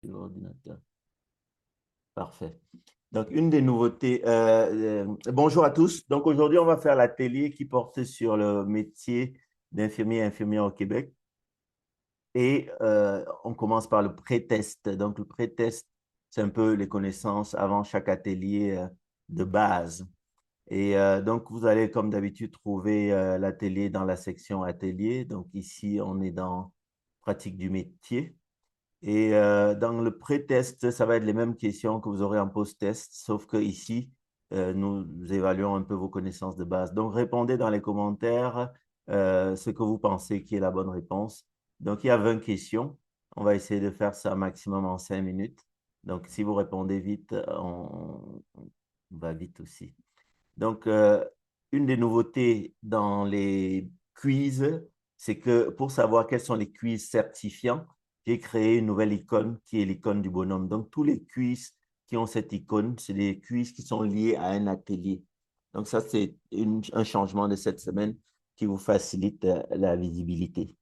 L'ordinateur. Parfait. Donc, une des nouveautés. Bonjour à tous. Donc, aujourd'hui, on va faire l'atelier qui porte sur le métier d'infirmier et infirmière au Québec. Et on commence par le pré-test. Donc, le pré-test, c'est un peu les connaissances avant chaque atelier de base. Et donc, vous allez, comme d'habitude, trouver l'atelier dans la section atelier. Donc, ici, on est dans pratique du métier. Et dans le pré-test, ça va être les mêmes questions que vous aurez en post-test, sauf que ici, nous évaluons un peu vos connaissances de base. Donc, répondez dans les commentaires ce que vous pensez qui est la bonne réponse. Donc, il y a 20 questions. On va essayer de faire ça maximum en 5 minutes. Donc, si vous répondez vite, on va vite aussi. Donc, une des nouveautés dans les quiz, c'est que pour savoir quels sont les quiz certifiants, j'ai créé une nouvelle icône qui est l'icône du bonhomme. Donc, tous les quiz qui ont cette icône, c'est des quiz qui sont liés à un atelier. Donc, ça, c'est un changement de cette semaine qui vous facilite la visibilité.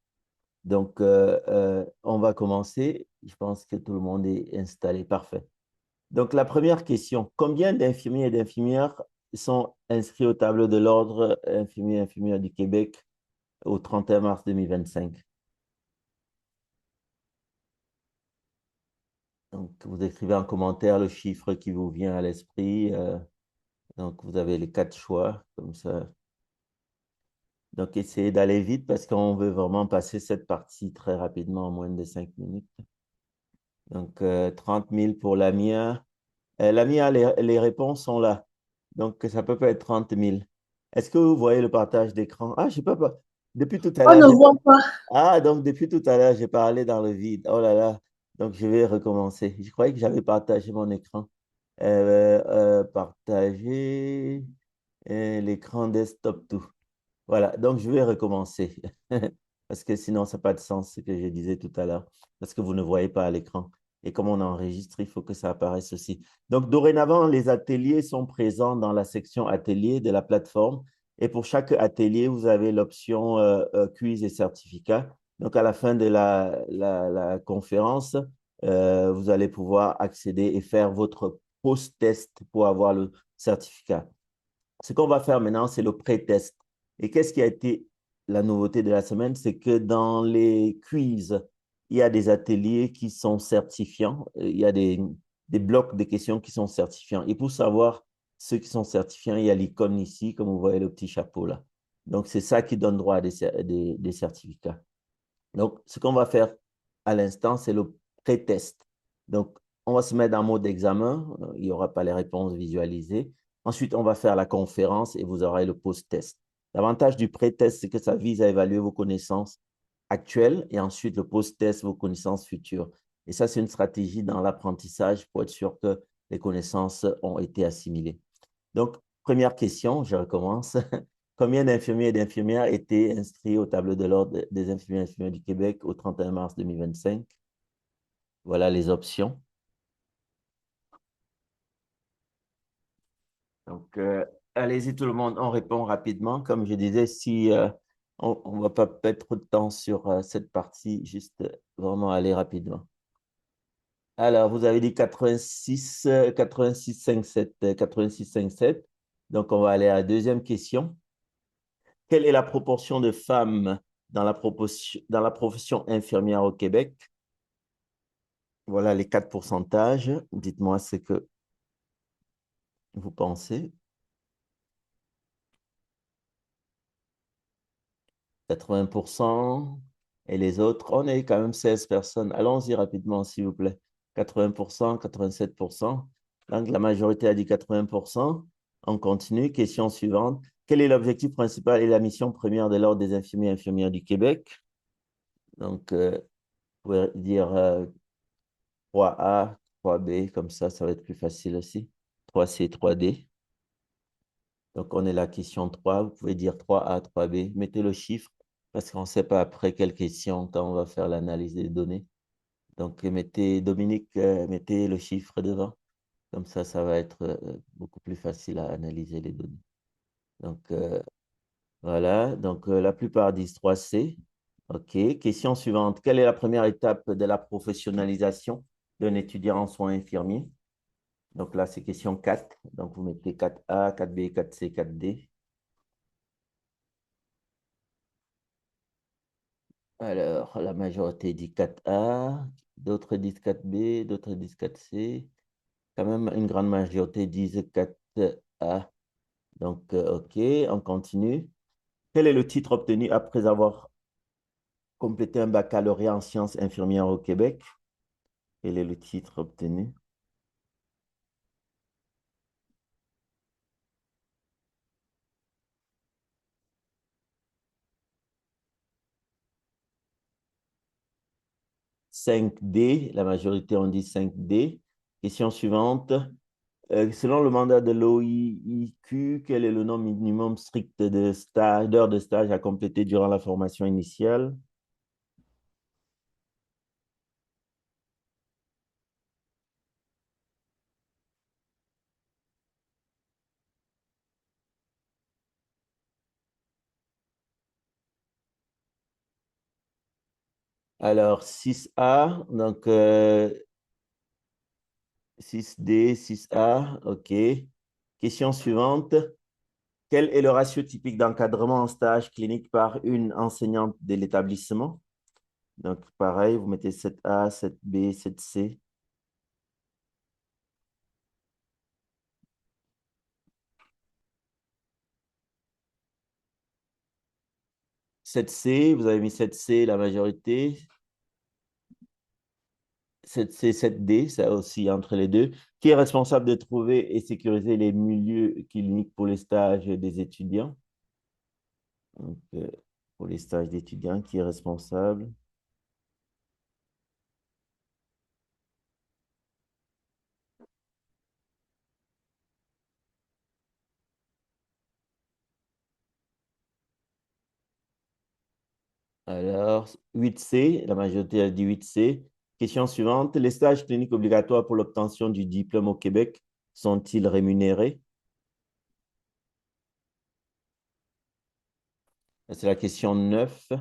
Donc, on va commencer. Je pense que tout le monde est installé. Parfait. Donc, la première question, combien d'infirmiers et d'infirmières sont inscrits au tableau de l'Ordre infirmiers et infirmières du Québec au 31 mars 2025? Donc, vous écrivez en commentaire le chiffre qui vous vient à l'esprit. Donc, vous avez les quatre choix, comme ça. Donc, essayez d'aller vite parce qu'on veut vraiment passer cette partie très rapidement, en moins de 5 minutes. Donc, 30 000 pour la mienne. La mienne, les réponses sont là. Donc, ça peut pas être 30 000. Est-ce que vous voyez le partage d'écran? Ah, je peux pas. Depuis tout à On l'heure, ne voit pas. donc depuis tout à l'heure, j'ai parlé dans le vide. Oh là là. Donc, je vais recommencer. Je croyais que j'avais partagé mon écran. Partager l'écran desktop tout. Voilà. Donc, je vais recommencer. Parce que sinon, ça n'a pas de sens ce que je disais tout à l'heure. Parce que vous ne voyez pas à l'écran. Et comme on enregistre, il faut que ça apparaisse aussi. Donc, dorénavant, les ateliers sont présents dans la section atelier de la plateforme. Et pour chaque atelier, vous avez l'option quiz et certificat. Donc, à la fin de la conférence, vous allez pouvoir accéder et faire votre post-test pour avoir le certificat. Ce qu'on va faire maintenant, c'est le pré-test. Et qu'est-ce qui a été la nouveauté de la semaine? C'est que dans les quiz, il y a des ateliers qui sont certifiants. Il y a des blocs de questions qui sont certifiants. Et pour savoir ceux qui sont certifiants, il y a l'icône ici, comme vous voyez le petit chapeau là. Donc, c'est ça qui donne droit à des certificats. Donc, ce qu'on va faire à l'instant, c'est le pré-test. Donc, on va se mettre en mode examen. Il n'y aura pas les réponses visualisées. Ensuite, on va faire la conférence et vous aurez le post-test. L'avantage du pré-test, c'est que ça vise à évaluer vos connaissances actuelles et ensuite le post-test, vos connaissances futures. Et ça, c'est une stratégie dans l'apprentissage pour être sûr que les connaissances ont été assimilées. Donc, première question, je recommence. Combien d'infirmiers et d'infirmières étaient inscrits au tableau de l'Ordre des infirmiers et infirmières du Québec au 31 mars 2025? Voilà les options. Donc, allez-y tout le monde, on répond rapidement. Comme je disais, si on ne va pas perdre trop de temps sur cette partie, juste vraiment aller rapidement. Alors, vous avez dit 86, 86,57, 86,57. Donc, on va aller à la deuxième question. Quelle est la proportion de femmes dans la profession infirmière au Québec? Voilà les quatre pourcentages. Dites-moi ce que vous pensez. 80%. Et les autres, on est quand même 16 personnes. Allons-y rapidement, s'il vous plaît. 80%, 87%. Donc, la majorité a dit 80%. On continue. Question suivante. Quel est l'objectif principal et la mission première de l'Ordre des infirmiers et infirmières du Québec? Donc, vous pouvez dire 3A, 3B, comme ça va être plus facile aussi. 3C, 3D. Donc, on est la question 3. Vous pouvez dire 3A, 3B. Mettez le chiffre parce qu'on ne sait pas après quelle question quand on va faire l'analyse des données. Donc, mettez, Dominique, mettez le chiffre devant. Comme ça va être beaucoup plus facile à analyser les données. Donc, voilà. Donc, la plupart disent 3C. OK. Question suivante. Quelle est la première étape de la professionnalisation d'un étudiant en soins infirmiers. Donc là, c'est question 4. Donc vous mettez 4A, 4B, 4C, 4D. Alors, la majorité dit 4A, d'autres disent 4B, d'autres disent 4C. Quand même, une grande majorité disent 4A. Donc, OK, on continue. Quel est le titre obtenu après avoir complété un baccalauréat en sciences infirmières au Québec? Quel est le titre obtenu? 5D, la majorité on dit 5D. Question suivante. Selon le mandat de l'OIQ, quel est le nombre minimum strict de stage, d'heures de stage à compléter durant la formation initiale? Alors, 6A, donc 6D, 6A, OK. Question suivante. Quel est le ratio typique d'encadrement en stage clinique par une enseignante de l'établissement? Donc, pareil, vous mettez 7A, 7B, 7C. 7C, vous avez mis 7C, la majorité. 7C, 7D, ça aussi entre les deux. Qui est responsable de trouver et sécuriser les milieux cliniques pour les stages des étudiants? Donc, pour les stages d'étudiants, qui est responsable? Alors, 8C, la majorité a dit 8C. Question suivante. Les stages cliniques obligatoires pour l'obtention du diplôme au Québec sont-ils rémunérés? C'est la question 9.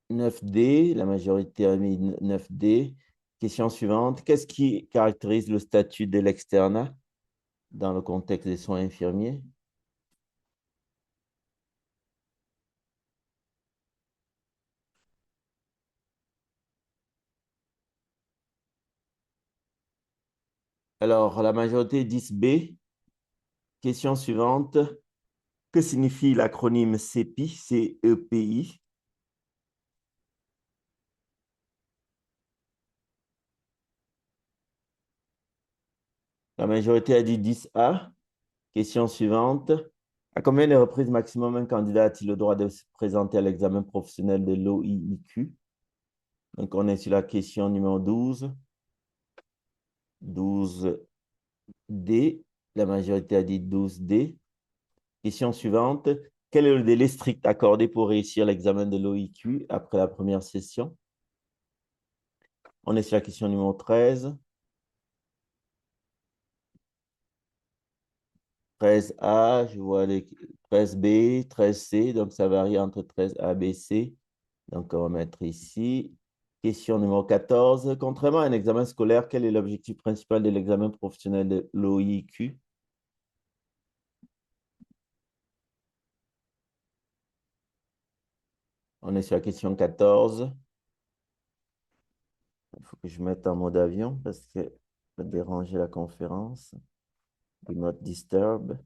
9D, la majorité a mis 9D. Question suivante. Qu'est-ce qui caractérise le statut de l'externat dans le contexte des soins infirmiers? Alors, la majorité 10B. Question suivante. Que signifie l'acronyme CEPI, CEPI? La majorité a dit 10A. Question suivante. À combien de reprises maximum un candidat a-t-il le droit de se présenter à l'examen professionnel de l'OIIQ? Donc, on est sur la question numéro 12. 12D. La majorité a dit 12D. Question suivante. Quel est le délai strict accordé pour réussir l'examen de l'OIQ après la première session? On est sur la question numéro 13. 13A, je vois les 13B, 13C, donc ça varie entre 13A, B, C. Donc, on va mettre ici. Question numéro 14. Contrairement à un examen scolaire, quel est l'objectif principal de l'examen professionnel de l'OIQ? On est sur la question 14. Il faut que je mette en mode avion parce que ça va déranger la conférence. Do not disturb.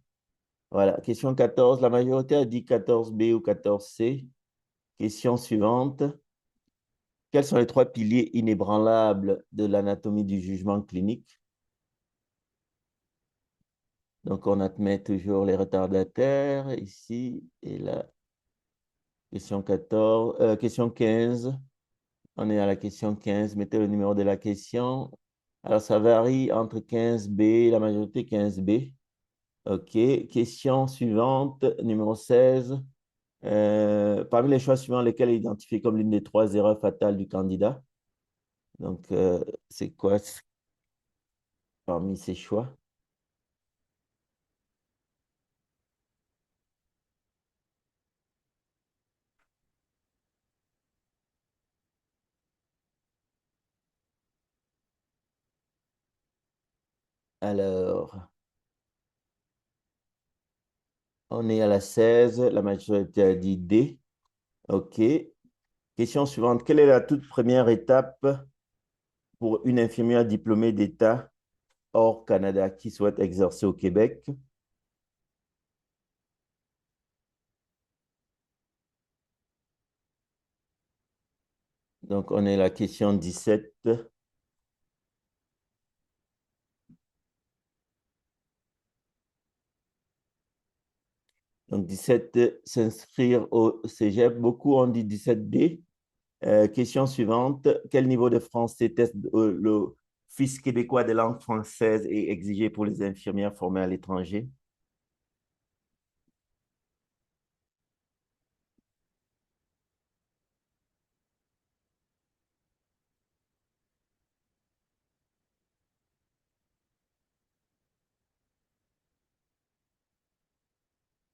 Voilà, question 14. La majorité a dit 14B ou 14C. Question suivante. Quels sont les trois piliers inébranlables de l'anatomie du jugement clinique? Donc, on admet toujours les retardataires ici et là. Question 14, question 15. On est à la question 15. Mettez le numéro de la question. Alors, ça varie entre 15B, la majorité 15B. OK. Question suivante, numéro 16. Parmi les choix suivants, lesquels est identifié comme l'une des trois erreurs fatales du candidat? Donc, c'est quoi parmi ces choix? Alors, on est à la 16. La majorité a dit D. OK. Question suivante. Quelle est la toute première étape pour une infirmière diplômée d'État hors Canada qui souhaite exercer au Québec? Donc, on est à la question 17. Donc, 17, s'inscrire au cégep. Beaucoup ont dit 17D. Question suivante. Quel niveau de français test le Fils québécois de langue française est exigé pour les infirmières formées à l'étranger?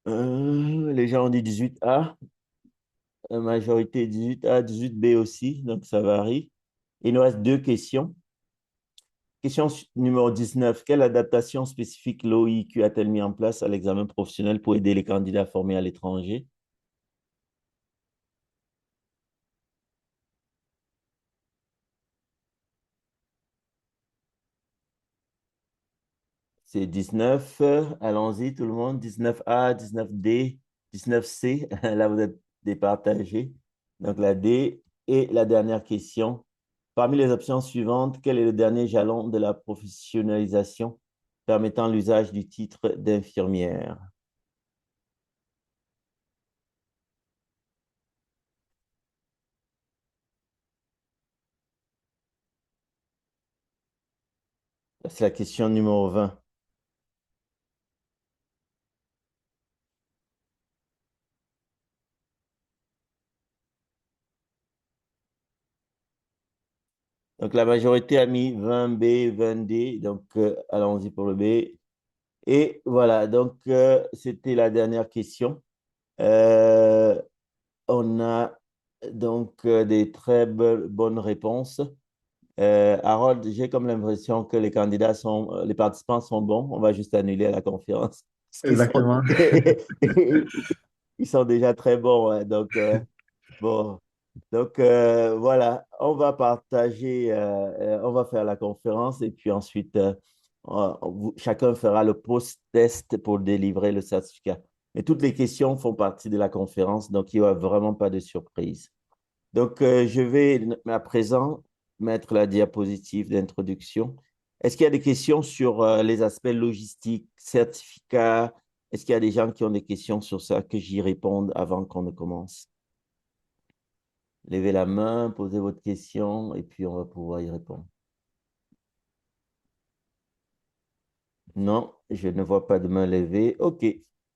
Les gens ont dit 18A. La majorité 18A, 18B aussi, donc ça varie. Il nous reste deux questions. Question numéro 19. Quelle adaptation spécifique l'OIQ a-t-elle mis en place à l'examen professionnel pour aider les candidats formés à l'étranger? C'est 19. Allons-y, tout le monde. 19A, 19D, 19C. Là, vous êtes départagés. Donc, la D. Et la dernière question. Parmi les options suivantes, quel est le dernier jalon de la professionnalisation permettant l'usage du titre d'infirmière? C'est la question numéro 20. Donc, la majorité a mis 20B, 20D. Donc, allons-y pour le B. Et voilà, donc, c'était la dernière question. Euh, on a donc des très bonnes réponses. Harold, j'ai comme l'impression que les participants sont bons. On va juste annuler la conférence. Parce qu'ils sont, Exactement. ils sont déjà très bons, hein. Donc, bon. Donc, voilà, on va partager, on va faire la conférence et puis ensuite, chacun fera le post-test pour délivrer le certificat. Mais toutes les questions font partie de la conférence, donc il n'y aura vraiment pas de surprise. Donc, je vais à présent mettre la diapositive d'introduction. Est-ce qu'il y a des questions sur les aspects logistiques, certificats? Est-ce qu'il y a des gens qui ont des questions sur ça que j'y réponde avant qu'on ne commence? Levez la main, posez votre question et puis on va pouvoir y répondre. Non, je ne vois pas de main levée. OK,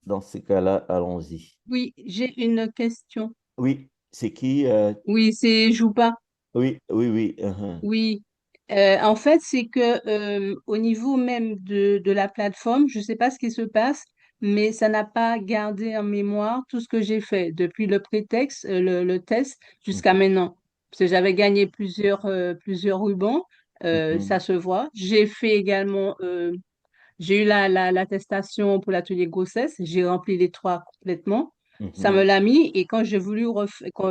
dans ce cas-là, allons-y. Oui, j'ai une question. Oui, c'est qui? Oui, c'est Jouba. Oui, oui, oui. Oui. En fait, c'est que au niveau même de la plateforme, je ne sais pas ce qui se passe, mais ça n'a pas gardé en mémoire tout ce que j'ai fait depuis le prétexte, le test jusqu'à Mhm, maintenant. Parce que j'avais gagné plusieurs rubans, mhm, ça se voit. J'ai fait également j'ai eu l'attestation pour l'atelier grossesse. J'ai rempli les trois complètement. Ça me mhm. l'a mis. Et quand j'ai voulu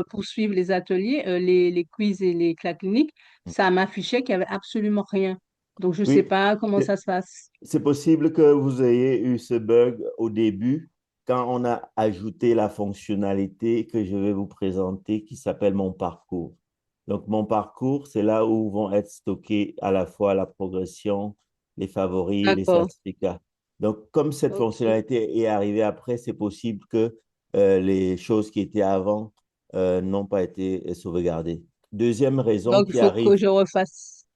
poursuivre les ateliers, les quiz et les cas cliniques, ça m'affichait qu'il n'y avait absolument rien. Donc, je ne sais Oui, pas comment ça se passe. c'est possible que vous ayez eu ce bug au début quand on a ajouté la fonctionnalité que je vais vous présenter qui s'appelle Mon parcours. Donc, Mon parcours, c'est là où vont être stockés à la fois la progression, les favoris, les D'accord. certificats. Donc, comme cette OK. fonctionnalité est arrivée après, c'est possible que les choses qui étaient avant n'ont pas été sauvegardées. Deuxième raison Donc, qui arrive.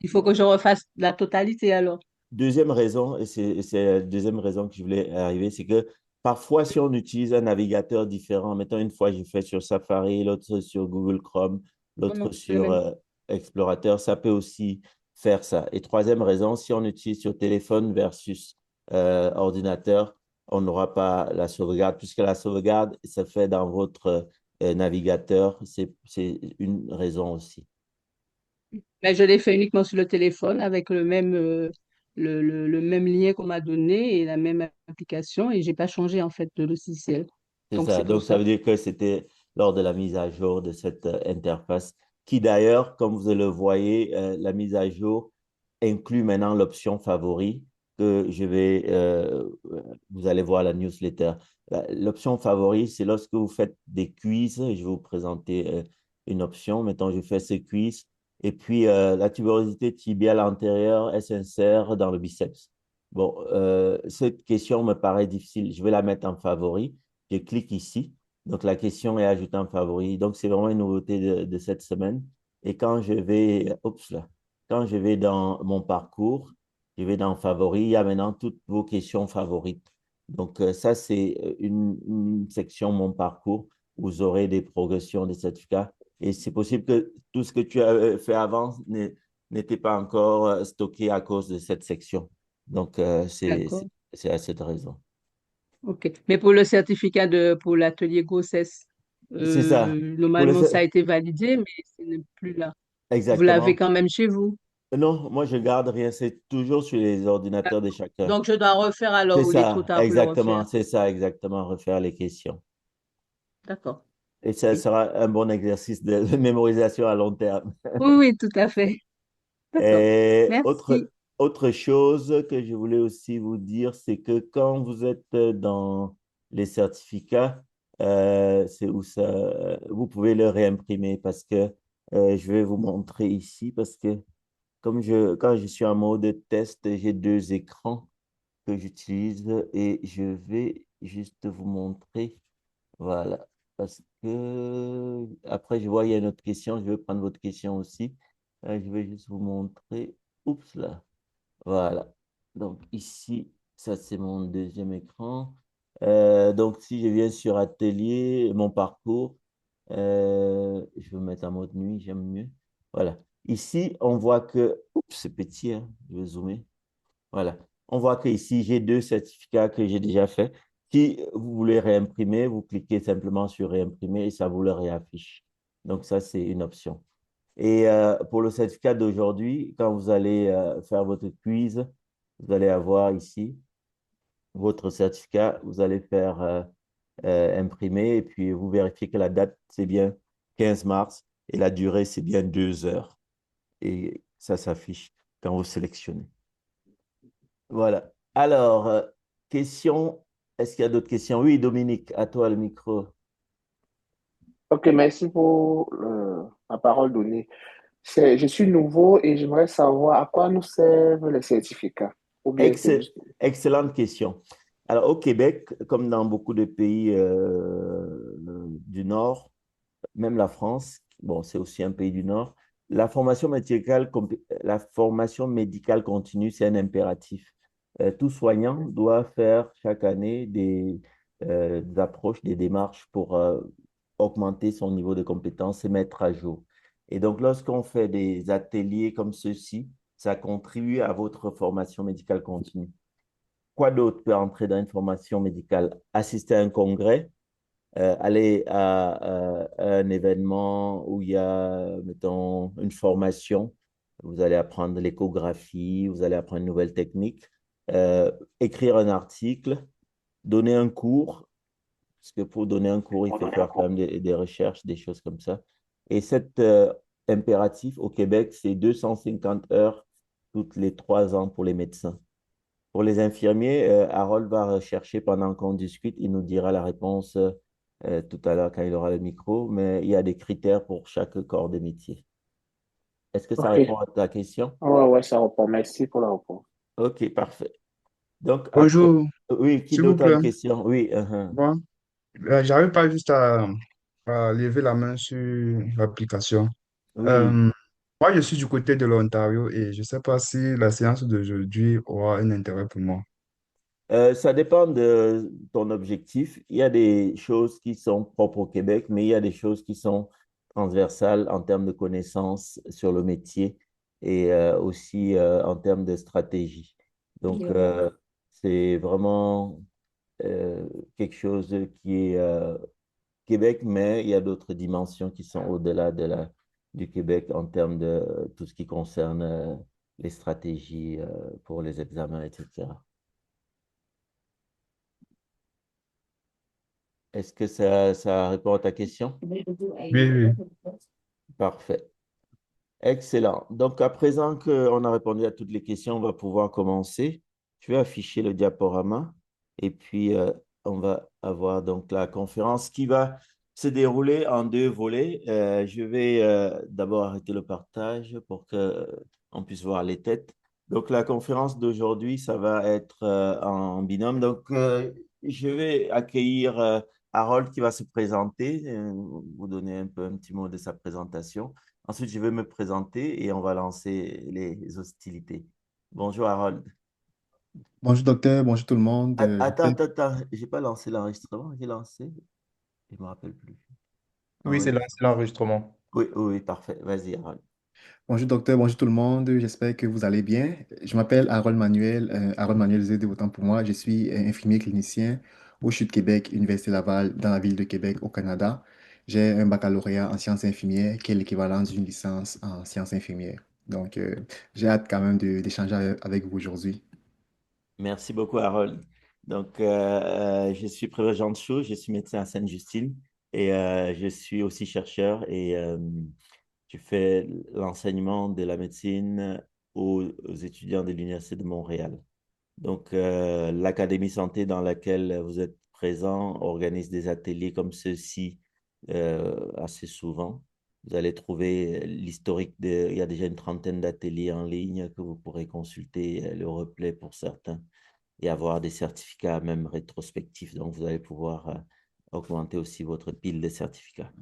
il faut que je refasse la totalité alors. Deuxième raison, et c'est la deuxième raison que je voulais arriver, c'est que parfois, si on utilise un navigateur différent, mettons une fois j'ai fait sur Safari, l'autre sur Google Chrome, Non, l'autre non, le sur même. Explorateur, ça peut aussi faire ça. Et troisième raison, si on utilise sur téléphone versus ordinateur, on n'aura pas la sauvegarde, puisque la sauvegarde se fait dans votre navigateur. C'est une raison aussi. Mais je l'ai fait uniquement sur le téléphone avec le même lien qu'on m'a donné et la même application et j'ai pas changé en fait de logiciel. C'est Donc c'est ça. pour Donc, ça ça. veut dire que c'était lors de la mise à jour de cette interface, qui d'ailleurs, comme vous le voyez, la mise à jour inclut maintenant l'option favori que vous allez voir la newsletter. L'option favori, c'est lorsque vous faites des quiz. Je vais vous présenter une option. Mettons, je fais ce quiz. Et puis, la tuberosité tibiale antérieure, elle s'insère dans le biceps. Bon, cette question me paraît difficile. Je vais la mettre en favori. Je clique ici. Donc, la question est ajoutée en favori. Donc, c'est vraiment une nouveauté de cette semaine. Et quand je vais, oups là, quand je vais dans mon parcours, je vais dans favoris, il y a maintenant toutes vos questions favorites. Donc, ça, c'est une section, mon parcours, où vous aurez des progressions, des certificats. Et c'est possible que tout ce que tu as fait avant n'était pas encore stocké à cause de cette section. Donc, D'accord. c'est à cette raison. OK. Mais pour le certificat pour l'atelier grossesse, C'est ça. Pour le, normalement ça a été validé, mais ce n'est plus là. Vous l'avez exactement. quand même chez vous. Non, moi, je garde rien. C'est toujours sur les ordinateurs de chacun. Donc je dois refaire C'est alors ou il est trop ça, tard pour le exactement. refaire. C'est ça, exactement. Refaire les questions. D'accord. Et ça Oui, sera un bon exercice de mémorisation à long terme. oui, oui, tout à fait. D'accord. Et Merci. autre chose que je voulais aussi vous dire, c'est que quand vous êtes dans les certificats, c'est où ça, vous pouvez le réimprimer parce que je vais vous montrer ici parce que quand je suis en mode test, j'ai deux écrans que j'utilise et je vais juste vous montrer. Voilà. Parce que après, je vois, il y a une autre question. Je vais prendre votre question aussi. Je vais juste vous montrer. Oups là. Voilà. Donc ici, ça c'est mon deuxième écran. Donc si je viens sur Atelier, mon parcours, je vais mettre en mode nuit, j'aime mieux. Voilà. Ici, on voit que, oups, c'est petit, hein. Je vais zoomer. Voilà. On voit que ici, j'ai deux certificats que j'ai déjà faits. Si vous voulez réimprimer, vous cliquez simplement sur réimprimer et ça vous le réaffiche. Donc ça, c'est une option. Et pour le certificat d'aujourd'hui, quand vous allez faire votre quiz, vous allez avoir ici votre certificat. Vous allez faire imprimer et puis vous vérifiez que la date, c'est bien 15 mars et la durée, c'est bien 2 heures. Et ça s'affiche quand vous sélectionnez. Voilà. Alors, question, est-ce qu'il y a d'autres questions? Oui, Dominique, à toi le micro. Ok, merci pour la parole donnée. Je suis nouveau et j'aimerais savoir à quoi nous servent les certificats. Ou bien c'est juste... Excellente question. Alors, au Québec, comme dans beaucoup de pays du Nord, même la France, bon, c'est aussi un pays du Nord, la formation médicale continue, c'est un impératif. Tout soignant doit faire chaque année des approches, des démarches pour augmenter son niveau de compétence et mettre à jour. Et donc, lorsqu'on fait des ateliers comme ceux-ci, ça contribue à votre formation médicale continue. Quoi d'autre peut entrer dans une formation médicale? Assister à un congrès, aller à un événement où il y a, mettons, une formation. Vous allez apprendre l'échographie, vous allez apprendre une nouvelle technique, écrire un article, donner un cours, parce que pour donner un cours, il faut faire quand même des recherches, des choses comme ça. Et cet impératif au Québec, c'est 250 heures toutes les 3 ans pour les médecins. Pour les infirmiers, Harold va rechercher pendant qu'on discute. Il nous dira la réponse tout à l'heure quand il aura le micro, mais il y a des critères pour chaque corps de métier. Est-ce que ça Ok. répond à ta question? Ouais, ouais, ça répond. Merci pour la réponse. Ok, parfait. Donc, après, Bonjour, oui, qui s'il vous d'autre a une plaît. question? Oui, Bon, j'arrive pas juste à lever la main sur l'application. oui. Euh, Moi, je suis du côté de l'Ontario et je sais pas si la séance d'aujourd'hui aura un intérêt pour moi. Ça dépend de ton objectif. Il y a des choses qui sont propres au Québec, mais il y a des choses qui sont transversales en termes de connaissances sur le métier et aussi en termes de stratégie. Donc, c'est vraiment euh, quelque chose qui est Québec, mais il y a d'autres dimensions qui sont au-delà du Québec en termes de tout ce qui concerne les stratégies pour les examens, etc. Est-ce que ça répond à ta question? Oui, oui. Parfait. Excellent. Donc, à présent qu'on a répondu à toutes les questions, on va pouvoir commencer. Je vais afficher le diaporama et puis on va avoir donc la conférence qui va se dérouler en deux volets. Je vais d'abord arrêter le partage pour qu'on puisse voir les têtes. Donc, la conférence d'aujourd'hui, ça va être en binôme. Donc, je vais accueillir Harold qui va se présenter, vous donner un petit mot de sa présentation. Ensuite, je vais me présenter et on va lancer les hostilités. Bonjour Harold. Bonjour docteur, bonjour tout le monde. Attends. J'ai pas lancé l'enregistrement, j'ai lancé. Je me rappelle plus. Oui, c'est l'enregistrement. Oui, parfait. Vas-y, Harold. Bonjour docteur, bonjour tout le monde. J'espère que vous allez bien. Je m'appelle Harold Manuel Zédé, autant pour moi. Je suis infirmier clinicien au CHUT Québec, Université Laval, dans la ville de Québec, au Canada. J'ai un baccalauréat en sciences infirmières, qui est l'équivalent d'une licence en sciences infirmières. Donc, j'ai hâte quand même d'échanger avec vous aujourd'hui. Merci beaucoup, Harold. Donc, je suis Prévost Chou, je suis médecin à Sainte-Justine et je suis aussi chercheur et je fais l'enseignement de la médecine aux étudiants de l'Université de Montréal. Donc, l'Académie Santé dans laquelle vous êtes présent organise des ateliers comme ceux-ci assez souvent. Vous allez trouver l'historique il y a déjà une trentaine d'ateliers en ligne que vous pourrez consulter, le replay pour certains, et avoir des certificats même rétrospectifs. Donc, vous allez pouvoir augmenter aussi votre pile de certificats.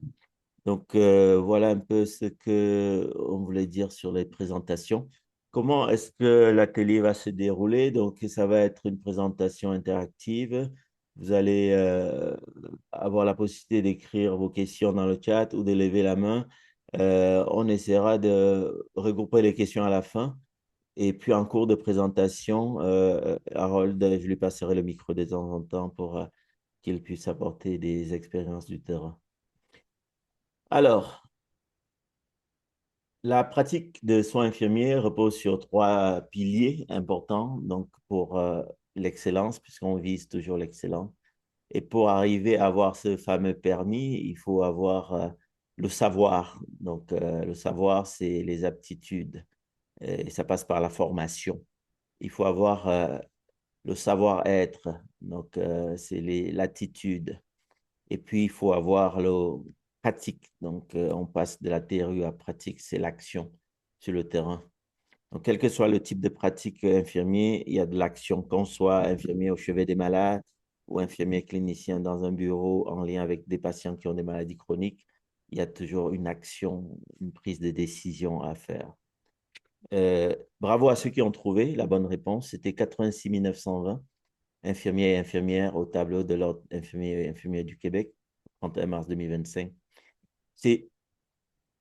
Donc, voilà un peu ce que on voulait dire sur les présentations. Comment est-ce que l'atelier va se dérouler? Donc, ça va être une présentation interactive. Vous allez avoir la possibilité d'écrire vos questions dans le chat ou de lever la main. On essaiera de regrouper les questions à la fin. Et puis, en cours de présentation, Harold, je lui passerai le micro de temps en temps pour qu'il puisse apporter des expériences du terrain. Alors, la pratique de soins infirmiers repose sur trois piliers importants, donc pour l'excellence, puisqu'on vise toujours l'excellence. Et pour arriver à avoir ce fameux permis, il faut avoir le savoir. Donc, le savoir, c'est les aptitudes et ça passe par la formation. Il faut avoir le savoir-être, donc c'est l'attitude. Et puis, il faut avoir le pratique. Donc, on passe de la théorie à la pratique, c'est l'action sur le terrain. Donc, quel que soit le type de pratique infirmier, il y a de l'action, qu'on soit infirmier au chevet des malades ou infirmier clinicien dans un bureau en lien avec des patients qui ont des maladies chroniques, il y a toujours une action, une prise de décision à faire. Bravo à ceux qui ont trouvé la bonne réponse. C'était 86 920 infirmiers et infirmières au tableau de l'Ordre infirmier et infirmières du Québec, 31 mars 2025. C'est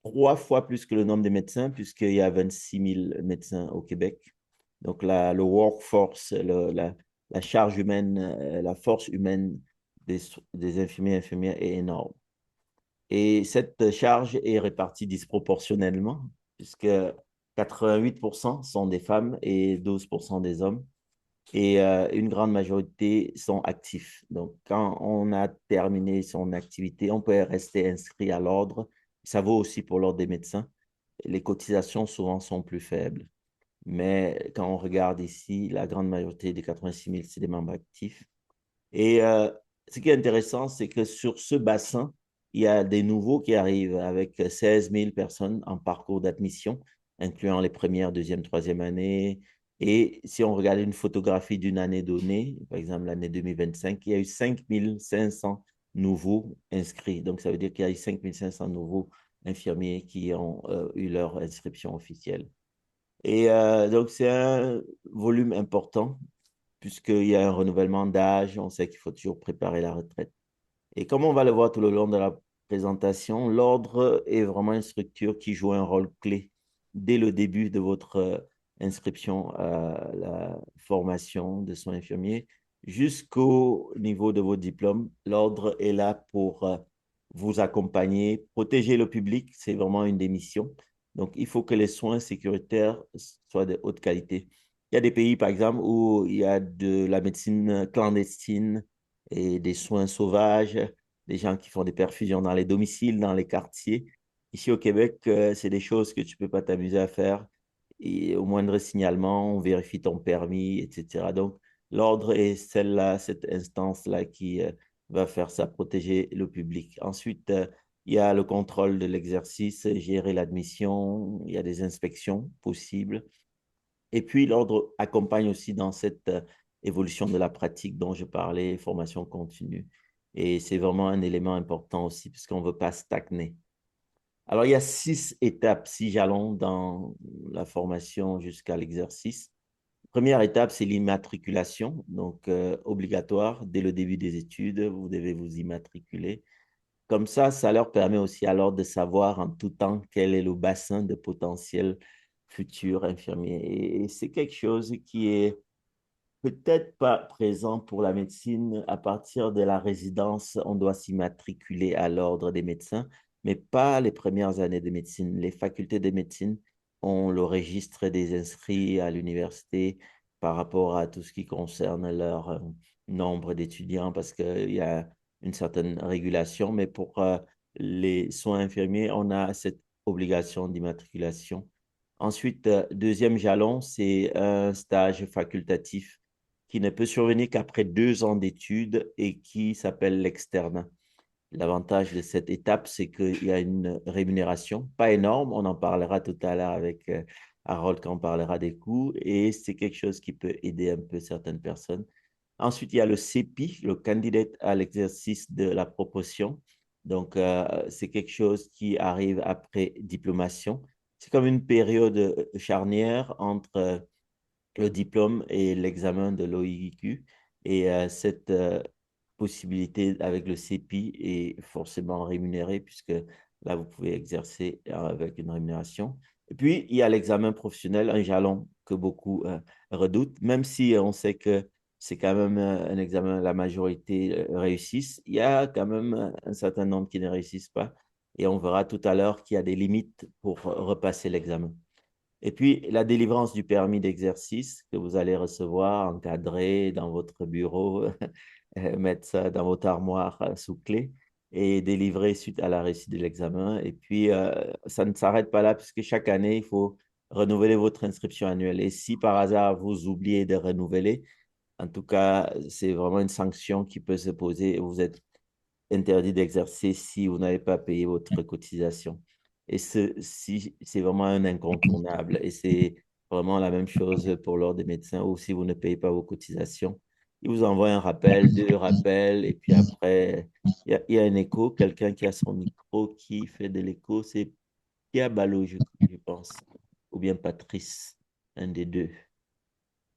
3 fois plus que le nombre de médecins, puisqu'il y a 26 000 médecins au Québec. Donc, le workforce, la charge humaine, la force humaine des infirmiers et infirmières est énorme. Et cette charge est répartie disproportionnellement, puisque 88% sont des femmes et 12% des hommes. Et une grande majorité sont actifs. Donc, quand on a terminé son activité, on peut rester inscrit à l'ordre. Ça vaut aussi pour l'ordre des médecins. Les cotisations souvent sont plus faibles. Mais quand on regarde ici, la grande majorité des 86 000, c'est des membres actifs. Et ce qui est intéressant, c'est que sur ce bassin, il y a des nouveaux qui arrivent avec 16 000 personnes en parcours d'admission, incluant les premières, deuxième, troisième années. Et si on regarde une photographie d'une année donnée, par exemple l'année 2025, il y a eu 5 500 nouveaux inscrits. Donc, ça veut dire qu'il y a eu 5 500 nouveaux infirmiers qui ont eu leur inscription officielle. Et donc, c'est un volume important puisqu'il y a un renouvellement d'âge, on sait qu'il faut toujours préparer la retraite. Et comme on va le voir tout le long de la présentation, l'ordre est vraiment une structure qui joue un rôle clé dès le début de votre inscription à la formation de soins infirmiers jusqu'au niveau de vos diplômes. L'ordre est là pour vous accompagner, protéger le public, c'est vraiment une des missions. Donc, il faut que les soins sécuritaires soient de haute qualité. Il y a des pays, par exemple, où il y a de la médecine clandestine et des soins sauvages, des gens qui font des perfusions dans les domiciles, dans les quartiers. Ici au Québec, c'est des choses que tu ne peux pas t'amuser à faire. Et au moindre signalement, on vérifie ton permis, etc. Donc, l'ordre est celle-là, cette instance-là qui va faire ça, protéger le public. Ensuite, il y a le contrôle de l'exercice, gérer l'admission, il y a des inspections possibles. Et puis, l'ordre accompagne aussi dans cette évolution de la pratique dont je parlais, formation continue. Et c'est vraiment un élément important aussi, puisqu'on ne veut pas stagner. Alors, il y a 6 étapes, 6 jalons dans la formation jusqu'à l'exercice. Première étape, c'est l'immatriculation, donc obligatoire dès le début des études, vous devez vous immatriculer. Comme ça leur permet aussi alors de savoir en tout temps quel est le bassin de potentiels futurs infirmiers. Et c'est quelque chose qui est peut-être pas présent pour la médecine. À partir de la résidence, on doit s'immatriculer à l'ordre des médecins, mais pas les premières années de médecine. Les facultés de médecine ont le registre des inscrits à l'université par rapport à tout ce qui concerne leur nombre d'étudiants, parce qu'il y a une certaine régulation, mais pour les soins infirmiers, on a cette obligation d'immatriculation. Ensuite, deuxième jalon, c'est un stage facultatif qui ne peut survenir qu'après 2 ans d'études et qui s'appelle l'externat. L'avantage de cette étape, c'est qu'il y a une rémunération, pas énorme, on en parlera tout à l'heure avec Harold quand on parlera des coûts, et c'est quelque chose qui peut aider un peu certaines personnes. Ensuite, il y a le CEPI, le candidate à l'exercice de la proposition. Donc, c'est quelque chose qui arrive après diplomation. C'est comme une période charnière entre le diplôme et l'examen de l'OIQ. Et cette possibilité avec le CEPI est forcément rémunérée puisque là, vous pouvez exercer avec une rémunération. Et puis, il y a l'examen professionnel, un jalon que beaucoup redoutent, même si on sait que c'est quand même un examen, la majorité réussissent, il y a quand même un certain nombre qui ne réussissent pas. Et on verra tout à l'heure qu'il y a des limites pour repasser l'examen. Et puis, la délivrance du permis d'exercice que vous allez recevoir, encadré dans votre bureau, mettre ça dans votre armoire sous clé et délivrer suite à la réussite de l'examen. Et puis, ça ne s'arrête pas là puisque chaque année, il faut renouveler votre inscription annuelle. Et si par hasard, vous oubliez de renouveler, en tout cas, c'est vraiment une sanction qui peut se poser. Vous êtes interdit d'exercer si vous n'avez pas payé votre cotisation. Et c'est vraiment un incontournable. Et c'est vraiment la même chose pour l'ordre des médecins ou si vous ne payez pas vos cotisations. Ils vous envoient un rappel, 2 rappels, et puis après, il y a un écho, quelqu'un qui a son micro qui fait de l'écho, c'est Pierre Ballot, je pense, ou bien Patrice, un des deux.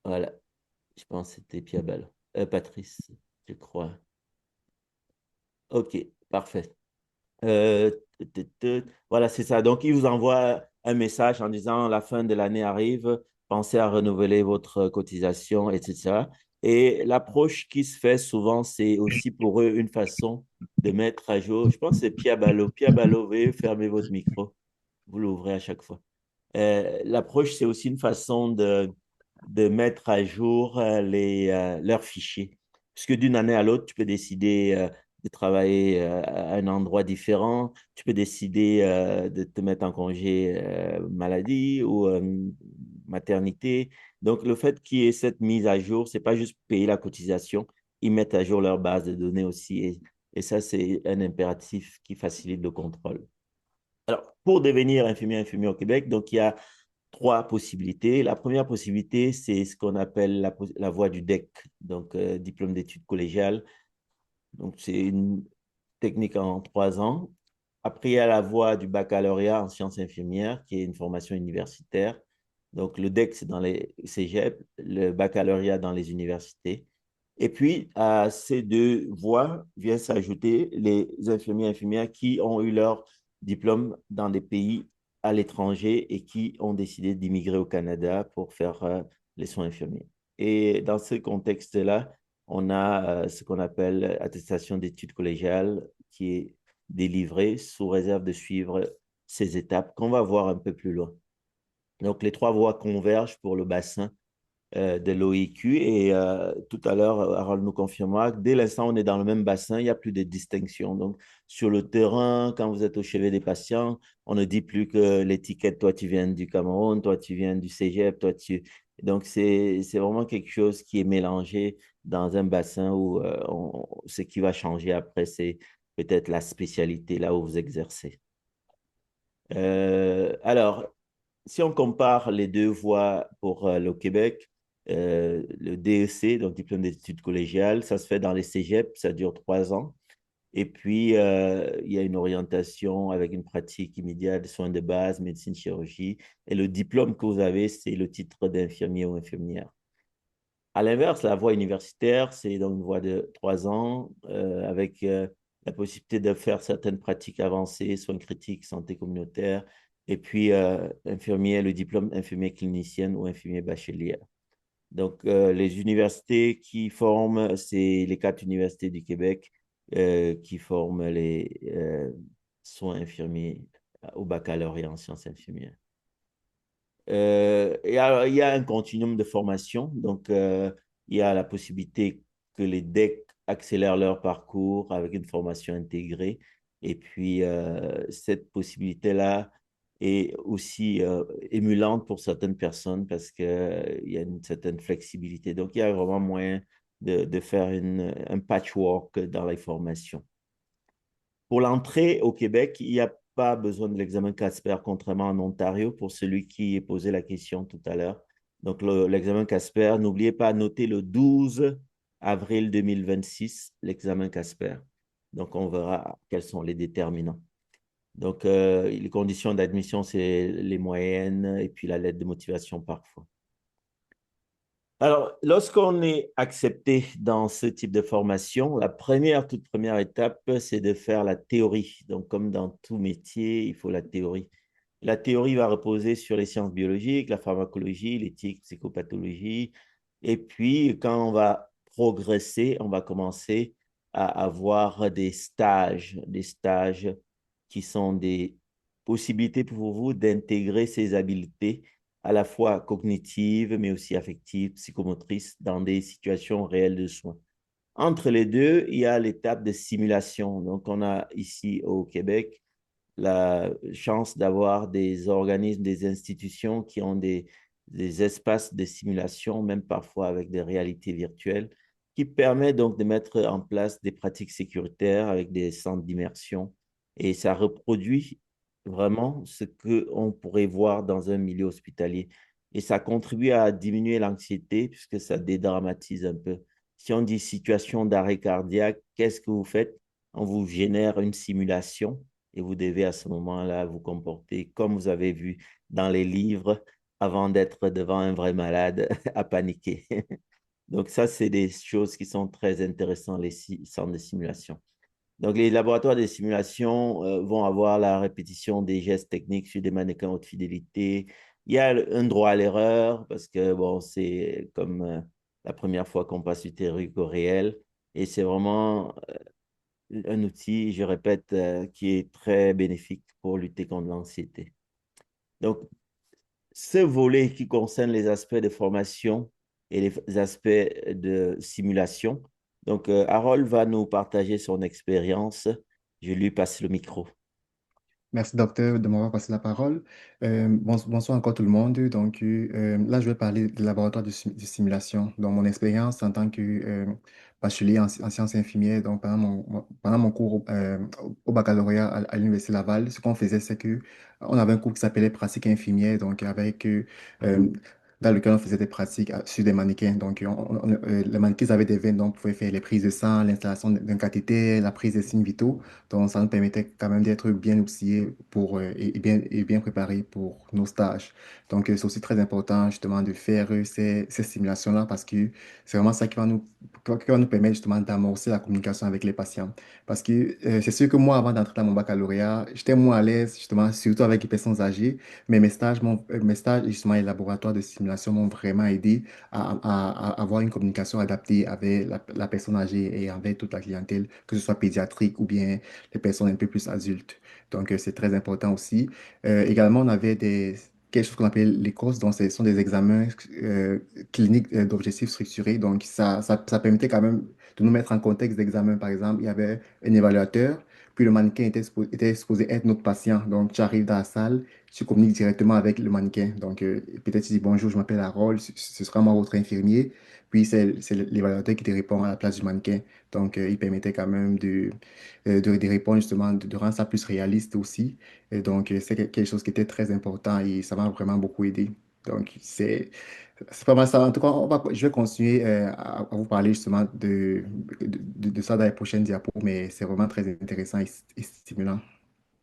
Voilà, je pense que c'était Pierre Ballot. Patrice, je crois. OK, parfait. Euh, voilà, c'est ça. Donc, il vous envoie un message en disant la fin de l'année arrive, pensez à renouveler votre cotisation, etc. Et l'approche qui se fait souvent, c'est aussi pour eux une façon de mettre à jour. Je pense que c'est Pierre Ballot. Pierre Ballot, veuillez fermer votre micro. Vous l'ouvrez à chaque fois. L'approche, c'est aussi une façon de mettre à jour leurs fichiers. Puisque d'une année à l'autre, tu peux décider de travailler à un endroit différent, tu peux décider de te mettre en congé maladie ou maternité. Donc, le fait qu'il y ait cette mise à jour, c'est pas juste payer la cotisation, ils mettent à jour leur base de données aussi. Et ça, c'est un impératif qui facilite le contrôle. Alors, pour devenir infirmier au Québec, donc il y a 3 possibilités. La première possibilité, c'est ce qu'on appelle la voie du DEC, donc diplôme d'études collégiales. Donc, c'est une technique en 3 ans. Après, il y a la voie du baccalauréat en sciences infirmières, qui est une formation universitaire. Donc, le DEC, c'est dans les cégeps, le baccalauréat dans les universités. Et puis, à ces 2 voies viennent s'ajouter les infirmiers et infirmières qui ont eu leur diplôme dans des pays à l'étranger et qui ont décidé d'immigrer au Canada pour faire les soins infirmiers. Et dans ce contexte-là, on a ce qu'on appelle attestation d'études collégiales qui est délivrée sous réserve de suivre ces étapes qu'on va voir un peu plus loin. Donc, les trois voies convergent pour le bassin de l'OIQ. Et tout à l'heure, Harold nous confirmera que dès l'instant où on est dans le même bassin, il n'y a plus de distinction. Donc, sur le terrain, quand vous êtes au chevet des patients, on ne dit plus que l'étiquette, toi, tu viens du Cameroun, toi, tu viens du Cégep, toi, tu... Donc, c'est vraiment quelque chose qui est mélangé dans un bassin où ce qui va changer après, c'est peut-être la spécialité là où vous exercez. Alors, si on compare les deux voies pour le Québec, le DEC, donc diplôme d'études collégiales, ça se fait dans les cégeps, ça dure 3 ans. Et puis, il y a une orientation avec une pratique immédiate de soins de base, médecine, chirurgie. Et le diplôme que vous avez, c'est le titre d'infirmier ou infirmière. À l'inverse, la voie universitaire, c'est donc une voie de 3 ans avec la possibilité de faire certaines pratiques avancées, soins critiques, santé communautaire, et puis infirmier, le diplôme infirmier clinicienne ou infirmier bachelier. Donc, les universités qui forment, c'est les 4 universités du Québec qui forment les soins infirmiers au baccalauréat en sciences infirmières. Et alors, il y a un continuum de formation. Donc, il y a la possibilité que les DEC accélèrent leur parcours avec une formation intégrée. Et puis, cette possibilité-là est aussi émulante pour certaines personnes parce qu'il y a une certaine flexibilité. Donc, il y a vraiment moyen de faire un patchwork dans les formations. Pour l'entrée au Québec, il n'y a pas besoin de l'examen Casper, contrairement en Ontario, pour celui qui est posé la question tout à l'heure. Donc, l'examen Casper, n'oubliez pas de noter le 12 avril 2026, l'examen Casper. Donc, on verra quels sont les déterminants. Donc, les conditions d'admission, c'est les moyennes et puis la lettre de motivation parfois. Alors, lorsqu'on est accepté dans ce type de formation, la toute première étape, c'est de faire la théorie. Donc, comme dans tout métier, il faut la théorie. La théorie va reposer sur les sciences biologiques, la pharmacologie, l'éthique, psychopathologie. Et puis, quand on va progresser, on va commencer à avoir des stages qui sont des possibilités pour vous d'intégrer ces habiletés à la fois cognitives, mais aussi affectives, psychomotrices, dans des situations réelles de soins. Entre les deux, il y a l'étape de simulation. Donc, on a ici au Québec la chance d'avoir des organismes, des institutions qui ont des espaces de simulation, même parfois avec des réalités virtuelles, qui permettent donc de mettre en place des pratiques sécuritaires avec des centres d'immersion. Et ça reproduit vraiment ce qu'on pourrait voir dans un milieu hospitalier. Et ça contribue à diminuer l'anxiété puisque ça dédramatise un peu. Si on dit situation d'arrêt cardiaque, qu'est-ce que vous faites? On vous génère une simulation et vous devez à ce moment-là vous comporter comme vous avez vu dans les livres avant d'être devant un vrai malade à paniquer. Donc ça, c'est des choses qui sont très intéressantes, les centres de simulation. Donc les laboratoires de simulation vont avoir la répétition des gestes techniques sur des mannequins haute fidélité. Il y a un droit à l'erreur parce que bon, c'est comme la première fois qu'on passe du théorique au réel. Et c'est vraiment un outil, je répète, qui est très bénéfique pour lutter contre l'anxiété. Donc, ce volet qui concerne les aspects de formation et les aspects de simulation. Donc, Harold va nous partager son expérience. Je lui passe le micro. Merci, docteur, de m'avoir passé la parole. Bonsoir encore tout le monde. Donc, là, je vais parler du laboratoire de simulation. Donc, mon expérience en tant que bachelier en sciences infirmières, donc pendant mon cours au baccalauréat à l'Université Laval, ce qu'on faisait, c'est que on avait un cours qui s'appelait pratique infirmière, donc avec dans lequel on faisait des pratiques sur des mannequins. Donc, les mannequins avaient des veines, donc on pouvait faire les prises de sang, l'installation d'un cathéter, la prise des signes vitaux. Donc, ça nous permettait quand même d'être bien outillés et bien préparés pour nos stages. Donc, c'est aussi très important justement de faire ces simulations-là parce que c'est vraiment ça qui va nous permettre justement d'amorcer la communication avec les patients. Parce que c'est sûr que moi, avant d'entrer dans mon baccalauréat, j'étais moins à l'aise justement, surtout avec les personnes âgées, mais mes stages, justement, les laboratoires de simulation simulation m'ont vraiment aidé à avoir une communication adaptée avec la personne âgée et avec toute la clientèle, que ce soit pédiatrique ou bien les personnes un peu plus adultes. Donc, c'est très important aussi. Également, on avait quelque chose qu'on appelle les courses, donc ce sont des examens cliniques d'objectifs structurés. Donc, ça permettait quand même de nous mettre en contexte d'examen. Par exemple, il y avait un évaluateur, puis le mannequin était supposé être notre patient. Donc, tu arrives dans la salle, tu communiques directement avec le mannequin. Donc, peut-être tu dis bonjour, je m'appelle Harold, ce sera moi votre infirmier. Puis, c'est l'évaluateur qui te répond à la place du mannequin. Donc, il permettait quand même de répondre justement, de rendre ça plus réaliste aussi. Et donc, c'est quelque chose qui était très important et ça m'a vraiment beaucoup aidé. Donc, c'est pas mal ça. En tout cas, je vais continuer à vous parler justement de ça dans les prochaines diapos, mais c'est vraiment très intéressant et stimulant.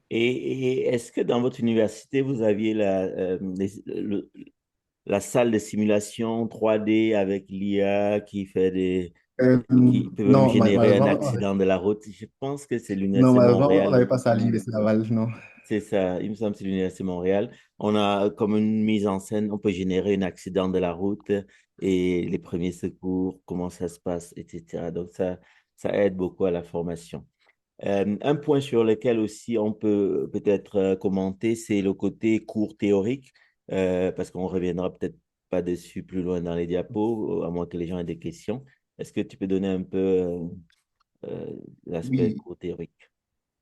Et est-ce que dans votre université, vous aviez la salle de simulation 3D avec l'IA qui fait qui peut même Non, générer un malheureusement, accident de la route? Je pense que c'est non, l'Université de malheureusement, on Montréal. n'avait pas ça à l'Université Laval, non. C'est ça, il me semble que c'est l'Université de Montréal. On a comme une mise en scène, on peut générer un accident de la route et les premiers secours, comment ça se passe, etc. Donc ça aide beaucoup à la formation. Un point sur lequel aussi on peut peut-être commenter, c'est le côté cours théorique, parce qu'on reviendra peut-être pas dessus plus loin dans les diapos, à moins que les gens aient des questions. Est-ce que tu peux donner un peu l'aspect Oui, cours théorique?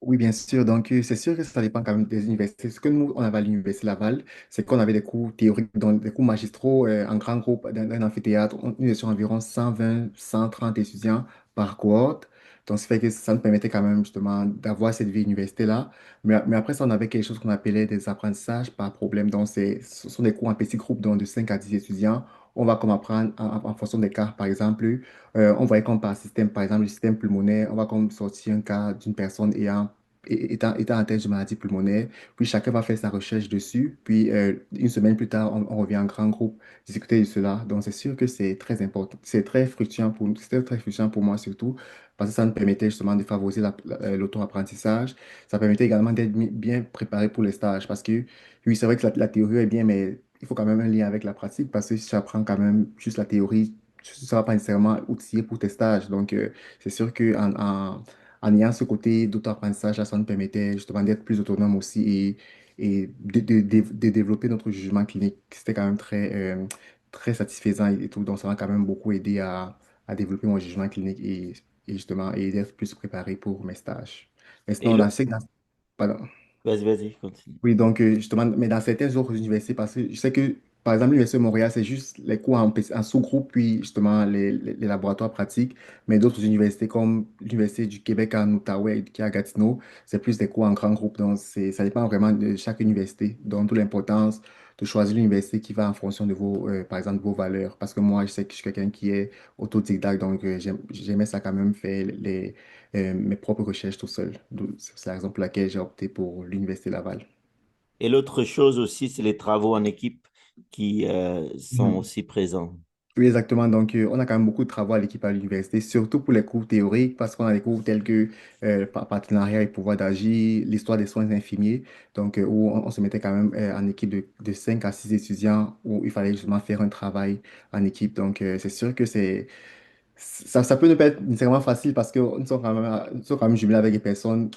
oui, bien sûr. Donc, c'est sûr que ça dépend quand même des universités. Ce que nous, on avait à l'Université Laval, c'est qu'on avait des cours théoriques, donc des cours magistraux en grand groupe dans un amphithéâtre. Nous étions environ 120, 130 étudiants par cohorte. Donc, ça fait que ça nous permettait quand même justement d'avoir cette vie université-là. Mais après ça, on avait quelque chose qu'on appelait des apprentissages par problème. Donc, ce sont des cours en petits groupes, donc de 5 à 10 étudiants. On va comme apprendre en fonction des cas. Par exemple, on voyait comme par système, par exemple, le système pulmonaire, on va comme sortir un cas d'une personne étant atteinte de maladie pulmonaire, puis chacun va faire sa recherche dessus, puis une semaine plus tard, on revient en grand groupe discuter de cela. Donc, c'est sûr que c'est très important, c'est très fructueux pour nous, c'était très fructueux pour moi surtout, parce que ça nous permettait justement de favoriser l'auto-apprentissage. Ça permettait également d'être bien préparé pour les stages, parce que oui, c'est vrai que la théorie est bien, mais il faut quand même un lien avec la pratique, parce que si tu apprends quand même juste la théorie, tu ne seras pas nécessairement outillé pour tes stages. Donc, c'est sûr en ayant ce côté d'auto-apprentissage, là, ça nous permettait justement d'être plus autonome aussi et de développer notre jugement clinique. C'était quand même très satisfaisant et tout. Donc, ça m'a quand même beaucoup aidé à développer mon jugement clinique et justement, et d'être plus préparé pour mes stages. Mais Et sinon, pardon. vas-y, continue. Oui, donc justement, mais dans certaines autres universités, parce que je sais que, par exemple, l'Université de Montréal, c'est juste les cours en sous-groupe, puis justement les laboratoires pratiques, mais d'autres universités comme l'Université du Québec en Outaouais, qui est à Gatineau, c'est plus des cours en grand groupe, donc ça dépend vraiment de chaque université, donc d'où l'importance de choisir l'université qui va en fonction de par exemple, de vos valeurs, parce que moi, je sais que je suis quelqu'un qui est autodidacte, donc j'aimais ça quand même faire mes propres recherches tout seul. C'est la raison pour laquelle j'ai opté pour l'Université Laval. Et l'autre chose aussi, c'est les travaux en équipe qui sont Mhm. aussi présents. Oui, exactement. Donc, on a quand même beaucoup de travaux à l'équipe à l'université, surtout pour les cours théoriques, parce qu'on a des cours tels que partenariat et pouvoir d'agir, l'histoire des soins infirmiers, donc où on se mettait quand même en équipe de 5 à 6 étudiants, où il fallait justement faire un travail en équipe. Donc, c'est sûr que ça peut ne pas être nécessairement facile parce que nous sommes quand même jumelés avec des personnes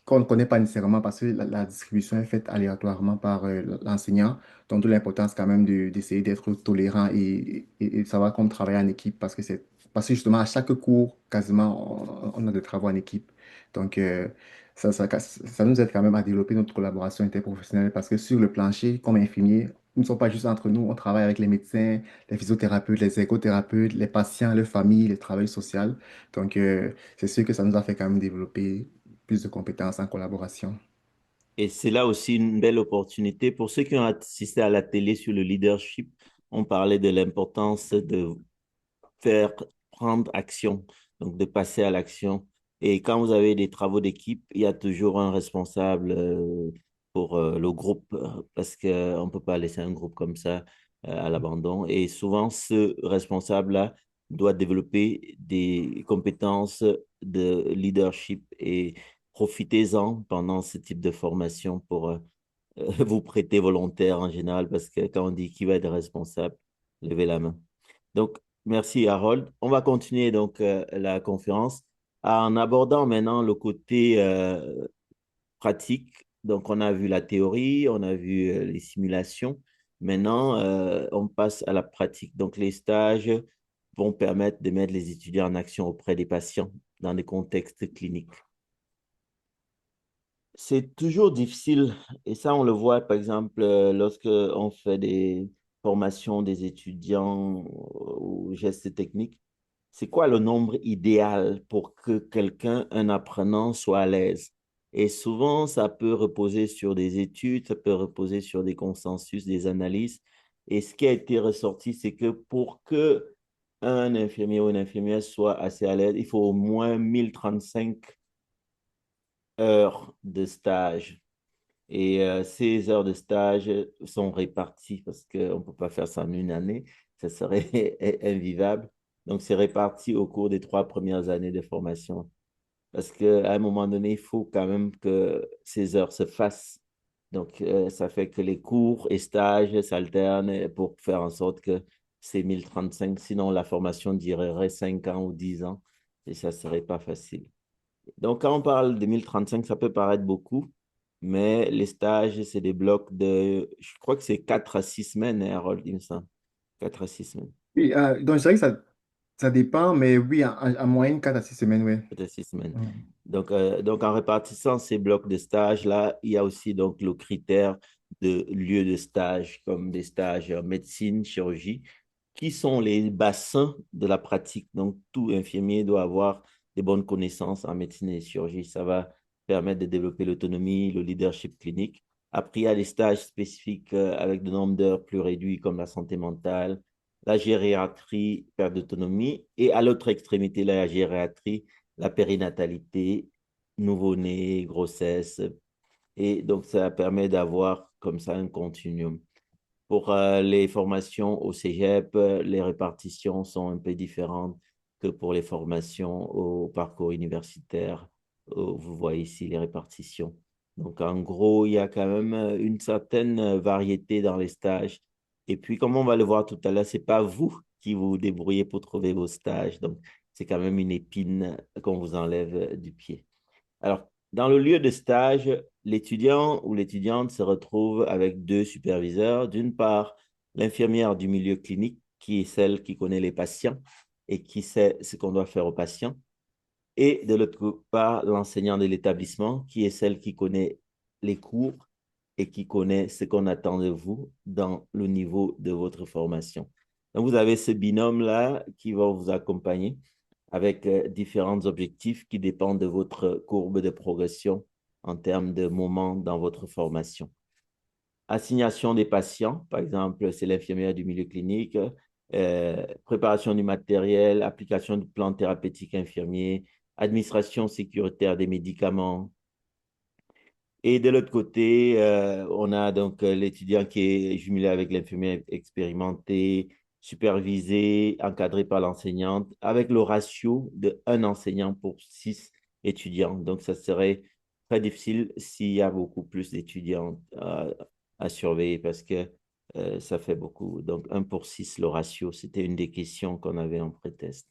qu'on ne connaît pas nécessairement parce que la distribution est faite aléatoirement par l'enseignant. Donc, d'où l'importance quand même d'essayer d'être tolérant et de savoir comment travailler en équipe parce que justement, à chaque cours, quasiment, on a des travaux en équipe. Donc, ça nous aide quand même à développer notre collaboration interprofessionnelle parce que sur le plancher, comme infirmier, nous ne sommes pas juste entre nous, on travaille avec les médecins, les physiothérapeutes, les ergothérapeutes, les patients, leurs familles, les travailleurs sociaux. Donc, c'est sûr que ça nous a fait quand même développer plus de compétences en collaboration. Et c'est là aussi une belle opportunité pour ceux qui ont assisté à la télé sur le leadership. On parlait de l'importance de faire prendre action, donc de passer à l'action. Et quand vous avez des travaux d'équipe, il y a toujours un responsable pour le groupe, parce qu'on ne peut pas laisser un groupe comme ça à l'abandon. Et souvent, ce responsable-là doit développer des compétences de leadership et profitez-en pendant ce type de formation pour vous prêter volontaire en général, parce que quand on dit qui va être responsable, lever la main. Donc, merci Harold. On va continuer donc la conférence en abordant maintenant le côté pratique. Donc, on a vu la théorie, on a vu les simulations. Maintenant, on passe à la pratique. Donc, les stages vont permettre de mettre les étudiants en action auprès des patients dans des contextes cliniques. C'est toujours difficile, et ça, on le voit, par exemple, lorsque on fait des formations des étudiants aux gestes techniques. C'est quoi le nombre idéal pour que quelqu'un, un apprenant, soit à l'aise? Et souvent, ça peut reposer sur des études, ça peut reposer sur des consensus, des analyses. Et ce qui a été ressorti, c'est que pour que un infirmier ou une infirmière soit assez à l'aise, il faut au moins 1035 heures de stage. Et ces heures de stage sont réparties parce qu'on ne peut pas faire ça en une année, ça serait invivable. Donc, c'est réparti au cours des 3 premières années de formation. Parce qu'à un moment donné, il faut quand même que ces heures se fassent. Donc, ça fait que les cours et stages s'alternent pour faire en sorte que c'est 1035. Sinon, la formation durerait 5 ans ou 10 ans et ça ne serait pas facile. Donc, quand on parle de 1035, ça peut paraître beaucoup, mais les stages, c'est des blocs de, je crois que c'est 4 à 6 semaines, hein, Harold, il me semble. 4 à 6 semaines. Oui, donc je dirais que ça dépend, mais oui, en moyenne, 4 à 6 semaines, oui. 4 à 6 semaines. Mhm. Donc, en répartissant ces blocs de stage, là, il y a aussi donc le critère de lieu de stage, comme des stages en médecine, chirurgie, qui sont les bassins de la pratique. Donc, tout infirmier doit avoir des bonnes connaissances en médecine et chirurgie. Ça va permettre de développer l'autonomie, le leadership clinique. Après, il y a les stages spécifiques avec de nombre d'heures plus réduits, comme la santé mentale, la gériatrie, perte d'autonomie. Et à l'autre extrémité, la gériatrie, la périnatalité, nouveau-né, grossesse. Et donc, ça permet d'avoir comme ça un continuum. Pour les formations au cégep, les répartitions sont un peu différentes que pour les formations au parcours universitaire. Vous voyez ici les répartitions. Donc, en gros, il y a quand même une certaine variété dans les stages. Et puis, comme on va le voir tout à l'heure, ce n'est pas vous qui vous débrouillez pour trouver vos stages. Donc, c'est quand même une épine qu'on vous enlève du pied. Alors, dans le lieu de stage, l'étudiant ou l'étudiante se retrouve avec deux superviseurs. D'une part, l'infirmière du milieu clinique, qui est celle qui connaît les patients et qui sait ce qu'on doit faire aux patients. Et de l'autre part, l'enseignant de l'établissement, qui est celle qui connaît les cours et qui connaît ce qu'on attend de vous dans le niveau de votre formation. Donc, vous avez ce binôme-là qui va vous accompagner avec différents objectifs qui dépendent de votre courbe de progression en termes de moments dans votre formation. Assignation des patients, par exemple, c'est l'infirmière du milieu clinique, préparation du matériel, application du plan thérapeutique infirmier, administration sécuritaire des médicaments. Et de l'autre côté, on a donc l'étudiant qui est jumelé avec l'infirmière expérimentée, supervisé, encadré par l'enseignante, avec le ratio de un enseignant pour 6 étudiants. Donc, ça serait très difficile s'il y a beaucoup plus d'étudiants à surveiller parce que ça fait beaucoup. Donc, 1 pour 6, le ratio, c'était une des questions qu'on avait en pré-test.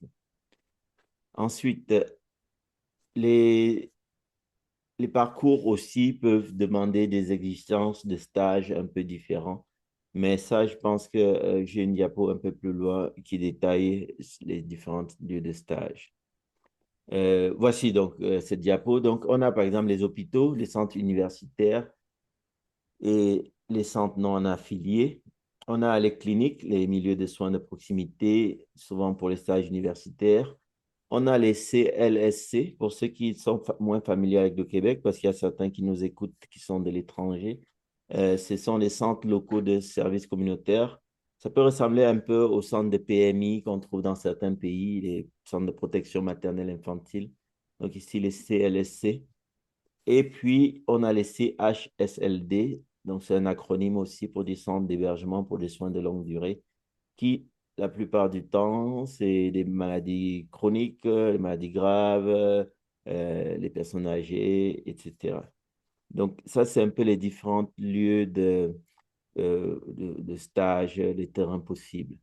Ensuite, les les parcours aussi peuvent demander des exigences de stage un peu différents. Mais ça, je pense que j'ai une diapo un peu plus loin qui détaille les différents lieux de stage. Voici donc cette diapo. Donc, on a par exemple les hôpitaux, les centres universitaires et les centres non affiliés. On a les cliniques, les milieux de soins de proximité, souvent pour les stages universitaires. On a les CLSC, pour ceux qui sont moins familiers avec le Québec, parce qu'il y a certains qui nous écoutent qui sont de l'étranger. Ce sont les centres locaux de services communautaires. Ça peut ressembler un peu aux centres de PMI qu'on trouve dans certains pays, les centres de protection maternelle infantile. Donc ici, les CLSC. Et puis, on a les CHSLD, donc c'est un acronyme aussi pour des centres d'hébergement pour des soins de longue durée, qui, la plupart du temps, c'est des maladies chroniques, les maladies graves, les personnes âgées, etc. Donc, ça, c'est un peu les différents lieux de stage, les terrains possibles.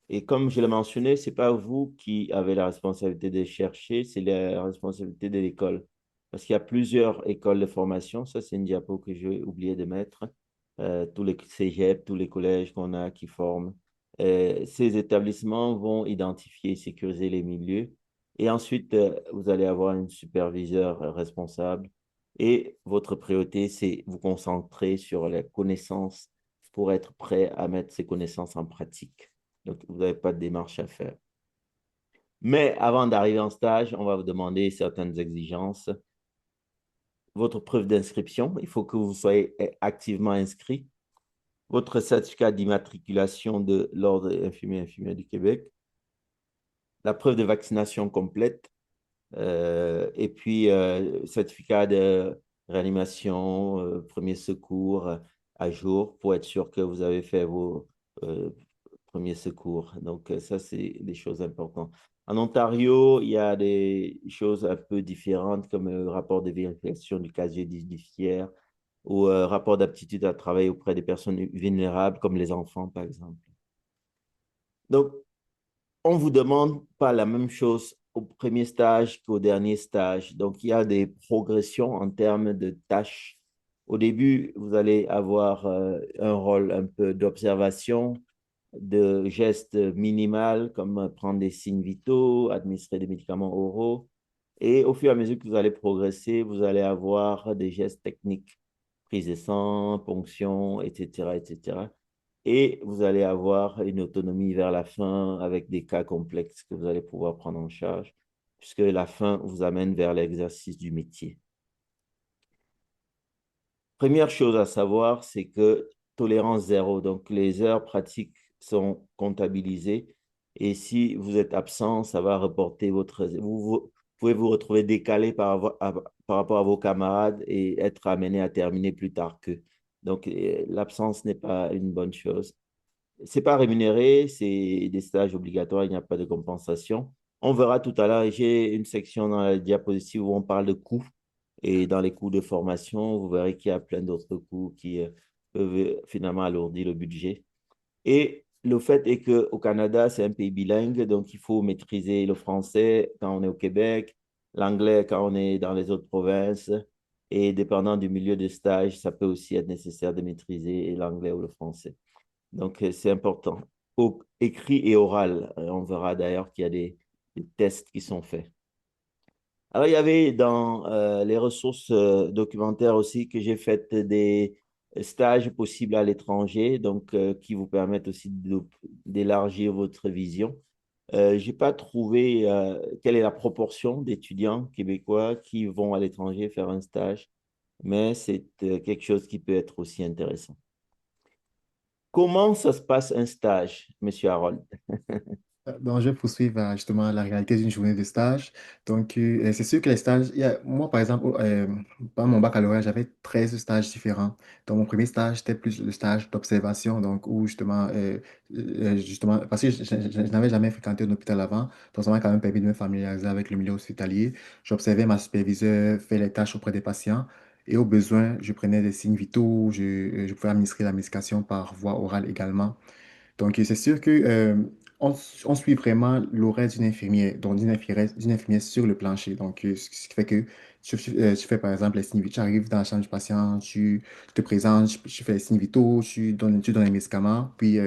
Et comme je l'ai mentionné, ce n'est pas vous qui avez la responsabilité de chercher, c'est la responsabilité de l'école. Parce qu'il y a plusieurs écoles de formation. Ça, c'est une diapo que j'ai oublié de mettre. Tous les cégeps, tous les collèges qu'on a qui forment. Ces établissements vont identifier et sécuriser les milieux. Et ensuite, vous allez avoir un superviseur responsable. Et votre priorité, c'est vous concentrer sur les connaissances pour être prêt à mettre ces connaissances en pratique. Donc, vous n'avez pas de démarche à faire. Mais avant d'arriver en stage, on va vous demander certaines exigences. Votre preuve d'inscription, il faut que vous soyez activement inscrit. Votre certificat d'immatriculation de l'Ordre infirmier et infirmière du Québec. La preuve de vaccination complète. Et puis, certificat de réanimation, premier secours à jour pour être sûr que vous avez fait vos premiers secours. Donc, ça, c'est des choses importantes. En Ontario, il y a des choses un peu différentes comme rapport de vérification du casier judiciaire ou rapport d'aptitude à travailler auprès des personnes vulnérables comme les enfants, par exemple. Donc, on ne vous demande pas la même chose au premier stage qu'au dernier stage. Donc, il y a des progressions en termes de tâches. Au début, vous allez avoir un rôle un peu d'observation, de gestes minimaux comme prendre des signes vitaux, administrer des médicaments oraux. Et au fur et à mesure que vous allez progresser, vous allez avoir des gestes techniques, prise de sang, ponction, etc., etc. Et vous allez avoir une autonomie vers la fin avec des cas complexes que vous allez pouvoir prendre en charge, puisque la fin vous amène vers l'exercice du métier. Première chose à savoir, c'est que tolérance zéro, donc les heures pratiques sont comptabilisées et si vous êtes absent, ça va reporter votre... Vous pouvez vous retrouver décalé par rapport à vos camarades et être amené à terminer plus tard qu'eux. Donc, l'absence n'est pas une bonne chose. C'est pas rémunéré, c'est des stages obligatoires, il n'y a pas de compensation. On verra tout à l'heure, j'ai une section dans la diapositive où on parle de coûts. Et dans les coûts de formation, vous verrez qu'il y a plein d'autres coûts qui peuvent finalement alourdir le budget. Et le fait est qu'au Canada, c'est un pays bilingue, donc il faut maîtriser le français quand on est au Québec, l'anglais quand on est dans les autres provinces. Et dépendant du milieu de stage, ça peut aussi être nécessaire de maîtriser l'anglais ou le français. Donc, c'est important. Écrit et oral. On verra d'ailleurs qu'il y a des tests qui sont faits. Alors, il y avait dans les ressources documentaires aussi que j'ai fait des stages possibles à l'étranger, donc qui vous permettent aussi d'élargir votre vision. Je n'ai pas trouvé quelle est la proportion d'étudiants québécois qui vont à l'étranger faire un stage, mais c'est quelque chose qui peut être aussi intéressant. Comment ça se passe un stage, Monsieur Harold? Donc, je vais poursuivre justement la réalité d'une journée de stage. Donc, c'est sûr que les stages, moi, par exemple, pendant mon baccalauréat, j'avais 13 stages différents. Donc, mon premier stage, c'était plus le stage d'observation, donc, où justement, justement parce que je n'avais jamais fréquenté un hôpital avant, donc ça m'a quand même permis de me familiariser avec le milieu hospitalier. J'observais ma superviseure faire les tâches auprès des patients. Et au besoin, je prenais des signes vitaux, je pouvais administrer la médication par voie orale également. Donc, c'est sûr que on suit vraiment l'horaire d'une infirmière, donc d'une infirmière sur le plancher. Donc, ce qui fait que tu fais par exemple les signes vitaux, tu arrives dans la chambre du patient, tu te présentes, tu fais les signes vitaux, tu donnes les médicaments. Puis,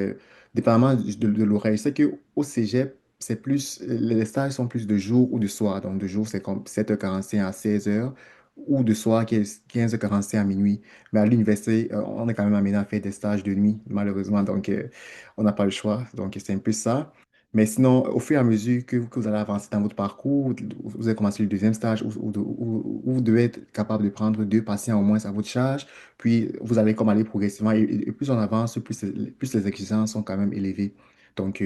dépendamment de l'horaire, je sais qu'au cégep, c'est plus, les stages sont plus de jour ou de soir. Donc, de jour, c'est comme 7h45 à 16h, ou de soir, 15h45 à minuit. Mais à l'université, on est quand même amené à faire des stages de nuit, malheureusement. Donc, on n'a pas le choix. Donc, c'est un peu ça. Mais sinon, au fur et à mesure que vous allez avancer dans votre parcours, vous allez commencer le deuxième stage où vous devez être capable de prendre 2 patients au moins à votre charge. Puis, vous allez comme aller progressivement. Et plus on avance, plus les exigences sont quand même élevées. Donc,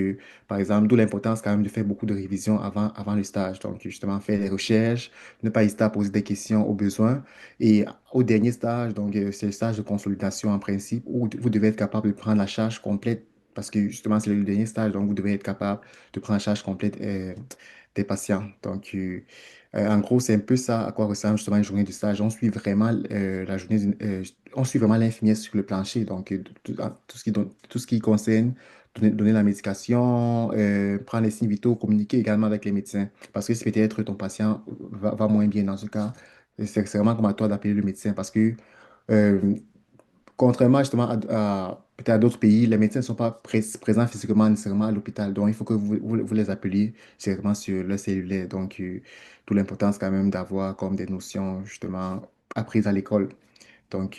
par exemple, d'où l'importance quand même de faire beaucoup de révisions avant le stage. Donc, justement, faire des recherches, ne pas hésiter à poser des questions au besoin. Et au dernier stage, donc, c'est le stage de consolidation en principe, où vous devez être capable de prendre la charge complète parce que justement, c'est le dernier stage, donc vous devez être capable de prendre en charge complète des patients. Donc, en gros, c'est un peu ça à quoi ressemble justement une journée de stage. On suit vraiment la journée, on suit vraiment l'infirmière sur le plancher, donc tout ce qui concerne donner la médication, prendre les signes vitaux, communiquer également avec les médecins. Parce que si peut-être ton patient va moins bien dans ce cas, c'est vraiment comme à toi d'appeler le médecin. Parce que euh, contrairement justement peut-être à d'autres pays, les médecins ne sont pas présents physiquement nécessairement à l'hôpital. Donc, il faut que vous les appeliez directement sur leur cellulaire. Donc, d'où l'importance quand même d'avoir comme des notions justement apprises à l'école. Donc,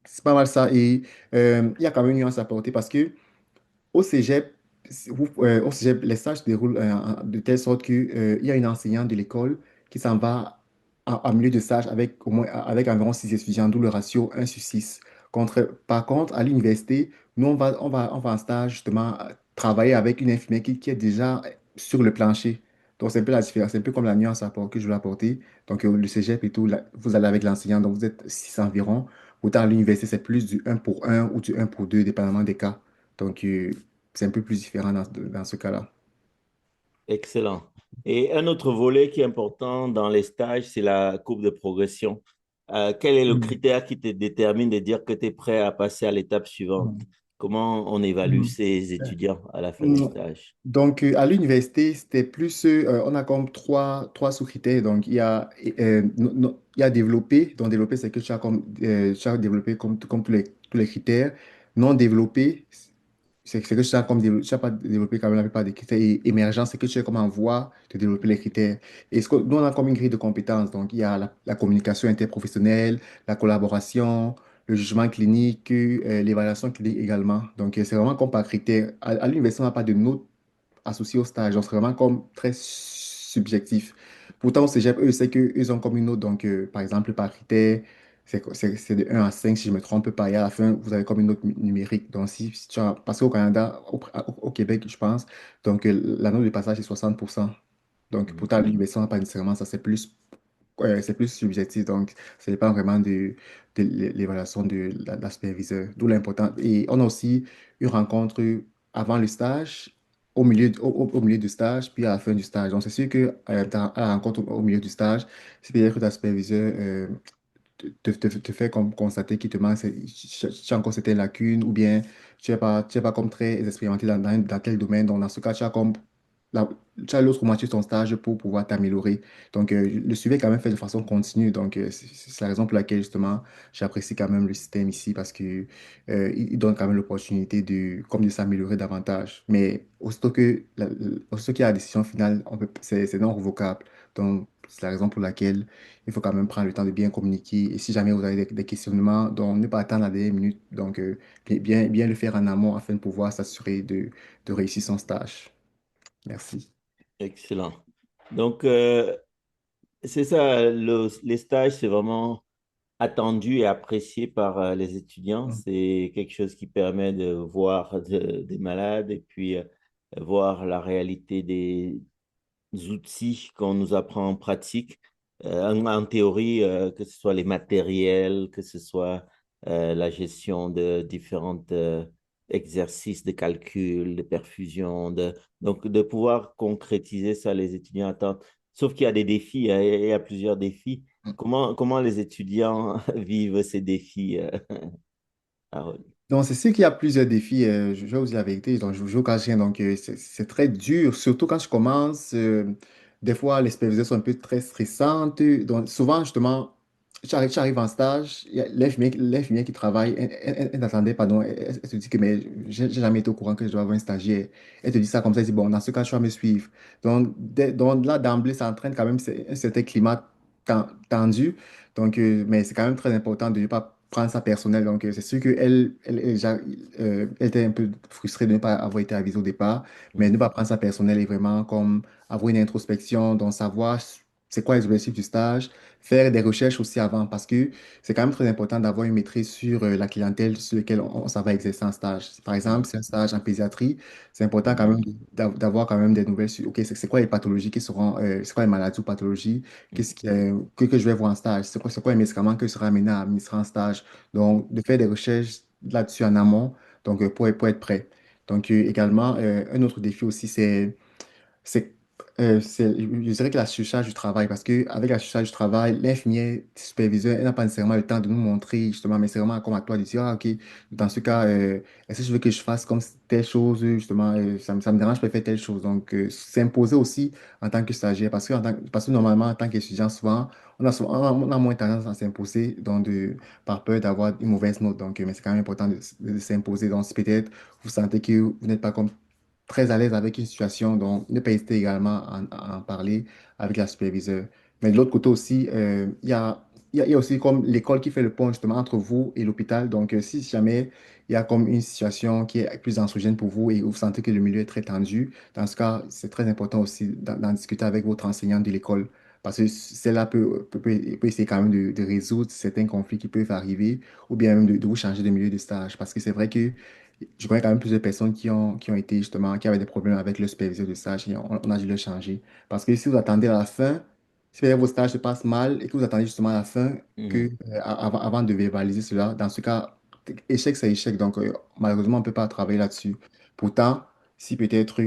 c'est pas mal ça. Et il y a quand même une nuance à apporter parce que au cégep, au cégep, les stages se déroulent de telle sorte que, il y a une enseignante de l'école qui s'en va en milieu de stage avec, avec environ 6 étudiants, d'où le ratio 1/6. Par contre, à l'université, nous, on va en stage justement travailler avec une infirmière qui est déjà sur le plancher. Donc, c'est un peu la différence, c'est un peu comme la nuance que je voulais apporter. Donc, le cégep et tout, vous allez avec l'enseignant, donc vous êtes 6 environ. Autant à l'université, c'est plus du 1 pour 1 ou du 1 pour 2, dépendamment des cas. Donc, c'est un peu plus différent dans ce cas-là. Excellent. Et un autre volet qui est important dans les stages, c'est la courbe de progression. Quel est le Mm. critère qui te détermine de dire que tu es prêt à passer à l'étape suivante? Mm. Comment on évalue Mm. ces étudiants à la fin du Mm. stage? Donc, à l'université, c'était plus, on a comme trois sous-critères. Donc, il y a développé. Donc, développé, c'est que tu as développé comme tous les critères. Non développé, c'est que tu as, tu as pas développé quand même la plupart des critères. Et émergent, c'est que tu es comme en voie de développer les critères. Et nous, on a comme une grille de compétences. Donc, il y a la communication interprofessionnelle, la collaboration, le jugement clinique, l'évaluation clinique également. Donc, c'est vraiment comme par critère. À l'université, on n'a pas de notes associés au stage. Donc, c'est vraiment comme très subjectif. Pourtant, au cégep, eux, c'est qu'eux ont comme une note. Donc, par exemple, par critère, c'est de 1 à 5 si je ne me trompe pas. Et à la fin, vous avez comme une note numérique. Donc, si tu as, parce qu'au Canada, au Québec, je pense, donc la note de passage est 60%. Donc, pourtant, à l'université, on n'a pas nécessairement ça. C'est plus subjectif, donc ça dépend vraiment de l'évaluation de la superviseur, d'où l'important. Et on a aussi une rencontre avant le stage, au milieu du stage, puis à la fin du stage. Donc c'est sûr que à la rencontre au milieu du stage, c'est peut-être que ta superviseur te fait comme constater qu'il te manque, tu as encore certaines lacunes, ou bien tu es pas comme très expérimenté dans tel domaine. Donc, dans ce cas, la- tu as l'autre moitié de ton stage pour pouvoir t'améliorer. Donc, le suivi est quand même fait de façon continue. Donc, c'est la raison pour laquelle, justement, j'apprécie quand même le système ici parce que, il donne quand même l'opportunité comme de s'améliorer davantage. Mais aussitôt qu'il y a la décision finale, c'est non revocable. Donc, c'est la raison pour laquelle il faut quand même prendre le temps de bien communiquer. Et si jamais vous avez des questionnements, donc ne pas attendre la dernière minute. Donc, bien le faire en amont afin de pouvoir s'assurer de réussir son stage. Merci. Excellent. Donc, c'est ça, les stages, c'est vraiment attendu et apprécié par les étudiants. Mm. C'est quelque chose qui permet de voir des malades et puis voir la réalité des outils qu'on nous apprend en pratique, en théorie, que ce soit les matériels, que ce soit la gestion de différents exercices de calcul, de perfusion, donc de pouvoir concrétiser ça, les étudiants attendent. Sauf qu'il y a des défis, hein, il y a plusieurs défis. Comment les étudiants vivent ces défis, Harold? Donc, c'est sûr qu'il y a plusieurs défis. Je vais vous dire la vérité. Donc, je vous cache rien. Donc, c'est très dur, surtout quand je commence. Des fois, les superviseurs sont un peu très stressantes. Donc, souvent, justement, tu arrives en stage, il y a l'infirmière qui travaille, elle t'attendait, pardon, elle te dit que mais j'ai jamais été au courant que je dois avoir un stagiaire. Elle te dit ça comme ça, elle dit, bon, dans ce cas, tu vas me suivre. Donc, donc là, d'emblée, ça entraîne quand même un certain climat tendu. Donc, mais c'est quand même très important de ne pas prendre ça personnel. Donc, c'est sûr qu'elle elle était un peu frustrée de ne pas avoir été avisée au départ, mais ne pas prendre ça personnel et vraiment comme avoir une introspection, donc savoir c'est quoi les objectifs du stage, faire des recherches aussi avant, parce que c'est quand même très important d'avoir une maîtrise sur la clientèle sur laquelle ça va exercer un stage. Par exemple, c'est un stage en pédiatrie, c'est important quand même d'avoir quand même des nouvelles sur, OK, c'est quoi les pathologies qui seront, c'est quoi les maladies ou pathologies que je vais voir en stage, c'est quoi les médicaments que je serai amené à administrer en stage. Donc, de faire des recherches là-dessus en amont, donc pour être prêt. Donc, également, un autre défi aussi, c'est Je dirais que la surcharge du travail, parce qu'avec la surcharge du travail, l'infirmier superviseur, elle n'a pas nécessairement le temps de nous montrer, justement, mais c'est vraiment comme à toi de dire, ah, OK, dans ce cas, est-ce que je veux que je fasse comme telle chose, justement, ça me dérange, je peux faire telle chose. Donc, s'imposer aussi en tant que stagiaire, parce que normalement, en tant qu'étudiant, souvent, on a moins tendance à s'imposer, par peur d'avoir une mauvaise note. Donc, mais c'est quand même important de s'imposer. Donc, si peut-être vous sentez que vous n'êtes pas comme très à l'aise avec une situation, donc ne pas hésiter également à en parler avec la superviseure. Mais de l'autre côté aussi, il y a aussi comme l'école qui fait le pont justement entre vous et l'hôpital. Donc, si jamais il y a comme une situation qui est plus anxiogène pour vous et vous sentez que le milieu est très tendu, dans ce cas, c'est très important aussi d'en discuter avec votre enseignant de l'école. Parce que celle-là peut essayer quand même de résoudre certains conflits qui peuvent arriver ou bien même de vous changer de milieu de stage. Parce que c'est vrai que je connais quand même plusieurs personnes qui ont été justement, qui avaient des problèmes avec le superviseur de stage et on a dû le changer. Parce que si vous attendez à la fin, si vos stages se passent mal et que vous attendez justement à la fin Mhm. avant de verbaliser cela, dans ce cas, échec, c'est échec. Donc, malheureusement, on ne peut pas travailler là-dessus. Pourtant, si peut-être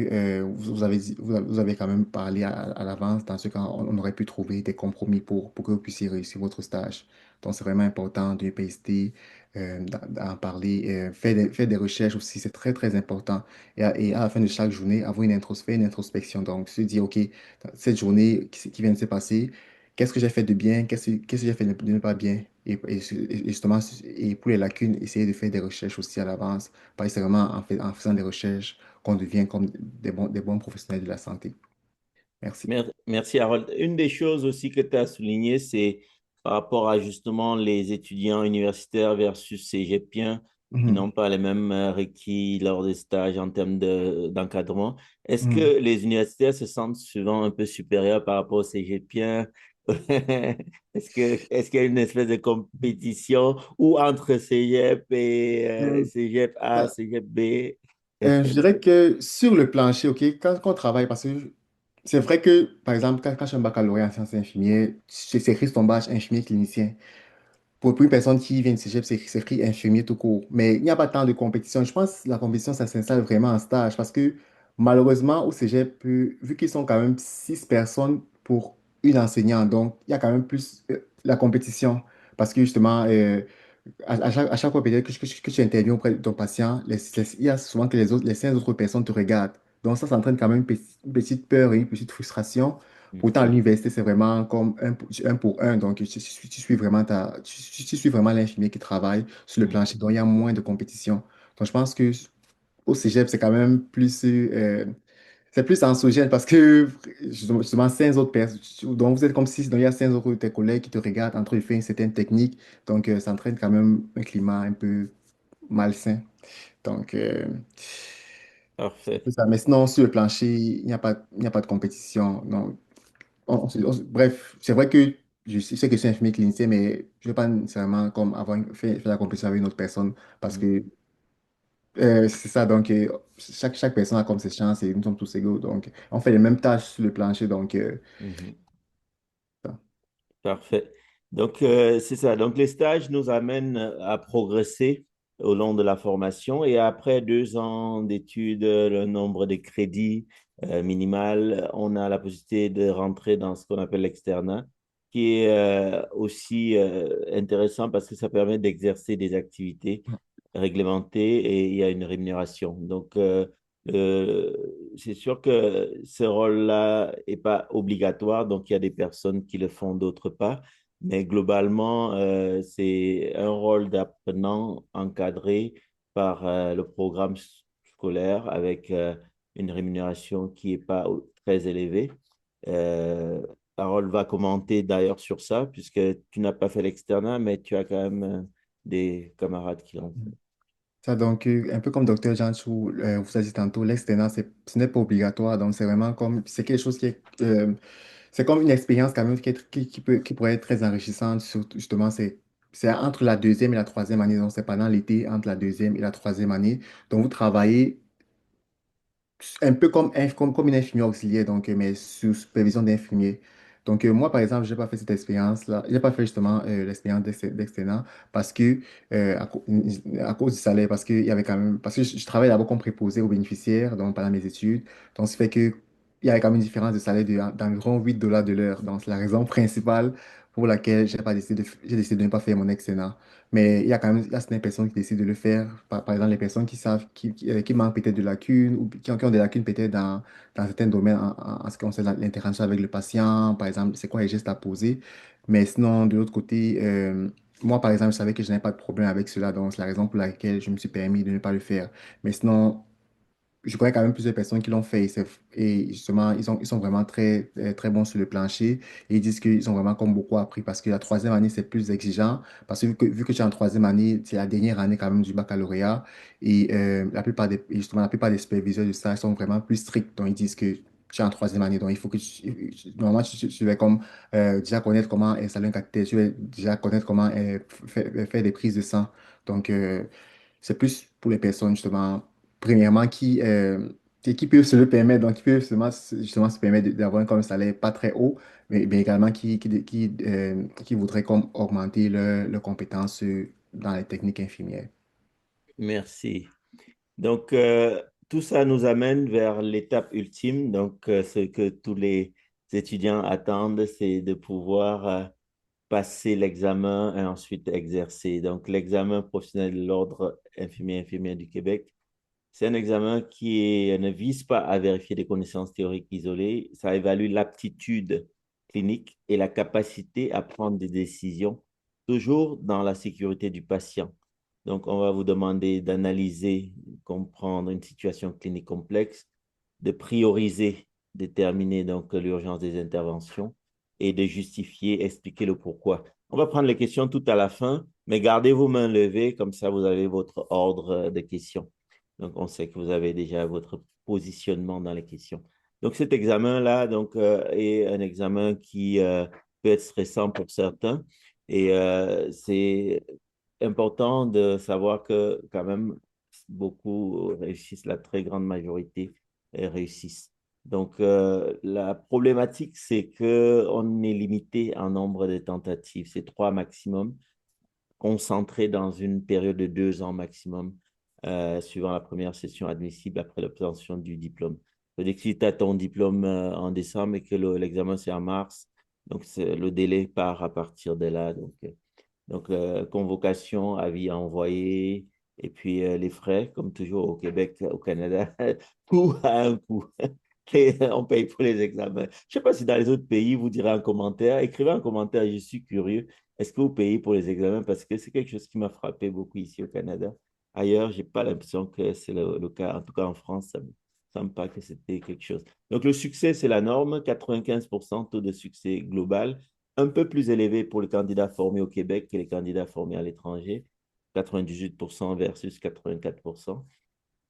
vous avez quand même parlé à l'avance, dans ce cas, on aurait pu trouver des compromis pour que vous puissiez réussir votre stage. Donc, c'est vraiment important de ne pas hésiter d'en parler. Faire des recherches aussi, c'est très, très important. Et à la fin de chaque journée, avoir faire une introspection. Donc, se dire, OK, dans cette journée qui vient de se passer, qu'est-ce que j'ai fait de bien? Qu'est-ce que j'ai fait de ne pas bien? Et justement, et pour les lacunes, essayer de faire des recherches aussi à l'avance. Pas seulement en faisant des recherches qu'on devient comme des bons professionnels de la santé. Merci. Merci, Harold. Une des choses aussi que tu as souligné, c'est par rapport à justement les étudiants universitaires versus cégepiens qui Mhm. n'ont pas les mêmes requis lors des stages en termes d'encadrement. Est-ce Mhm. que les universitaires se sentent souvent un peu supérieurs par rapport aux cégepiens? Est-ce qu'il y a une espèce de compétition ou entre cégep et Mhm. cégep A, cégep B? Je dirais que sur le plancher, OK, quand on travaille, parce que c'est vrai que, par exemple, quand je suis un baccalauréat en sciences infirmières, c'est écrit sur ton badge infirmier clinicien. Pour une personne qui vient de cégep, c'est écrit infirmier tout court. Mais il n'y a pas tant de compétition. Je pense que la compétition, ça s'installe vraiment en stage parce que malheureusement, au cégep, vu qu'ils sont quand même 6 personnes pour une enseignante, donc il y a quand même plus la compétition. Parce que justement, à chaque fois peut-être que tu interviens auprès de ton patient, il y a souvent que les 5 autres personnes te regardent. Donc ça entraîne quand même une petite peur et une petite frustration. Pourtant, à l'université, c'est vraiment comme un pour un. Donc, tu suis vraiment tu suis vraiment l'infirmier qui travaille sur le plancher. Donc, il y a moins de compétition. Donc, je pense que au cégep, c'est plus anxiogène parce que justement, 5 autres personnes, donc vous êtes comme si donc, il y a 5 autres de tes collègues qui te regardent en train de faire une certaine technique. Donc, ça entraîne quand même un climat un peu malsain. Donc, c'est Parfait. ça. Mais sinon, sur le plancher, il n'y a pas de compétition. Donc, bref, c'est vrai que je sais que je suis infirmier clinicien, mais je ne veux pas nécessairement comme avoir fait la compétition avec une autre personne parce que c'est ça. Donc, chaque personne a comme ses chances et nous sommes tous égaux. Donc, on fait les mêmes tâches sur le plancher. Donc, Mhm. ça. Parfait. Donc, c'est ça. Donc, les stages nous amènent à progresser au long de la formation et après 2 ans d'études, le nombre de crédits minimal, on a la possibilité de rentrer dans ce qu'on appelle l'externat, qui est aussi intéressant parce que ça permet d'exercer des activités réglementées et il y a une rémunération. Donc, euh, c'est sûr que ce rôle-là n'est pas obligatoire, donc il y a des personnes qui le font, d'autres pas. Mais globalement, c'est un rôle d'apprenant encadré par le programme scolaire avec une rémunération qui n'est pas très élevée. Euh, Harold va commenter d'ailleurs sur ça, puisque tu n'as pas fait l'externat, mais tu as quand même des camarades qui l'ont fait. Ça, donc, un peu comme Docteur Jean Chou vous a dit tantôt, l'externat, ce n'est pas obligatoire. Donc, c'est vraiment comme, c'est quelque chose c'est comme une expérience quand même qui pourrait être très enrichissante. Surtout, justement, c'est entre la deuxième et la troisième année. Donc, c'est pendant l'été, entre la deuxième et la troisième année. Donc, vous travaillez un peu comme une infirmière auxiliaire, donc, mais sous supervision d'infirmier. Donc, moi, par exemple, je n'ai pas fait cette expérience-là. Je n'ai pas fait justement l'expérience d'externat parce que, à cause du salaire, parce que, il y avait quand même, parce que je travaille d'abord comme préposé aux bénéficiaires donc, pendant mes études. Donc, ça fait que il y a quand même une différence de salaire d'environ 8 dollars de l'heure. Donc, c'est la raison principale pour laquelle j'ai décidé de ne pas faire mon externat. Mais il y a quand même il y a certaines personnes qui décident de le faire. Par exemple, les personnes qui savent, qui manquent peut-être de lacunes ou qui ont des lacunes peut-être dans certains domaines en ce qui concerne l'interaction avec le patient. Par exemple, c'est quoi les gestes à poser. Mais sinon, de l'autre côté, moi, par exemple, je savais que je n'avais pas de problème avec cela. Donc, c'est la raison pour laquelle je me suis permis de ne pas le faire. Mais sinon, je connais quand même plusieurs personnes qui l'ont fait et justement, ils sont vraiment très bons sur le plancher et ils disent qu'ils ont vraiment comme beaucoup appris parce que la troisième année, c'est plus exigeant parce que vu que tu es en troisième année, c'est la dernière année quand même du baccalauréat et justement, la plupart des superviseurs de stage sont vraiment plus stricts. Donc, ils disent que tu es en troisième année, donc il faut que normalement, tu vas comme déjà connaître comment installer un cathéter, tu vas déjà connaître comment faire des prises de sang. Donc, c'est plus pour les personnes, justement, premièrement, qui peuvent se le permettre, donc qui peuvent justement se permettre d'avoir un comme salaire pas très haut, mais également qui voudraient comme augmenter leurs compétences dans les techniques infirmières. Merci. Donc, tout ça nous amène vers l'étape ultime. Donc, ce que tous les étudiants attendent, c'est de pouvoir passer l'examen et ensuite exercer. Donc, l'examen professionnel de l'Ordre infirmier du Québec, c'est un examen ne vise pas à vérifier des connaissances théoriques isolées. Ça évalue l'aptitude clinique et la capacité à prendre des décisions, toujours dans la sécurité du patient. Donc, on va vous demander d'analyser, comprendre une situation clinique complexe, de prioriser, déterminer donc l'urgence des interventions et de justifier, expliquer le pourquoi. On va prendre les questions tout à la fin, mais gardez vos mains levées, comme ça vous avez votre ordre de questions. Donc, on sait que vous avez déjà votre positionnement dans les questions. Donc, cet examen-là est un examen qui peut être stressant pour certains. Et c'est important de savoir que quand même, beaucoup réussissent, la très grande majorité réussissent. Donc, la problématique, c'est qu'on est limité en nombre de tentatives. C'est 3 maximum, concentrés dans une période de 2 ans maximum, suivant la première session admissible après l'obtention du diplôme. C'est-à-dire que si tu as ton diplôme en décembre et que l'examen c'est en mars, donc le délai part à partir de là. Donc, convocation, avis à envoyer, et puis les frais, comme toujours au Québec, au Canada, tout a un coût. Et on paye pour les examens. Je ne sais pas si dans les autres pays, vous direz un commentaire. Écrivez un commentaire, je suis curieux. Est-ce que vous payez pour les examens? Parce que c'est quelque chose qui m'a frappé beaucoup ici au Canada. Ailleurs, je n'ai pas l'impression que c'est le cas. En tout cas, en France, ça ne me semble pas que c'était quelque chose. Donc, le succès, c'est la norme, 95% taux de succès global, un peu plus élevé pour les candidats formés au Québec que les candidats formés à l'étranger, 98% versus 84%.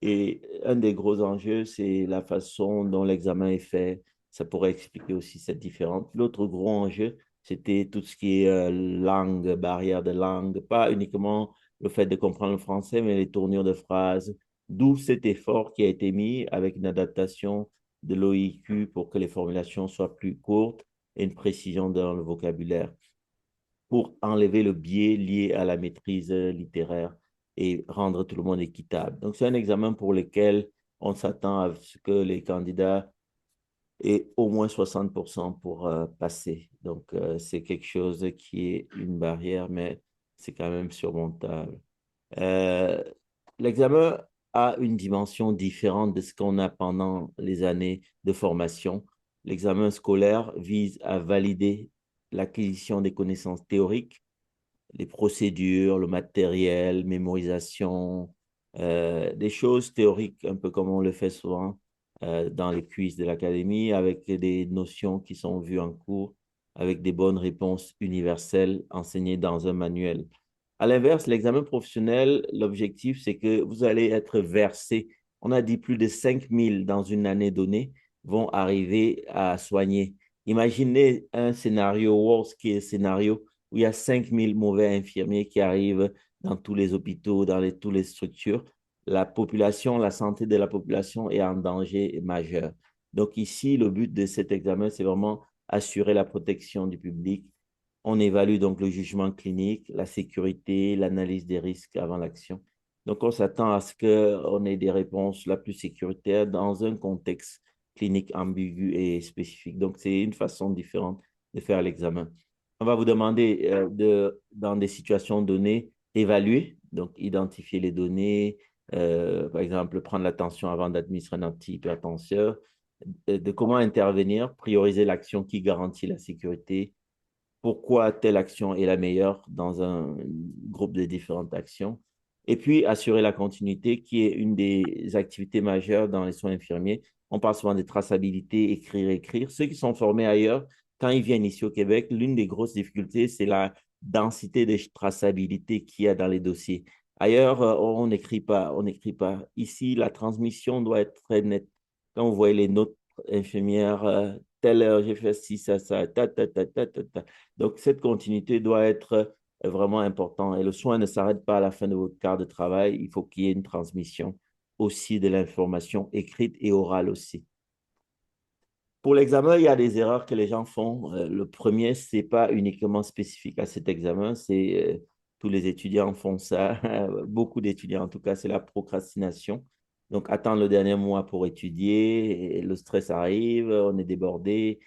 Et un des gros enjeux, c'est la façon dont l'examen est fait. Ça pourrait expliquer aussi cette différence. L'autre gros enjeu, c'était tout ce qui est langue, barrière de langue, pas uniquement le fait de comprendre le français, mais les tournures de phrases. D'où cet effort qui a été mis avec une adaptation de l'OIQ pour que les formulations soient plus courtes et une précision dans le vocabulaire pour enlever le biais lié à la maîtrise littéraire et rendre tout le monde équitable. Donc, c'est un examen pour lequel on s'attend à ce que les candidats aient au moins 60% pour passer. Donc, c'est quelque chose qui est une barrière, mais c'est quand même surmontable. Euh, L'examen a une dimension différente de ce qu'on a pendant les années de formation. L'examen scolaire vise à valider l'acquisition des connaissances théoriques, les procédures, le matériel, mémorisation, des choses théoriques, un peu comme on le fait souvent dans les quiz de l'académie, avec des notions qui sont vues en cours, avec des bonnes réponses universelles enseignées dans un manuel. À l'inverse, l'examen professionnel, l'objectif, c'est que vous allez être versé. On a dit plus de 5 000 dans une année donnée vont arriver à soigner. Imaginez un scénario, worst case scénario, où il y a 5 000 mauvais infirmiers qui arrivent dans tous les hôpitaux, toutes les structures. La population, la santé de la population est en danger majeur. Donc ici, le but de cet examen, c'est vraiment assurer la protection du public. On évalue donc le jugement clinique, la sécurité, l'analyse des risques avant l'action. Donc, on s'attend à ce qu'on ait des réponses la plus sécuritaires dans un contexte clinique ambiguë et spécifique. Donc, c'est une façon différente de faire l'examen. On va vous demander dans des situations données, d'évaluer, donc identifier les données, par exemple, prendre l'attention avant d'administrer un antihypertenseur, de comment intervenir, prioriser l'action qui garantit la sécurité, pourquoi telle action est la meilleure dans un groupe de différentes actions. Et puis, assurer la continuité, qui est une des activités majeures dans les soins infirmiers. On parle souvent de traçabilité, écrire, écrire. Ceux qui sont formés ailleurs, quand ils viennent ici au Québec, l'une des grosses difficultés, c'est la densité de traçabilité qu'il y a dans les dossiers. Ailleurs, on n'écrit pas, on n'écrit pas. Ici, la transmission doit être très nette. Quand vous voyez les notes infirmières, telle heure, j'ai fait ci, ça, ta, ta, ta, ta, ta, ta. Donc, cette continuité doit être vraiment importante. Et le soin ne s'arrête pas à la fin de votre quart de travail. Il faut qu'il y ait une transmission aussi de l'information écrite et orale aussi. Pour l'examen, il y a des erreurs que les gens font. Le premier, ce n'est pas uniquement spécifique à cet examen, c'est tous les étudiants font ça. Beaucoup d'étudiants, en tout cas, c'est la procrastination. Donc, attendre le dernier mois pour étudier, et le stress arrive, on est débordé.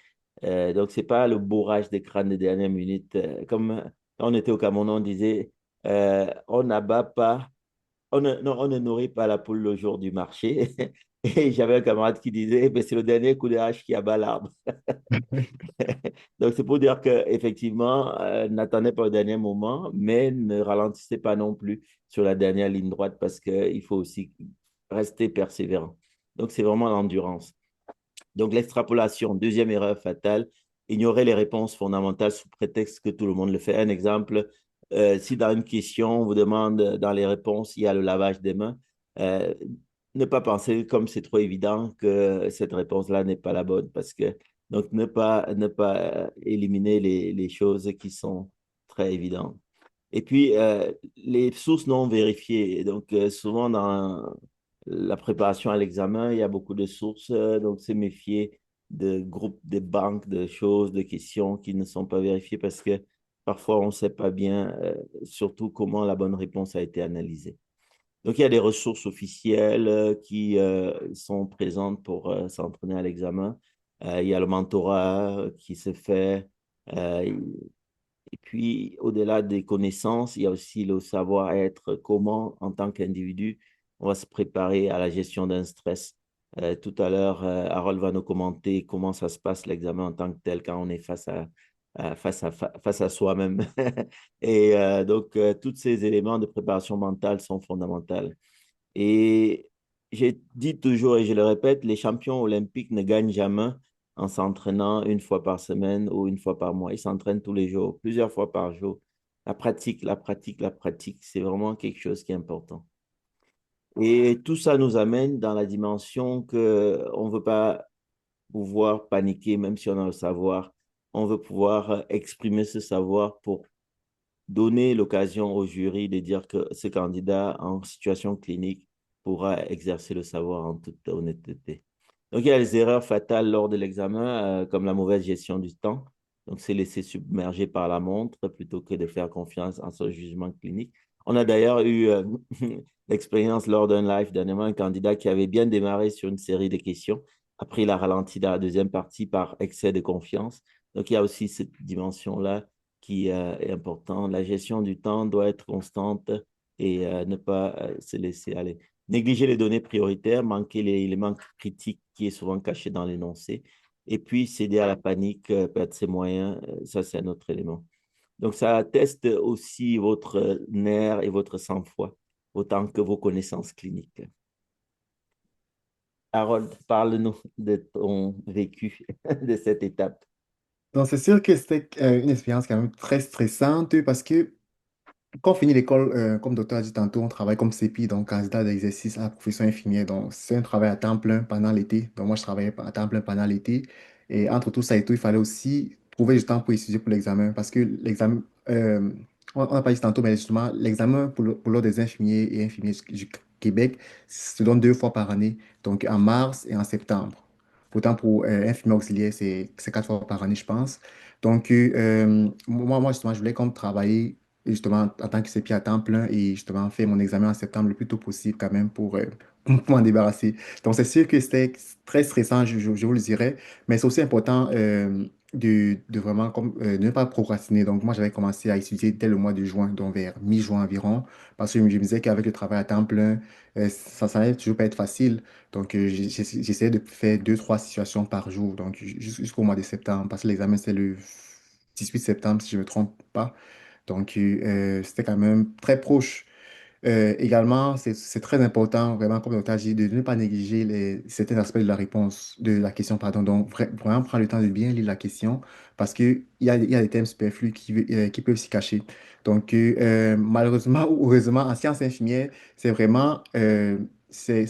Donc, ce n'est pas le bourrage des crânes de dernière minute. Comme quand on était au Cameroun, on disait, on n'abat pas non, on ne nourrit pas la poule le jour du marché. Et j'avais un camarade qui disait, eh ben, c'est le dernier coup de hache qui abat l'arbre. Donc, c'est pour dire qu'effectivement, n'attendez pas au dernier moment, mais ne ralentissez pas non plus sur la dernière ligne droite parce qu'il faut aussi rester persévérant. Donc, c'est vraiment l'endurance. Donc, l'extrapolation, deuxième erreur fatale, ignorer les réponses fondamentales sous prétexte que tout le monde le fait. Un exemple, si dans une question, on vous demande dans les réponses, il y a le lavage des mains, euh, ne pas penser comme c'est trop évident que cette réponse-là n'est pas la bonne parce que, donc, ne pas éliminer les choses qui sont très évidentes. Et puis, les sources non vérifiées. Donc, souvent dans la préparation à l'examen, il y a beaucoup de sources, donc se méfier de groupes, de banques, de choses, de questions qui ne sont pas vérifiées parce que parfois on ne sait pas bien, surtout comment la bonne réponse a été analysée. Donc, il y a des ressources officielles qui sont présentes pour s'entraîner à l'examen. Il y a le mentorat qui se fait. Euh, et puis, au-delà des connaissances, il y a aussi le savoir-être, comment, en tant qu'individu, on va se préparer à la gestion d'un stress. Tout à l'heure, Harold va nous commenter comment ça se passe l'examen en tant que tel quand on est face à soi-même. Et donc, tous ces éléments de préparation mentale sont fondamentaux. Et j'ai dit toujours, et je le répète, les champions olympiques ne gagnent jamais en s'entraînant une fois par semaine ou une fois par mois. Ils s'entraînent tous les jours, plusieurs fois par jour. La pratique, la pratique, la pratique, c'est vraiment quelque chose qui est important. Et tout ça nous amène dans la dimension que on ne veut pas pouvoir paniquer, même si on a le savoir. On veut pouvoir exprimer ce savoir pour donner l'occasion au jury de dire que ce candidat en situation clinique pourra exercer le savoir en toute honnêteté. Donc, il y a les erreurs fatales lors de l'examen, comme la mauvaise gestion du temps. Donc, c'est laisser submerger par la montre plutôt que de faire confiance en son jugement clinique. On a d'ailleurs eu l'expérience lors d'un live dernièrement, un candidat qui avait bien démarré sur une série de questions. Après, il a ralenti dans la deuxième partie par excès de confiance. Donc, il y a aussi cette dimension-là qui est important. La gestion du temps doit être constante et ne pas se laisser aller. Négliger les données prioritaires, manquer les éléments critiques qui est souvent caché dans l'énoncé. Et puis, céder à la panique, perdre ses moyens, ça, c'est un autre élément. Donc, ça teste aussi votre nerf et votre sang-froid, autant que vos connaissances cliniques. Harold, parle-nous de ton vécu de cette étape. Donc, c'est sûr que c'était une expérience quand même très stressante parce que quand on finit l'école, comme docteur a dit tantôt, on travaille comme CPI, donc candidat d'exercice à la profession infirmière. Donc, c'est un travail à temps plein pendant l'été. Donc, moi, je travaillais à temps plein pendant l'été. Et entre tout ça et tout, il fallait aussi trouver du temps pour étudier pour l'examen. Parce que l'examen, on n'a pas dit tantôt, mais justement, l'examen pour l'ordre des infirmiers et infirmiers du Québec se donne 2 fois par année. Donc, en mars et en septembre. Pourtant, pour infirmier auxiliaire, c'est 4 fois par année, je pense. Donc, moi, justement, je voulais comme travailler justement en tant que CPI à temps plein et justement faire mon examen en septembre le plus tôt possible quand même pour pour m'en débarrasser. Donc, c'est sûr que c'était très stressant, je vous le dirais, mais c'est aussi important de vraiment de ne pas procrastiner. Donc, moi, j'avais commencé à étudier dès le mois de juin, donc vers mi-juin environ, parce que je me disais qu'avec le travail à temps plein, ça n'allait toujours pas être facile. Donc, j'essayais de faire deux, trois situations par jour, donc jusqu'au mois de septembre, parce que l'examen, c'est le 18 septembre, si je ne me trompe pas. Donc, c'était quand même très proche. Également, c'est très important, vraiment, comme on a dit, de ne pas négliger certains aspects de la réponse, de la question, pardon. Donc, vraiment prendre le temps de bien lire la question parce qu'il y a des thèmes superflus qui peuvent s'y cacher. Donc, malheureusement ou heureusement, en sciences infirmières, c'est vraiment, c'est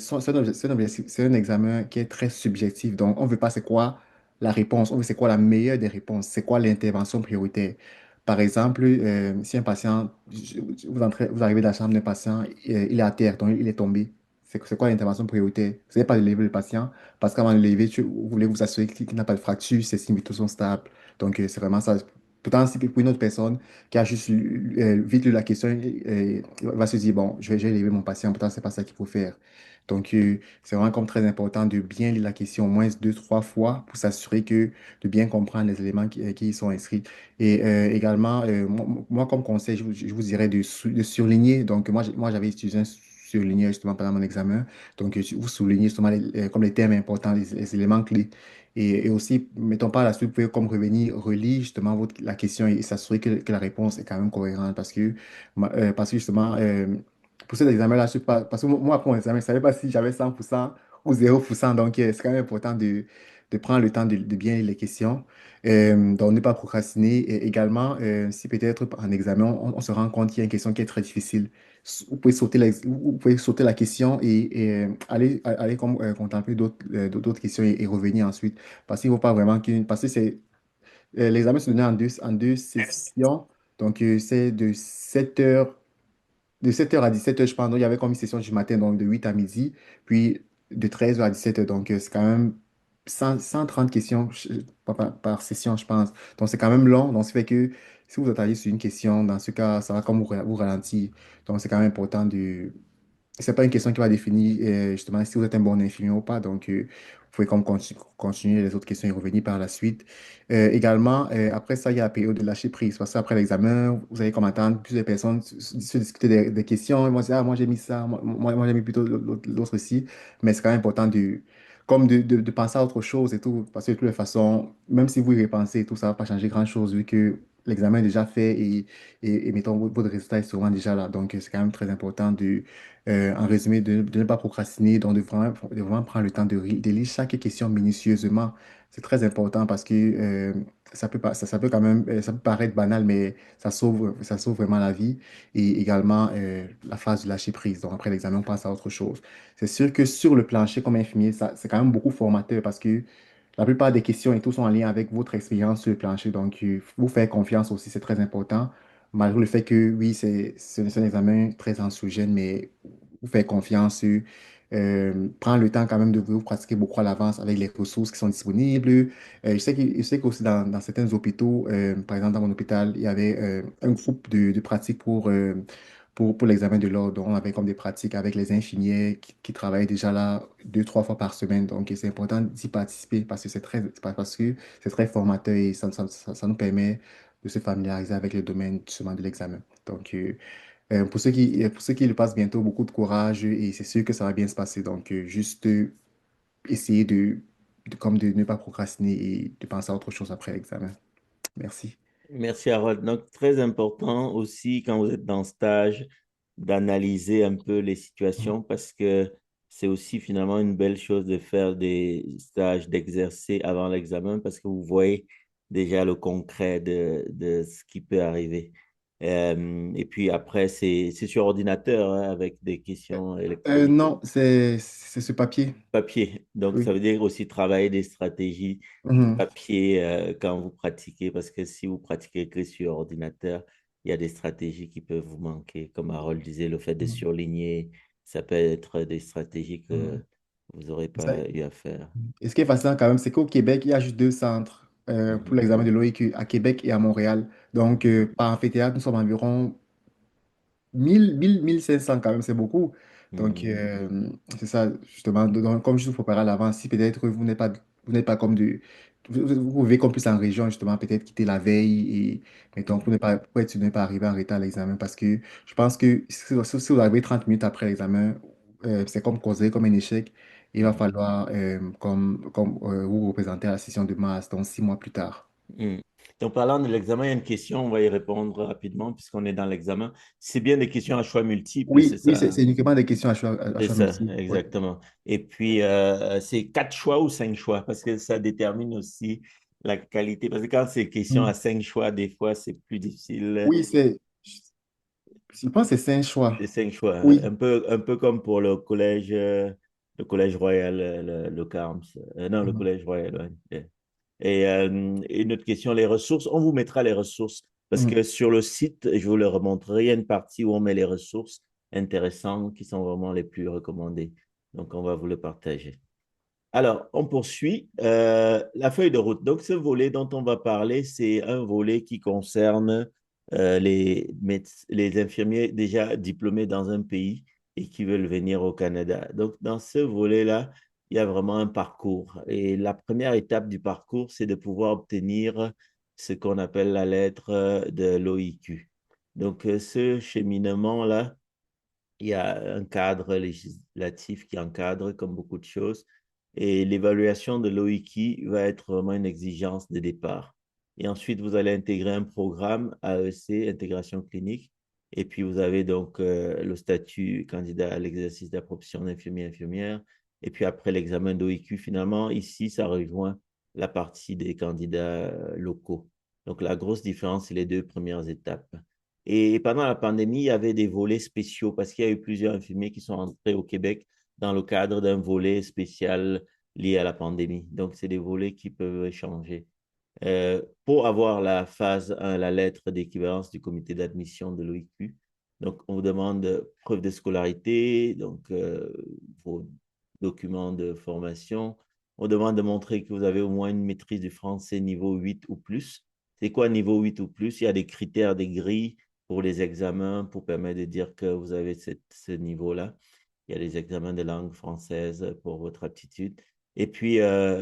un examen qui est très subjectif. Donc, on ne veut pas c'est quoi la réponse, on veut c'est quoi la meilleure des réponses, c'est quoi l'intervention prioritaire. Par exemple, si un patient, vous arrivez dans la chambre d'un patient, il est à terre, donc il est tombé. C'est quoi l'intervention prioritaire? Vous n'avez pas de lever le patient parce qu'avant de le lever, vous voulez vous assurer qu'il n'a pas de fracture, ses signes vitaux sont stables. Donc, c'est vraiment ça. Pourtant, si pour une autre personne qui a juste vite lu la question, va se dire, bon, je vais lever mon patient, pourtant, c'est pas ça qu'il faut faire. Donc, c'est vraiment comme très important de bien lire la question au moins deux, trois fois pour s'assurer de bien comprendre les éléments qui y sont inscrits. Et également, moi, comme conseil, je vous dirais de surligner. Donc, moi, j'avais utilisé un surligneur justement pendant mon examen. Donc, vous soulignez justement comme les thèmes importants, les éléments clés. Et aussi, mettons par la suite, vous pouvez comme revenir, relire justement la question et s'assurer que la réponse est quand même cohérente. Parce que justement, pour cet examen-là, je sais pas, parce que moi, après mon examen, je ne savais pas si j'avais 100% ou 0%. Donc, c'est quand même important de prendre le temps de bien lire les questions. Donc, ne pas procrastiner. Et également, si peut-être en examen, on se rend compte qu'il y a une question qui est très difficile, vous pouvez sauter la question et aller contempler d'autres questions et revenir ensuite. Parce qu'il ne faut pas vraiment parce que l'examen se donnait en deux sessions. Donc, c'est de 7h à 17h, je pense. Donc, il y avait comme une session du matin, donc de 8 à midi, puis de 13h à 17h. Donc, c'est quand même 130 questions par session, je pense. Donc, c'est quand même long. Donc, ça fait que si vous attardez sur une question, dans ce cas, ça va comme vous ralentir. Donc, c'est quand même important de, c'est pas une question qui va définir justement si vous êtes un bon infirmier ou pas. Donc, vous pouvez comme continuer les autres questions et revenir par la suite. Également, après ça, il y a la période de lâcher prise. Parce qu'après l'examen, vous allez comme entendre plusieurs personnes se discuter des questions. Ils vont dire, ah, moi j'ai mis ça, moi j'ai mis plutôt l'autre aussi. Mais c'est quand même important de penser à autre chose et tout. Parce que de toute façon, même si vous y repensez et tout, ça ne va pas changer grand-chose vu que l'examen est déjà fait et mettons, votre résultat est sûrement déjà là. Donc, c'est quand même très important en résumé, de ne pas procrastiner, donc de vraiment prendre le temps de lire chaque question minutieusement. C'est très important parce que ça peut quand même, ça peut paraître banal, mais ça sauve vraiment la vie. Et également, la phase de lâcher prise. Donc, après l'examen, on passe à autre chose. C'est sûr que sur le plancher comme infirmier, c'est quand même beaucoup formateur parce que la plupart des questions et tout sont en lien avec votre expérience sur le plancher. Donc, vous faire confiance aussi, c'est très important. Malgré le fait que, oui, c'est un examen très anxiogène, mais vous faire confiance, prendre le temps quand même de vous pratiquer beaucoup à l'avance avec les ressources qui sont disponibles. Je sais qu'aussi dans certains hôpitaux, par exemple dans mon hôpital, il y avait un groupe de pratique pour l'examen de l'ordre. Donc, on avait comme des pratiques avec les infirmiers qui travaillent déjà là deux, trois fois par semaine. Donc, c'est important d'y participer parce que parce que c'est très formateur et ça nous permet de se familiariser avec le domaine justement de l'examen. Donc, pour ceux qui le passent bientôt, beaucoup de courage et c'est sûr que ça va bien se passer. Donc, juste essayer comme de ne pas procrastiner et de penser à autre chose après l'examen. Merci. Merci, Harold. Donc, très important aussi quand vous êtes dans le stage d'analyser un peu les situations parce que c'est aussi finalement une belle chose de faire des stages, d'exercer avant l'examen parce que vous voyez déjà le concret de ce qui peut arriver. Et puis après, c'est sur ordinateur hein, avec des questions électroniques. Non, c'est ce papier. Papier. Donc, ça Oui. veut dire aussi travailler des stratégies Mhm. papier quand vous pratiquez, parce que si vous pratiquez que sur ordinateur, il y a des stratégies qui peuvent vous manquer. Comme Harold disait, le fait de Mhm. surligner, ça peut être des stratégies que Mhm. vous n'aurez Ça- pas eu à faire. Et ce qui est fascinant quand même, c'est qu'au Québec, il y a juste deux centres pour Mhm. l'examen de l'OIQ, à Québec et à Montréal. Donc, par amphithéâtre, nous sommes environ mille cinq cents quand même, c'est beaucoup. Donc, Mhm. c'est ça, justement. Donc, comme je vous préparais à l'avance, si peut-être vous n'êtes pas comme du. Vous vivez comme plus en région, justement, peut-être quitter la veille et, mettons, pour être sûr de ne pas arriver en retard à l'examen. Parce que je pense que si vous arrivez 30 minutes après l'examen, c'est comme considéré comme un échec. Il va Mhm. falloir vous représenter à la session de masse, donc 6 mois plus tard. Mhm. Donc, parlant de l'examen, il y a une question, on va y répondre rapidement puisqu'on est dans l'examen. C'est bien des questions à choix multiples, c'est Oui, oui, c'est ça? c'est uniquement des questions à C'est choix ça, multiple. Oui. exactement. Et puis, c'est quatre choix ou cinq choix, parce que ça détermine aussi la qualité. Parce que quand c'est question à Mm. cinq choix, des fois, c'est plus difficile. Oui, je pense que c'est cinq choix. C'est cinq choix, hein. Oui. Un peu comme pour le collège royal, le CARMS. Non, le Mhm. collège royal, ouais. Et une autre question, les ressources. On vous mettra les ressources parce Mhm. que sur le site, je vous le remontrerai, il y a une partie où on met les ressources intéressantes qui sont vraiment les plus recommandées. Donc, on va vous le partager. Alors, on poursuit. La feuille de route. Donc, ce volet dont on va parler, c'est un volet qui concerne les infirmiers déjà diplômés dans un pays et qui veulent venir au Canada. Donc, dans ce volet-là, il y a vraiment un parcours. Et la première étape du parcours, c'est de pouvoir obtenir ce qu'on appelle la lettre de l'OIQ. Donc, ce cheminement-là, il y a un cadre législatif qui encadre comme beaucoup de choses. Et l'évaluation de l'OIKI va être vraiment une exigence de départ. Et ensuite, vous allez intégrer un programme AEC, intégration clinique. Et puis, vous avez donc le statut candidat à l'exercice de la profession d'infirmière-infirmière. Et puis, après l'examen d'OIQ, finalement, ici, ça rejoint la partie des candidats locaux. Donc, la grosse différence, c'est les deux premières étapes. Et pendant la pandémie, il y avait des volets spéciaux parce qu'il y a eu plusieurs infirmiers qui sont entrés au Québec dans le cadre d'un volet spécial lié à la pandémie. Donc, c'est des volets qui peuvent changer. Pour avoir la phase 1, la lettre d'équivalence du comité d'admission de l'OIQ, donc on vous demande preuve de scolarité, donc vos documents de formation. On demande de montrer que vous avez au moins une maîtrise du français niveau 8 ou plus. C'est quoi niveau 8 ou plus? Il y a des critères, des grilles pour les examens pour permettre de dire que vous avez ce niveau-là. Il y a des examens de langue française pour votre aptitude. Et puis,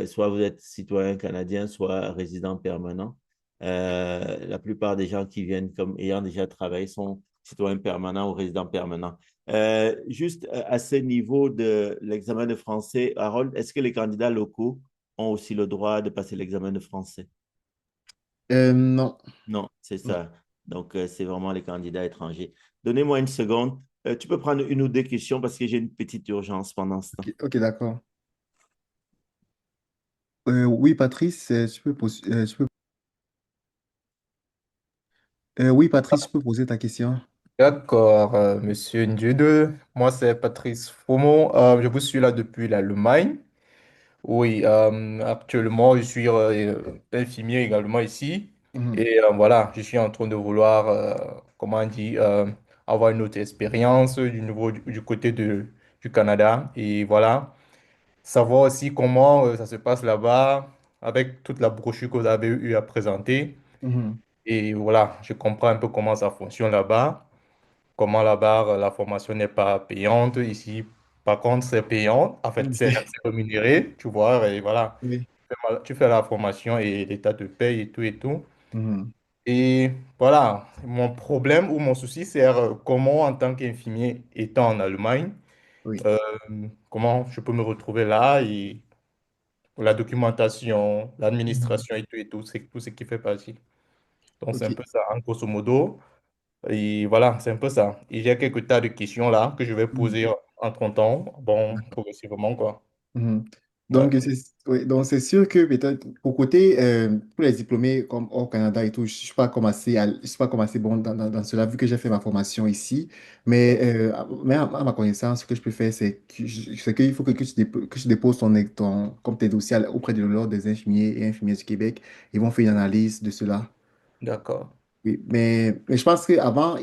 soit vous êtes citoyen canadien, soit résident permanent. La plupart des gens qui viennent comme ayant déjà travaillé sont citoyens permanents ou résidents permanents. Juste à ce niveau de l'examen de français, Harold, est-ce que les candidats locaux ont aussi le droit de passer l'examen de français? Non. Non, c'est Non. ça. Donc, c'est vraiment les candidats étrangers. Donnez-moi une seconde. Tu peux prendre une ou deux questions parce que j'ai une petite urgence pendant ce temps. Ok, ok, d'accord. Oui, Patrice, oui, Patrice, tu peux poser ta question. D'accord, monsieur Ndieu. Moi, c'est Patrice Fromo. Je vous suis là depuis l'Allemagne. Oui, actuellement, je suis infirmier également ici. Mhm. Et voilà, je suis en train de vouloir, comment on dit, avoir une autre expérience du côté du Canada. Et voilà, savoir aussi comment ça se passe là-bas avec toute la brochure que vous avez eu à présenter. Mhm. Et voilà, je comprends un peu comment ça fonctionne là-bas. Comment là-bas, la formation n'est pas payante. Ici, par contre, c'est payant. En fait, c'est rémunéré, tu vois. Et voilà, Oui. tu fais la formation et l'État te paye et tout et tout. Mhm. Et voilà, mon problème ou mon souci, c'est comment, en tant qu'infirmier étant en Allemagne, Oui. euh, comment je peux me retrouver là et la documentation, Mhm. l'administration et tout, c'est tout ce qui fait partie. Donc, c'est Ok. un peu ça, en grosso modo. Et voilà, c'est un peu ça. Et j'ai quelques tas de questions là que je vais Mhm. poser entre temps, bon, progressivement, quoi. Mhm. Ouais, Donc, c'est sûr que peut-être pour les diplômés comme au Canada et tout, je ne suis pas comme je suis pas comme assez bon dans cela, vu que j'ai fait ma formation ici. Mais à ma connaissance, ce que je peux faire, c'est qu'il faut que tu déposes comme tes dossiers auprès de l'Ordre des infirmiers et infirmières du Québec. Ils vont faire une analyse de cela. d'accord. Oui, mais je pense qu'avant,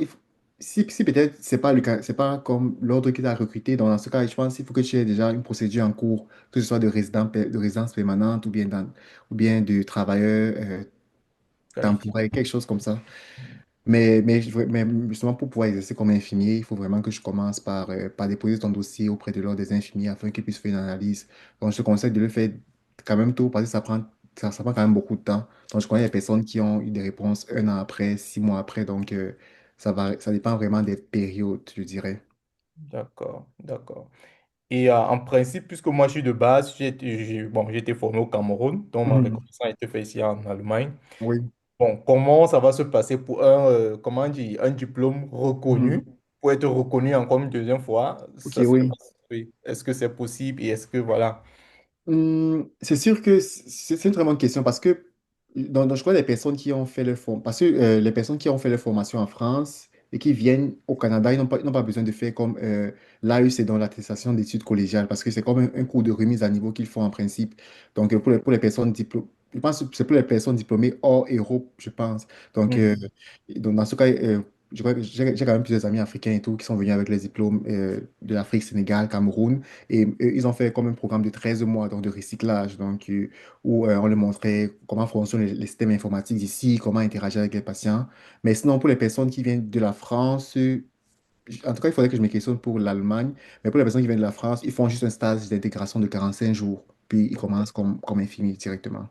si peut-être c'est pas le cas, c'est pas comme l'ordre qui t'a recruté, dans ce cas, je pense qu'il faut que tu aies déjà une procédure en cours, que ce soit de résidence permanente ou bien de travailleur Qualifié. temporaire, quelque chose comme ça. mais justement, pour pouvoir exercer comme infirmier, il faut vraiment que je commence par déposer ton dossier auprès de l'ordre des infirmiers afin qu'ils puissent faire une analyse. Donc, je te conseille de le faire quand même tôt parce que ça prend quand même beaucoup de temps. Donc, je connais des personnes qui ont eu des réponses 1 an après, 6 mois après. Donc, ça dépend vraiment des périodes, je dirais. D'accord, d'accord. Et en principe, puisque moi je suis de base, bon, j'ai été formé au Cameroun, donc ma Mhm. reconnaissance a été faite ici en Allemagne. Oui. Bon, comment ça va se passer pour comment dire, un diplôme reconnu, Mhm. pour être reconnu encore une deuxième fois, Ok, ça se oui. passe, oui. Est-ce que c'est possible et est-ce que, voilà. C'est sûr que c'est une très bonne question parce que je crois les personnes qui ont fait parce que les personnes qui ont fait leur formation en France et qui viennent au Canada, ils n'ont pas besoin de faire comme l'AU, c'est dans l'attestation d'études collégiales parce que c'est comme un cours de remise à niveau qu'ils font en principe. Donc pour les personnes diplômées, je pense que c'est pour les personnes diplômées hors Europe, je pense. Donc, Mhm. dans ce cas, je crois que j'ai quand même plusieurs amis africains et tout qui sont venus avec les diplômes de l'Afrique, Sénégal, Cameroun. Et ils ont fait comme un programme de 13 mois donc de recyclage, où on leur montrait comment fonctionnent les systèmes informatiques ici, comment interagir avec les patients. Mais sinon, pour les personnes qui viennent de la France, en tout cas, il faudrait que je me questionne pour l'Allemagne. Mais pour les personnes qui viennent de la France, ils font juste un stage d'intégration de 45 jours. Puis ils commencent comme infirmiers directement.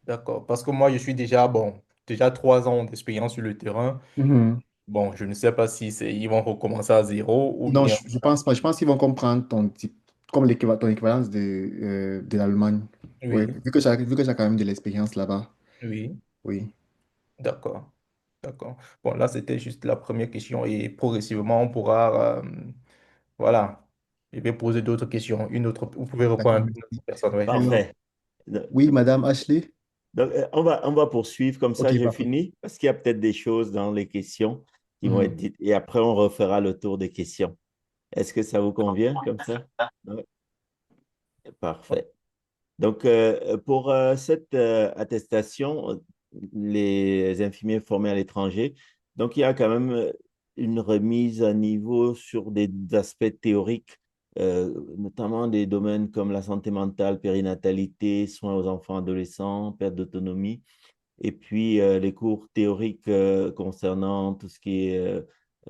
D'accord. Parce que moi, je suis déjà, bon, déjà 3 ans d'expérience sur le terrain. Mhm. Bon, je ne sais pas si ils vont recommencer à zéro ou Non, bien, je pense pas. Je pense qu'ils vont comprendre comme ton équivalence de l'Allemagne. Oui, oui, vu que j'ai quand même de l'expérience là-bas. oui, Oui. d'accord, d'accord. Bon, là, c'était juste la première question et progressivement, on pourra, voilà, je vais poser d'autres questions. Une autre, vous pouvez reprendre D'accord, un peu une autre merci. personne, oui. Alors, Parfait. Donc, oui, Madame Ashley? on va poursuivre comme ça, Ok, j'ai parfait. fini, parce qu'il y a peut-être des choses dans les questions qui vont être Mhm. dites, et après on refera le tour des questions. Est-ce que ça vous convient comme ça? Ouais, parfait. Donc, pour cette attestation, les infirmiers formés à l'étranger, donc il y a quand même une remise à niveau sur des aspects théoriques, notamment des domaines comme la santé mentale, périnatalité, soins aux enfants adolescents, perte d'autonomie, et puis les cours théoriques concernant tout ce qui est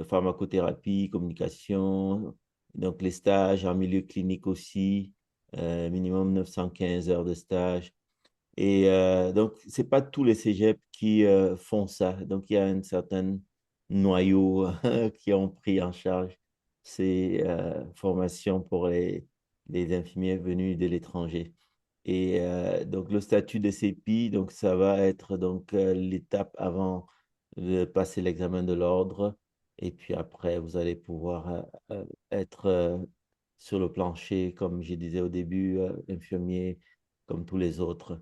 pharmacothérapie, communication, donc les stages en milieu clinique aussi, minimum 915 heures de stage. Et donc, ce n'est pas tous les cégeps qui font ça. Donc, il y a un certain noyau qui ont pris en charge ces formations pour les infirmiers venus de l'étranger. Et donc, le statut de CEPI, donc, ça va être donc, l'étape avant de passer l'examen de l'ordre. Et puis après, vous allez pouvoir être sur le plancher, comme je disais au début, infirmier comme tous les autres.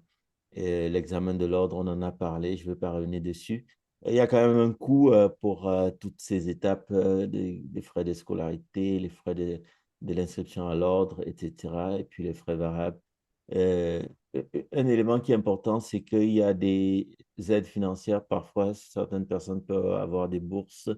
Et l'examen de l'ordre, on en a parlé, je ne vais pas revenir dessus. Il y a quand même un coût pour toutes ces étapes des frais de scolarité, les frais de l'inscription à l'ordre, etc. Et puis les frais variables. Euh, un élément qui est important, c'est qu'il y a des aides financières. Parfois, certaines personnes peuvent avoir des bourses.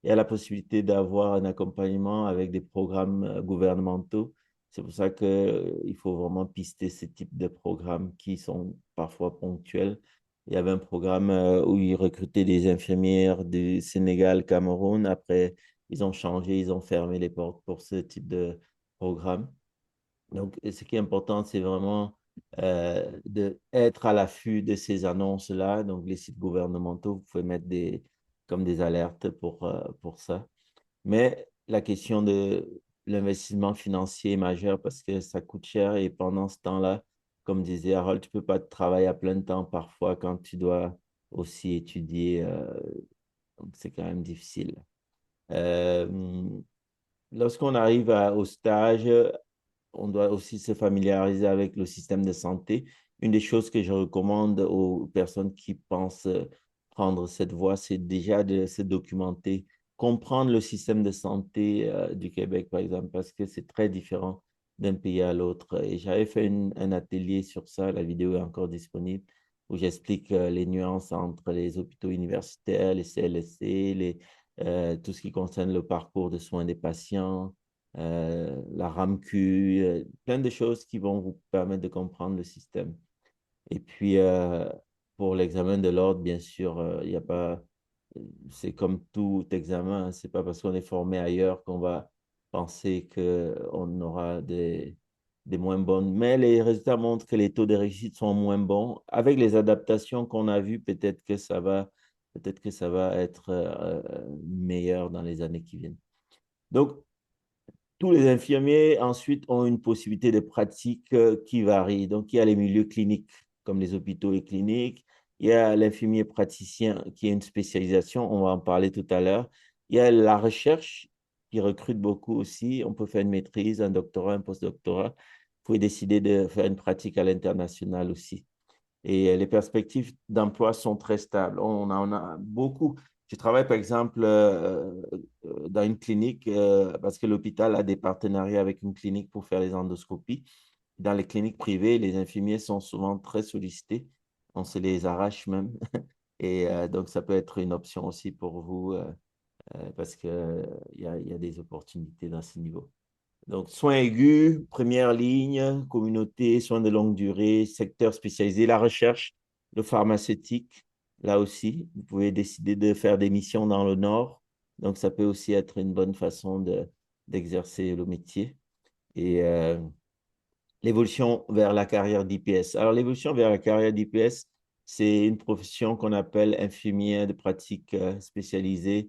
Il y a la possibilité d'avoir un accompagnement avec des programmes gouvernementaux. C'est pour ça qu'il faut vraiment pister ce type de programmes qui sont parfois ponctuels. Il y avait un programme où ils recrutaient des infirmières du Sénégal, Cameroun. Après, ils ont changé, ils ont fermé les portes pour ce type de programme. Donc, ce qui est important, c'est vraiment d'être à l'affût de ces annonces-là. Donc, les sites gouvernementaux, vous pouvez mettre comme des alertes pour ça. Mais la question de l'investissement financier est majeure parce que ça coûte cher et pendant ce temps-là, comme disait Harold, tu ne peux pas travailler à plein temps parfois quand tu dois aussi étudier. Donc, c'est quand même difficile. Euh, Lorsqu'on arrive au stage, on doit aussi se familiariser avec le système de santé. Une des choses que je recommande aux personnes qui pensent prendre cette voie, c'est déjà de se documenter, comprendre le système de santé du Québec, par exemple, parce que c'est très différent d'un pays à l'autre. Et j'avais fait un atelier sur ça, la vidéo est encore disponible, où j'explique les nuances entre les hôpitaux universitaires, les CLSC, tout ce qui concerne le parcours de soins des patients, la RAMQ, plein de choses qui vont vous permettre de comprendre le système. Et puis, pour l'examen de l'ordre, bien sûr, il n'y a pas c'est comme tout examen, c'est pas parce qu'on est formé ailleurs qu'on va penser qu'on aura des moins bonnes. Mais les résultats montrent que les taux de réussite sont moins bons. Avec les adaptations qu'on a vues, peut-être que ça va être meilleur dans les années qui viennent. Donc, tous les infirmiers ensuite ont une possibilité de pratique qui varie. Donc, il y a les milieux cliniques, comme les hôpitaux et cliniques. Il y a l'infirmier praticien qui est une spécialisation, on va en parler tout à l'heure. Il y a la recherche qui recrute beaucoup aussi. On peut faire une maîtrise, un doctorat, un postdoctorat. Vous pouvez décider de faire une pratique à l'international aussi. Et les perspectives d'emploi sont très stables. On a beaucoup. Je travaille par exemple dans une clinique parce que l'hôpital a des partenariats avec une clinique pour faire les endoscopies. Dans les cliniques privées, les infirmiers sont souvent très sollicités. On se les arrache même. Et donc, ça peut être une option aussi pour vous parce qu'il y a des opportunités dans ce niveau. Donc, soins aigus, première ligne, communauté, soins de longue durée, secteur spécialisé, la recherche, le pharmaceutique, là aussi, vous pouvez décider de faire des missions dans le nord. Donc, ça peut aussi être une bonne façon d'exercer le métier. Et l'évolution vers la carrière d'IPS. Alors, l'évolution vers la carrière d'IPS, c'est une profession qu'on appelle infirmière de pratique spécialisée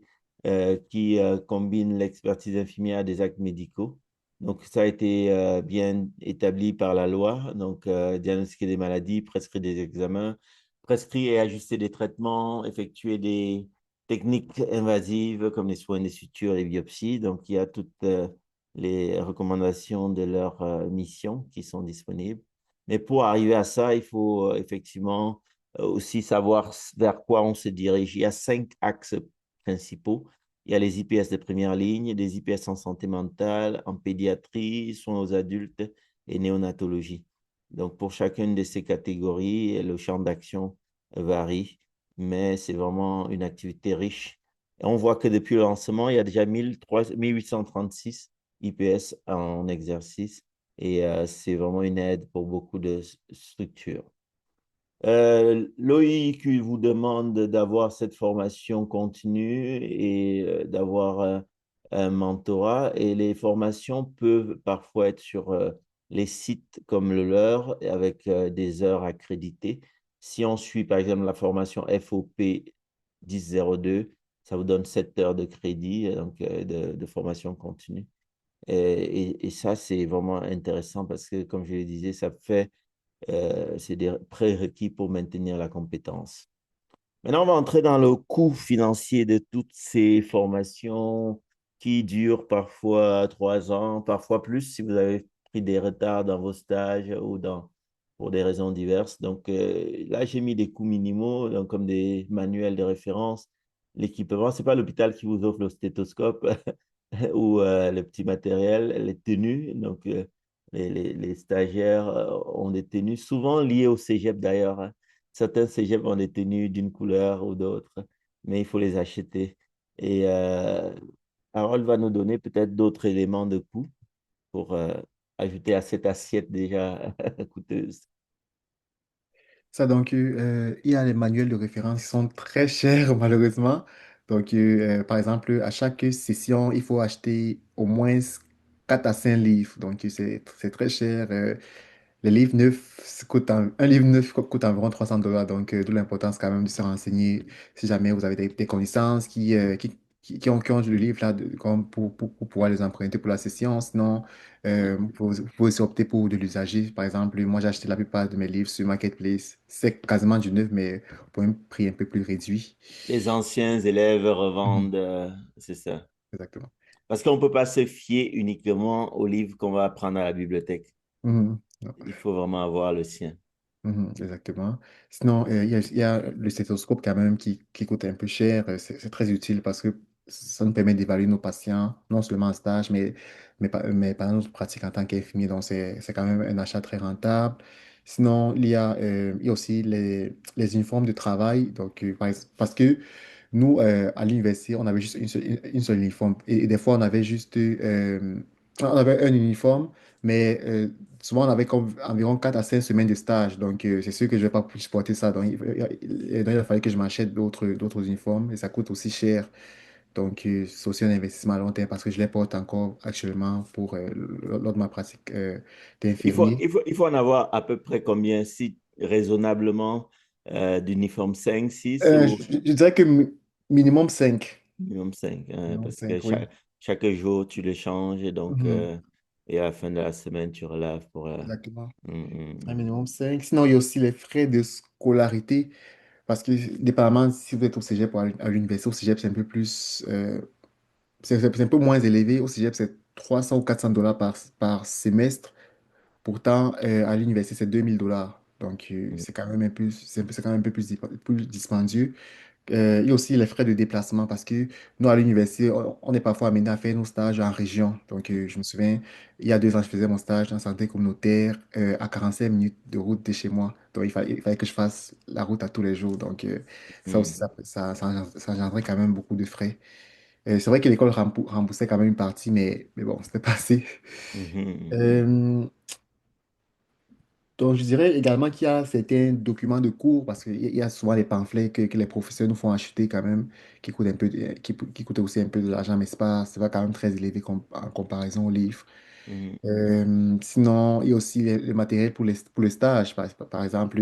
qui combine l'expertise infirmière des actes médicaux. Donc, ça a été bien établi par la loi. Donc, diagnostiquer des maladies, prescrire des examens, prescrire et ajuster des traitements, effectuer des techniques invasives comme les soins des sutures et les biopsies. Donc, il y a toutes les recommandations de leur mission qui sont disponibles. Mais pour arriver à ça, il faut effectivement aussi savoir vers quoi on se dirige. Il y a 5 axes principaux. Il y a les IPS de première ligne, des IPS en santé mentale, en pédiatrie, soins aux adultes et néonatologie. Donc, pour chacune de ces catégories, le champ d'action varie, mais c'est vraiment une activité riche. Et on voit que depuis le lancement, il y a déjà 1836 IPS en exercice et c'est vraiment une aide pour beaucoup de structures. L'OIQ vous demande d'avoir cette formation continue et d'avoir un mentorat et les formations peuvent parfois être sur les sites comme le leur avec des heures accréditées. Si on suit par exemple la formation FOP 1002, ça vous donne 7 heures de crédit donc, de formation continue. Et ça, c'est vraiment intéressant parce que, comme je le disais, c'est des prérequis pour maintenir la compétence. Maintenant, on va entrer dans le coût financier de toutes ces formations qui durent parfois 3 ans, parfois plus si vous avez pris des retards dans vos stages ou pour des raisons diverses. Donc là, j'ai mis des coûts minimaux, donc, comme des manuels de référence, l'équipement. Ce n'est pas l'hôpital qui vous offre le stéthoscope ou le petit matériel, les tenues. Donc, les stagiaires ont des tenues, souvent liées au cégep d'ailleurs, hein. Certains cégeps ont des tenues d'une couleur ou d'autre, mais il faut les acheter. Et Harold va nous donner peut-être d'autres éléments de coût pour ajouter à cette assiette déjà coûteuse. Ça, donc, il y a les manuels de référence qui sont très chers, malheureusement. Donc, par exemple, à chaque session, il faut acheter au moins 4 à 5 livres. Donc, c'est très cher. Les livres neufs un livre neuf coûte environ $300. Donc, d'où l'importance quand même de se renseigner si jamais vous avez des connaissances qui ont le livre là comme pour pouvoir les emprunter pour la session. Sinon, vous pouvez aussi opter pour de l'usager. Par exemple, moi, j'ai acheté la plupart de mes livres sur Marketplace. C'est quasiment du neuf, mais pour un prix un peu plus réduit. Les anciens élèves Mhm. revendent, c'est ça. Exactement. Parce qu'on ne peut pas se fier uniquement aux livres qu'on va apprendre à la bibliothèque. Mhm. Il faut vraiment avoir le sien. Mhm, exactement. Sinon, il y a le stéthoscope quand même qui coûte un peu cher. C'est très utile parce que ça nous permet d'évaluer nos patients, non seulement en stage, mais par notre pratique en tant qu'infirmier. Donc, c'est quand même un achat très rentable. Sinon, il y a aussi les uniformes de travail. Donc, parce que nous, à l'université, on avait juste une seule uniforme. Et des fois, on avait juste On avait un uniforme, mais souvent on avait environ 4 à 5 semaines de stage. Donc, c'est sûr que je ne vais pas supporter ça. Donc, il a fallu que je m'achète d'autres uniformes et ça coûte aussi cher. Donc, c'est aussi un investissement à long terme parce que je les porte encore actuellement lors de ma pratique d'infirmier. Il faut en avoir à peu près combien, si raisonnablement, d'uniformes 5 six ou Je dirais que minimum 5. minimum 5, Minimum parce que 5, oui. chaque jour, tu le changes et donc, Mhm. et à la fin de la semaine, tu relaves pour... Exactement. Un mm. minimum 5. Sinon, il y a aussi les frais de scolarité. Parce que, dépendamment si vous êtes au cégep ou à l'université, au cégep, c'est un peu plus. C'est un peu moins élevé. Au cégep, c'est 300 ou 400 dollars par semestre. Pourtant, à l'université, c'est 2000 dollars. Donc, Mm, c'est quand même un peu, c'est quand même un peu plus dispendieux. Il y a aussi les frais de déplacement parce que nous, à l'université, on est parfois amené à faire nos stages en région. Donc, je me souviens, il y a 2 ans, je faisais mon stage en santé communautaire à 45 minutes de route de chez moi. Donc, il fallait que je fasse la route à tous les jours. Donc, ça aussi, mm, ça engendrait quand même beaucoup de frais. C'est vrai que l'école remboursait quand même une partie, mais bon, c'était pas assez. mhm, Euh, donc, je dirais également qu'il y a certains documents de cours, parce qu'il y a souvent les pamphlets que les professeurs nous font acheter quand même, qui coûtent qui coûtent aussi un peu de l'argent, mais c'est pas quand même très élevé en comparaison aux livres. mhm, Sinon, il y a aussi le matériel pour les stages. Par exemple,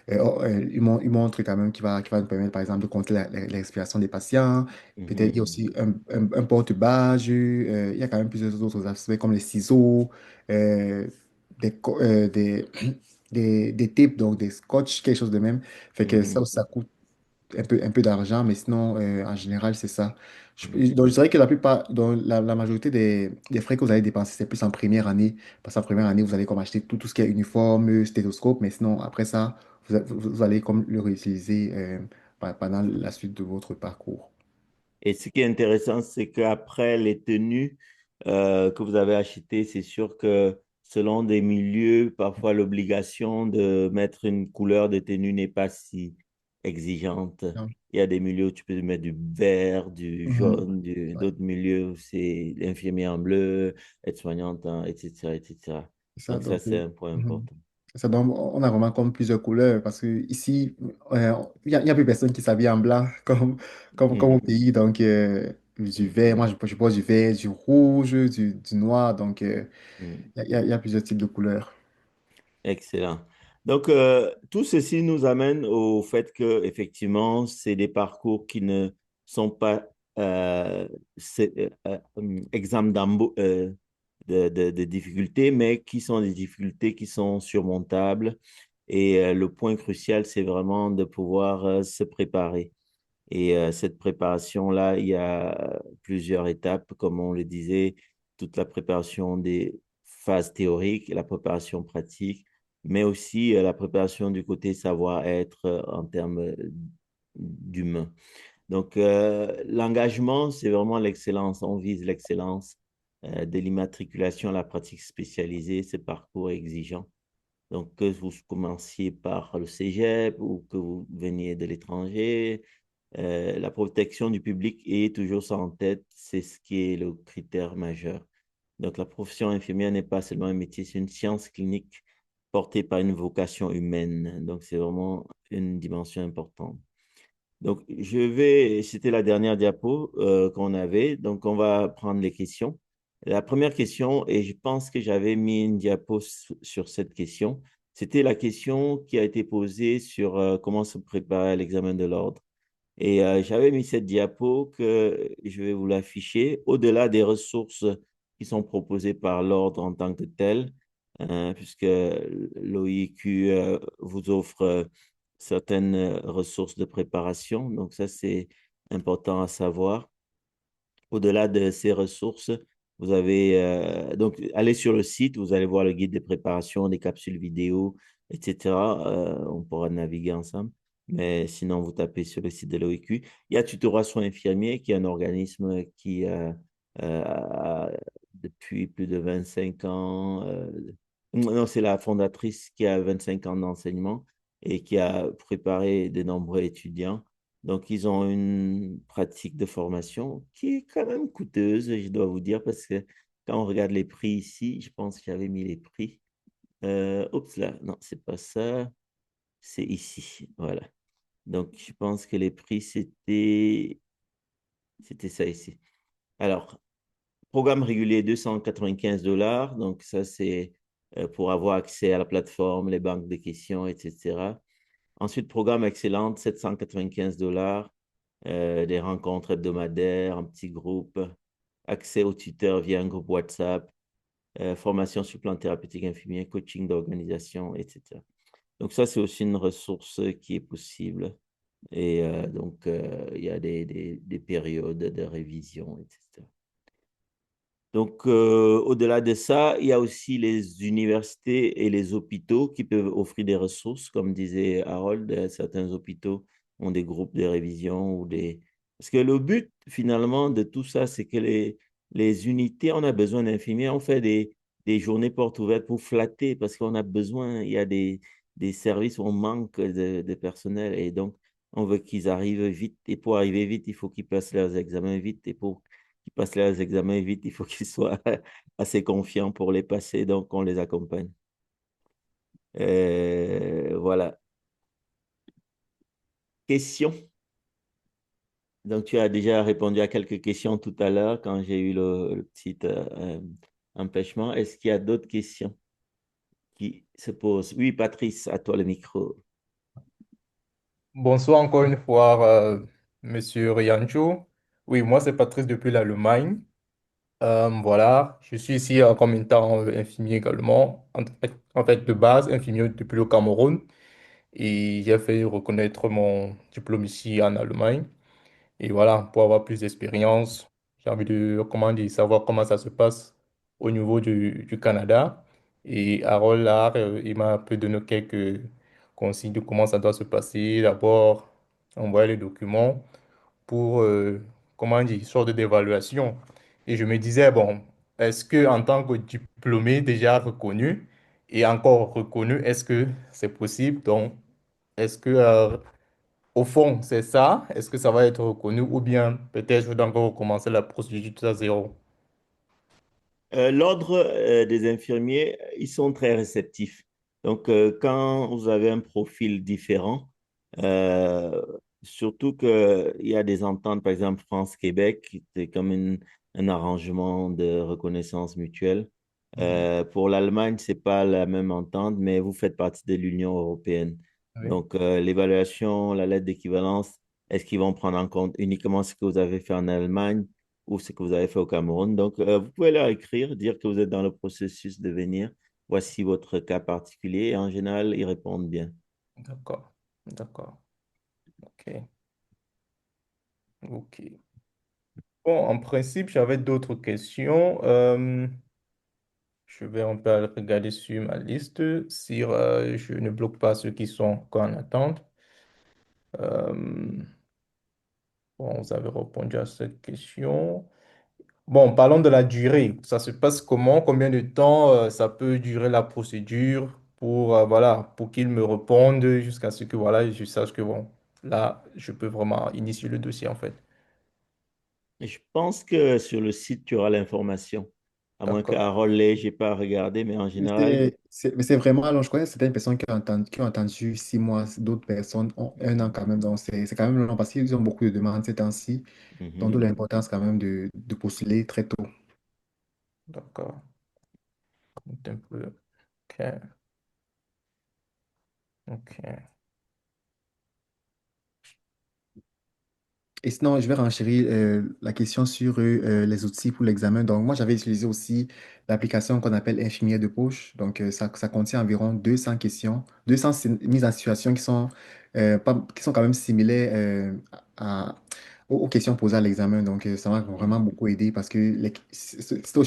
il montre quand même qui va nous permettre, par exemple, de compter la respiration des patients. Peut-être il y a mhm, aussi un porte-bage. Il y a quand même plusieurs autres aspects comme les ciseaux, euh, des, des tapes, donc des scotch, quelque chose de même. Fait que ça mhm, aussi, ça coûte un peu d'argent, mais sinon, en général, c'est ça. mhm. Donc, je dirais que donc, la majorité des frais que vous allez dépenser, c'est plus en première année. Parce qu'en première année, vous allez comme acheter tout ce qui est uniforme, stéthoscope, mais sinon, après ça, vous allez comme le réutiliser pendant la suite de votre parcours. Et ce qui est intéressant, c'est qu'après les tenues que vous avez achetées, c'est sûr que selon des milieux, parfois l'obligation de mettre une couleur de tenue n'est pas si exigeante. Donc, Il y a des milieux où tu peux mettre du vert, du mhm. jaune, Ouais, d'autres milieux où c'est l'infirmier en bleu, aide-soignante, etc., etc. c'est ça. Donc ça, Donc, c'est un point mhm. important. Ça, donc, on a vraiment comme plusieurs couleurs parce que ici, il y a plus personne qui s'habille en blanc comme au Mhm, pays. Donc, du vert, mhm, je porte du vert, du rouge, du noir. Donc, mhm. il y a plusieurs types de couleurs. Excellent. Donc, tout ceci nous amène au fait que, effectivement, c'est des parcours qui ne sont pas exempts de difficultés, mais qui sont des difficultés qui sont surmontables. Et le point crucial, c'est vraiment de pouvoir se préparer. Et cette préparation-là, il y a plusieurs étapes, comme on le disait, toute la préparation des phases théoriques, la préparation pratique, mais aussi la préparation du côté savoir-être en termes d'humain. Donc, l'engagement, c'est vraiment l'excellence. On vise l'excellence de l'immatriculation à la pratique spécialisée, ce parcours exigeant. Donc, que vous commenciez par le cégep ou que vous veniez de l'étranger, la protection du public est toujours ça en tête, c'est ce qui est le critère majeur. Donc, la profession infirmière n'est pas seulement un métier, c'est une science clinique portée par une vocation humaine. Donc, c'est vraiment une dimension importante. Donc, c'était la dernière diapo qu'on avait. Donc, on va prendre les questions. La première question, et je pense que j'avais mis une diapo sur cette question, c'était la question qui a été posée sur comment se préparer à l'examen de l'ordre. Et j'avais mis cette diapo que je vais vous l'afficher. Au-delà des ressources qui sont proposées par l'ordre en tant que tel, puisque l'OIQ vous offre certaines ressources de préparation. Donc ça, c'est important à savoir. Au-delà de ces ressources, vous avez donc allez sur le site, vous allez voir le guide de préparation, des capsules vidéo, etc. On pourra naviguer ensemble. Mais sinon, vous tapez sur le site de l'OIQ. Il y a Tutorat Soins Infirmiers, qui est un organisme qui depuis plus de 25 ans, non, c'est la fondatrice qui a 25 ans d'enseignement et qui a préparé de nombreux étudiants. Donc, ils ont une pratique de formation qui est quand même coûteuse, je dois vous dire, parce que quand on regarde les prix ici, je pense que j'avais mis les prix. Oups là, non, c'est pas ça. C'est ici, voilà. Donc, je pense que les prix, c'était ça ici. Alors, programme régulier, 295 $. Donc, ça, c'est pour avoir accès à la plateforme, les banques de questions, etc. Ensuite, programme excellent, 795 $. Des rencontres hebdomadaires, un petit groupe, accès aux tuteurs via un groupe WhatsApp, formation sur plan thérapeutique infirmier, coaching d'organisation, etc. Donc, ça, c'est aussi une ressource qui est possible. Et donc, il y a des périodes de révision, etc. Donc, au-delà de ça, il y a aussi les universités et les hôpitaux qui peuvent offrir des ressources. Comme disait Harold, certains hôpitaux ont des groupes de révision ou des... Parce que le but, finalement, de tout ça, c'est que les unités, on a besoin d'infirmiers. On fait des journées portes ouvertes pour flatter parce qu'on a besoin, il y a des services où on manque de personnel. Et donc, on veut qu'ils arrivent vite. Et pour arriver vite, il faut qu'ils passent leurs examens vite. Et pour qui passent leurs examens vite, il faut qu'ils soient assez confiants pour les passer, donc on les accompagne. Voilà. Question. Donc, tu as déjà répondu à quelques questions tout à l'heure quand j'ai eu le petit empêchement. Est-ce qu'il y a d'autres questions qui se posent? Oui, Patrice, à toi le micro. Bonsoir encore une fois, Monsieur Riancho. Oui, moi c'est Patrice depuis l'Allemagne. Voilà, je suis ici comme étant infirmier également. En fait, de base, infirmier depuis le Cameroun. Et j'ai fait reconnaître mon diplôme ici en Allemagne. Et voilà, pour avoir plus d'expérience, j'ai envie de, comment dire, savoir comment ça se passe au niveau du Canada. Et Harold, là, il m'a un peu donné quelques consignes de comment ça doit se passer. D'abord, envoyer les documents pour, comment dire, sorte d'évaluation. Et je me disais, bon, est-ce que en tant que diplômé déjà reconnu et encore reconnu, est-ce que c'est possible? Donc, est-ce que, au fond, c'est ça? Est-ce que ça va être reconnu ou bien peut-être je dois encore recommencer la procédure tout à zéro? L'ordre des infirmiers, ils sont très réceptifs. Donc, quand vous avez un profil différent, euh, surtout qu'il y a des ententes, par exemple France-Québec, c'est comme un arrangement de reconnaissance mutuelle. Mhm. Pour l'Allemagne, c'est pas la même entente, mais vous faites partie de l'Union européenne. Oui, Donc, l'évaluation, la lettre d'équivalence, est-ce qu'ils vont prendre en compte uniquement ce que vous avez fait en Allemagne ou ce que vous avez fait au Cameroun? Donc, vous pouvez leur écrire, dire que vous êtes dans le processus de venir. Voici votre cas particulier. Et en général, ils répondent bien. d'accord, d'accord, ok, ok. Bon, en principe, j'avais d'autres questions. Je vais un peu regarder sur ma liste si je ne bloque pas ceux qui sont encore en attente. Euh, bon, vous avez répondu à cette question. Bon, parlons de la durée. Ça se passe comment? Combien de temps ça peut durer la procédure pour, voilà, pour qu'ils me répondent jusqu'à ce que voilà, je sache que bon, là, je peux vraiment initier le dossier en fait. Et je pense que sur le site, tu auras l'information. À moins que D'accord. Harold l'ait, je n'ai pas regardé, mais en Mais général, mais c'est vraiment, alors je connais certaines personnes qui ont attendu 6 mois, d'autres personnes ont 1 an quand même, donc c'est quand même long parce qu'ils ont beaucoup de demandes ces temps-ci, donc d'où mhm. l'importance quand même de postuler très tôt. D'accord. Un peu. Ok. Ok. Et sinon, je vais renchérir la question sur les outils pour l'examen. Donc, moi, j'avais utilisé aussi l'application qu'on appelle Infirmier de poche. Donc, ça contient environ 200 questions, 200 mises en situation qui sont quand même similaires à- aux questions posées à l'examen. Donc, ça m'a vraiment beaucoup aidé parce que c'est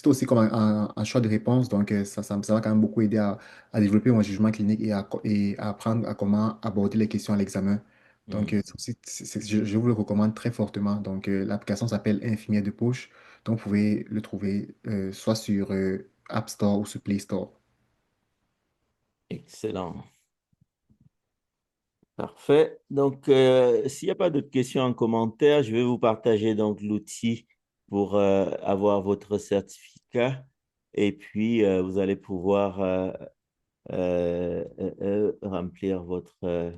aussi comme un choix de réponse. Donc, ça m'a quand même beaucoup aidé à développer mon jugement clinique et à apprendre à comment aborder les questions à l'examen. Donc, Mhm. je vous le recommande très fortement. Donc, l'application s'appelle Infirmier de poche. Donc, vous pouvez le trouver soit sur App Store ou sur Play Store. Excellent. Parfait. Donc, s'il n'y a pas d'autres questions en commentaire, je vais vous partager donc l'outil pour avoir votre certificat certificat et puis vous allez pouvoir remplir votre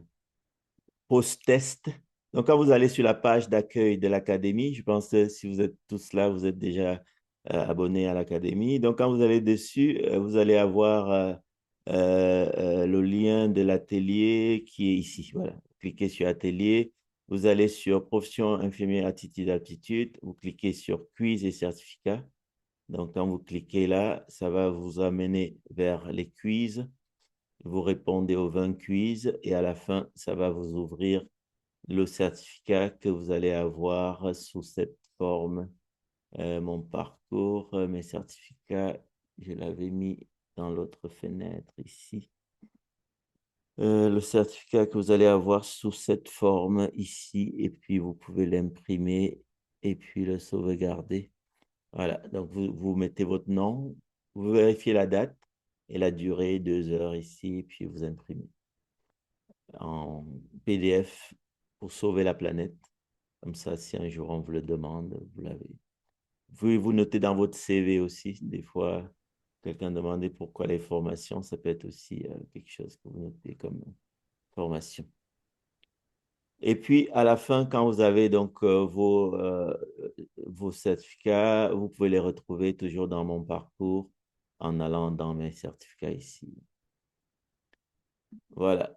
post-test. Donc, quand vous allez sur la page d'accueil de l'académie, je pense que si vous êtes tous là, vous êtes déjà abonnés à l'académie. Donc, quand vous allez dessus, vous allez avoir le lien de l'atelier qui est ici. Voilà. Cliquez sur atelier. Vous allez sur profession infirmière attitude aptitude. Vous cliquez sur quiz et certificat. Donc, quand vous cliquez là, ça va vous amener vers les quiz. Vous répondez aux 20 quiz et à la fin, ça va vous ouvrir le certificat que vous allez avoir sous cette forme. Mon parcours, mes certificats, je l'avais mis dans l'autre fenêtre ici. Le certificat que vous allez avoir sous cette forme ici, et puis vous pouvez l'imprimer et puis le sauvegarder. Voilà, donc vous mettez votre nom, vous vérifiez la date et la durée, 2 heures ici, et puis vous imprimez en PDF pour sauver la planète. Comme ça, si un jour on vous le demande, vous l'avez. Vous pouvez vous noter dans votre CV aussi. Des fois, quelqu'un demandait pourquoi les formations, ça peut être aussi quelque chose que vous notez comme formation. Et puis, à la fin, quand vous avez donc vos certificats, vous pouvez les retrouver toujours dans mon parcours en allant dans mes certificats ici. Voilà.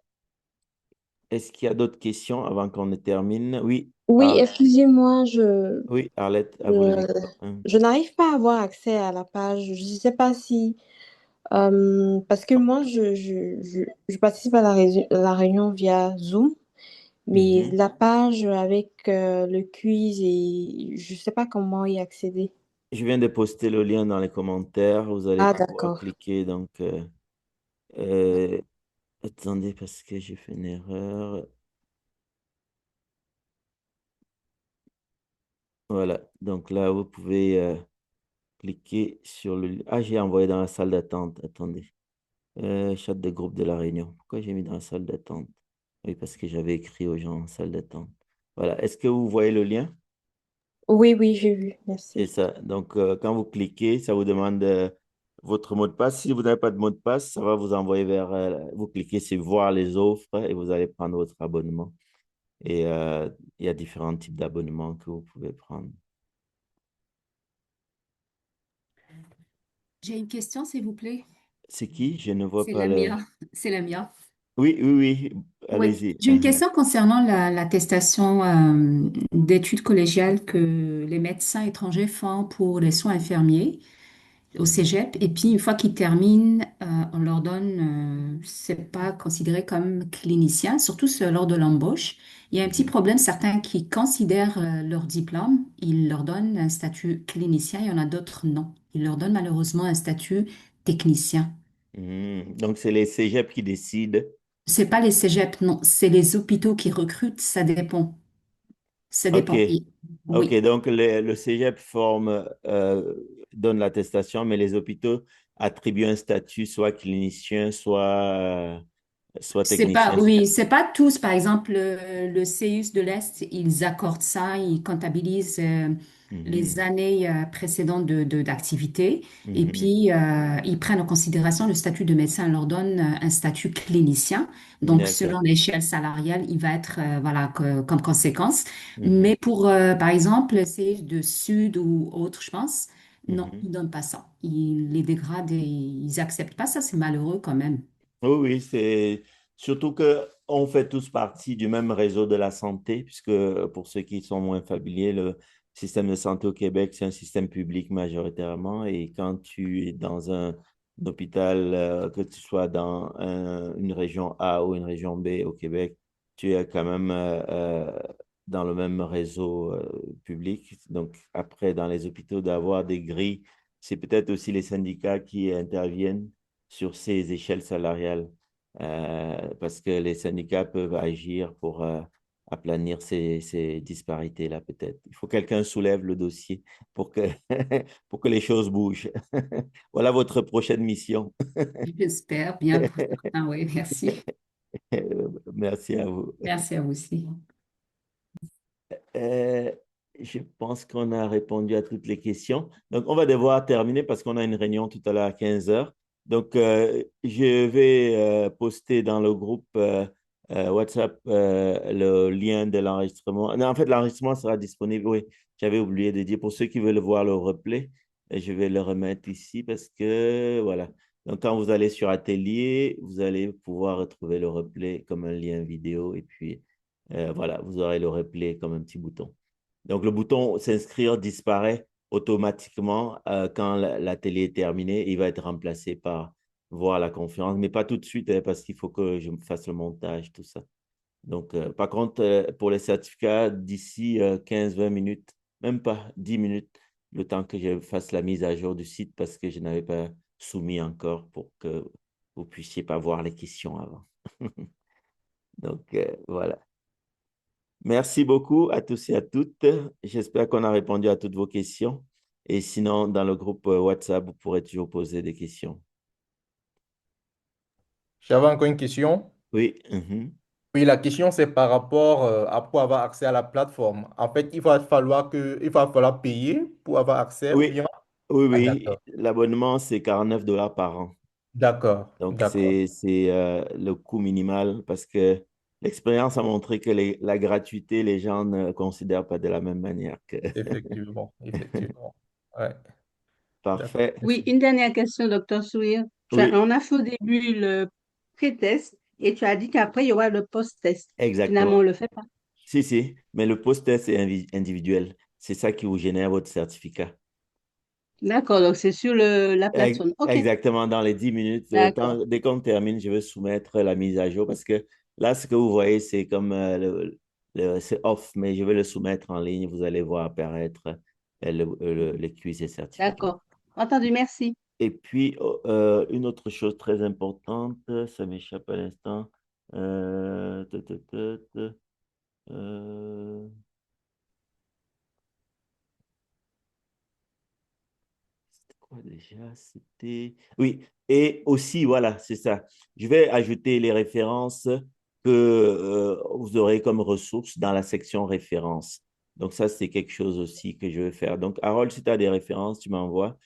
Est-ce qu'il y a d'autres questions avant qu'on ne termine? Oui, Oui, excusez-moi, oui, Arlette, à vous le je, micro. je n'arrive pas à avoir accès à la page. Je ne sais pas si... parce que moi, je participe à la réunion via Zoom, mais Mhm. la page avec le quiz, et je ne sais pas comment y accéder. Je viens de poster le lien dans les commentaires. Vous allez Ah, pouvoir d'accord. cliquer. Donc, euh, attendez parce que j'ai fait une erreur. Voilà. Donc là, vous pouvez cliquer sur le... Ah, j'ai envoyé dans la salle d'attente. Attendez. Chat de groupe de la réunion. Pourquoi j'ai mis dans la salle d'attente? Oui, parce que j'avais écrit aux gens en salle d'attente. Voilà. Est-ce que vous voyez le lien? Oui, oui, j'ai vu. C'est Merci. ça. Donc, quand vous cliquez, ça vous demande votre mot de passe. Si vous n'avez pas de mot de passe, ça va vous envoyer vers... vous cliquez sur voir les offres et vous allez prendre votre abonnement. Et il y a différents types d'abonnements que vous pouvez prendre. J'ai une question, s'il vous plaît. C'est qui? Je ne vois C'est pas la le... mienne. C'est la mienne. Oui, oui, oui. Oui, Allez-y. j'ai une question concernant l'attestation d'études collégiales que les médecins étrangers font pour les soins infirmiers au Mhm. cégep. Et puis, une fois qu'ils terminent, on leur donne, c'est pas considéré comme clinicien, surtout lors de l'embauche. Il y a un petit Mhm. problème, certains qui considèrent leur diplôme, ils leur donnent un statut clinicien, il y en a d'autres non. Ils leur donnent malheureusement un statut technicien. Mhm. Donc, c'est les cégeps qui décident. C'est pas les cégeps, non, c'est les hôpitaux qui recrutent, ça dépend. Ça OK. dépend. OK. Oui. Donc, le cégep donne l'attestation, mais les hôpitaux attribuent un statut, soit clinicien, soit C'est pas, technicien. oui, c'est pas tous. Par exemple, le CEUS de l'Est, ils accordent ça, ils comptabilisent les Mhm. années précédentes d'activité et Mhm. puis ils prennent en considération le statut de médecin, leur donnent un statut clinicien. Donc, D'accord. selon l'échelle salariale, il va être, voilà, comme conséquence. Mhm. Mais pour, par exemple, le CEUS de Sud ou autre, je pense, non, Mhm. ils donnent pas ça. Ils les dégradent et ils acceptent pas ça. C'est malheureux quand même. Oui, oui, c'est surtout que on fait tous partie du même réseau de la santé, puisque pour ceux qui sont moins familiers, le système de santé au Québec, c'est un système public majoritairement. Et quand tu es dans un hôpital, que tu sois dans une région A ou une région B au Québec, tu es quand même dans le même réseau public. Donc, après, dans les hôpitaux, d'avoir des grilles, c'est peut-être aussi les syndicats qui interviennent sur ces échelles salariales, parce que les syndicats peuvent agir pour aplanir ces disparités-là, peut-être. Il faut que quelqu'un soulève le dossier pour que, pour que les choses bougent. Voilà votre prochaine mission. J'espère bien pour certains, oui, merci. Merci à vous. Merci à vous aussi. Euh, Je pense qu'on a répondu à toutes les questions. Donc, on va devoir terminer parce qu'on a une réunion tout à l'heure à 15 heures. Donc, je vais poster dans le groupe WhatsApp le lien de l'enregistrement. Non, en fait, l'enregistrement sera disponible. Oui, j'avais oublié de dire pour ceux qui veulent voir le replay, je vais le remettre ici parce que voilà. Donc, quand vous allez sur Atelier, vous allez pouvoir retrouver le replay comme un lien vidéo et puis voilà, vous aurez le replay comme un petit bouton. Donc, le bouton s'inscrire disparaît automatiquement quand la télé est terminée. Il va être remplacé par voir la conférence, mais pas tout de suite parce qu'il faut que je me fasse le montage, tout ça. Donc, par contre, pour les certificats, d'ici 15-20 minutes, même pas 10 minutes, le temps que je fasse la mise à jour du site parce que je n'avais pas soumis encore pour que vous puissiez pas voir les questions avant. Donc, voilà. Merci beaucoup à tous et à toutes. J'espère qu'on a répondu à toutes vos questions. Et sinon, dans le groupe WhatsApp, vous pourrez toujours poser des questions. J'avais encore une question. Oui. Oui, la question, c'est par rapport à pour avoir accès à la plateforme. En fait, il va falloir payer pour avoir accès ou Oui, bien... oui, Ah, oui. d'accord. L'abonnement, c'est 49 $ par an. D'accord. Donc, D'accord. c'est le coût minimal parce que l'expérience a montré que la gratuité, les gens ne considèrent pas de la même manière que... Effectivement. Effectivement. Ouais. D'accord. Parfait. Oui, Merci. une dernière question, docteur Sourire. Oui, On a fait au début le pré-test et tu as dit qu'après, il y aura le post-test. Finalement, on exactement. ne le fait pas. Si, si. Mais le post-test est individuel. C'est ça qui vous génère votre certificat. D'accord, donc c'est sur la plateforme. OK, Exactement, dans les 10 minutes, d'accord. dès qu'on termine, je vais soumettre la mise à jour parce que là, ce que vous voyez, c'est comme c'est off, mais je vais le soumettre en ligne. Vous allez voir apparaître les quiz et certificats. D'accord. Entendu, merci. Et puis, une autre chose très importante, ça m'échappe à l'instant. Euh, tut, tut, tut, euh, C'était quoi déjà? C'était... Oui, et aussi, voilà, c'est ça. Je vais ajouter les références que vous aurez comme ressources dans la section références. Donc, ça, c'est quelque chose aussi que je vais faire. Donc, Harold, si tu as des références, tu m'envoies.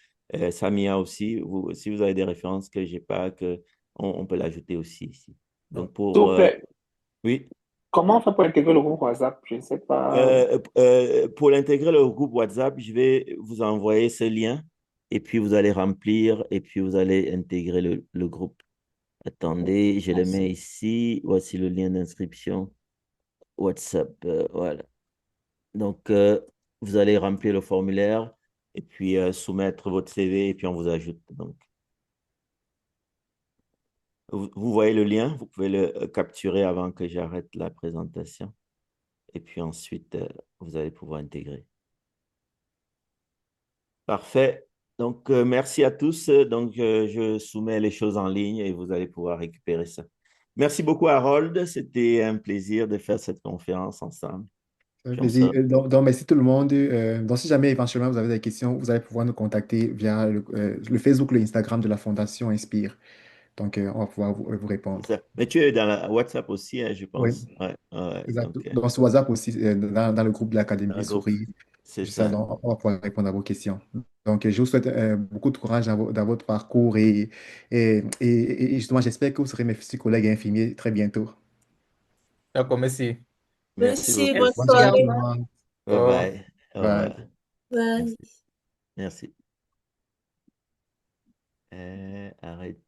Samia aussi, si vous avez des références que je n'ai pas, on peut l'ajouter aussi ici. Donc, S'il pour... vous plaît, oui. comment on fait pour intégrer le groupe WhatsApp? Je ne sais pas. Pour l'intégrer le groupe WhatsApp, je vais vous envoyer ce lien et puis vous allez remplir et puis vous allez intégrer le groupe. Attendez, je le Merci. mets ici. Voici le lien d'inscription WhatsApp. Voilà. Donc, vous allez remplir le formulaire et puis soumettre votre CV et puis on vous ajoute. Donc, vous voyez le lien, vous pouvez le capturer avant que j'arrête la présentation et puis ensuite, vous allez pouvoir intégrer. Parfait. Donc, merci à tous. Donc, je soumets les choses en ligne et vous allez pouvoir récupérer ça. Merci beaucoup, Harold. C'était un plaisir de faire cette conférence ensemble. Ça fait Puis on se... plaisir. Donc, merci tout le monde. Donc, si jamais éventuellement vous avez des questions, vous allez pouvoir nous contacter via le Facebook, le Instagram de la Fondation Inspire. Donc, on va pouvoir vous c'est répondre. ça. Mais tu es dans la WhatsApp aussi, hein, je Oui, pense. Ouais, ouais. exact. Donc, Dans ce WhatsApp aussi, dans le groupe de dans le l'Académie groupe, Souris. c'est C'est ça, ça. donc, on va pouvoir répondre à vos questions. Donc, je vous souhaite beaucoup de courage dans votre parcours et justement, j'espère que vous serez mes futurs collègues infirmiers très bientôt. D'accord, merci. Merci Merci, bonne beaucoup. Bonne Merci, soirée au tout soirée. le revoir. monde. Bye bye. Au revoir. Bye. Bye. Merci. Merci. Arrêtez.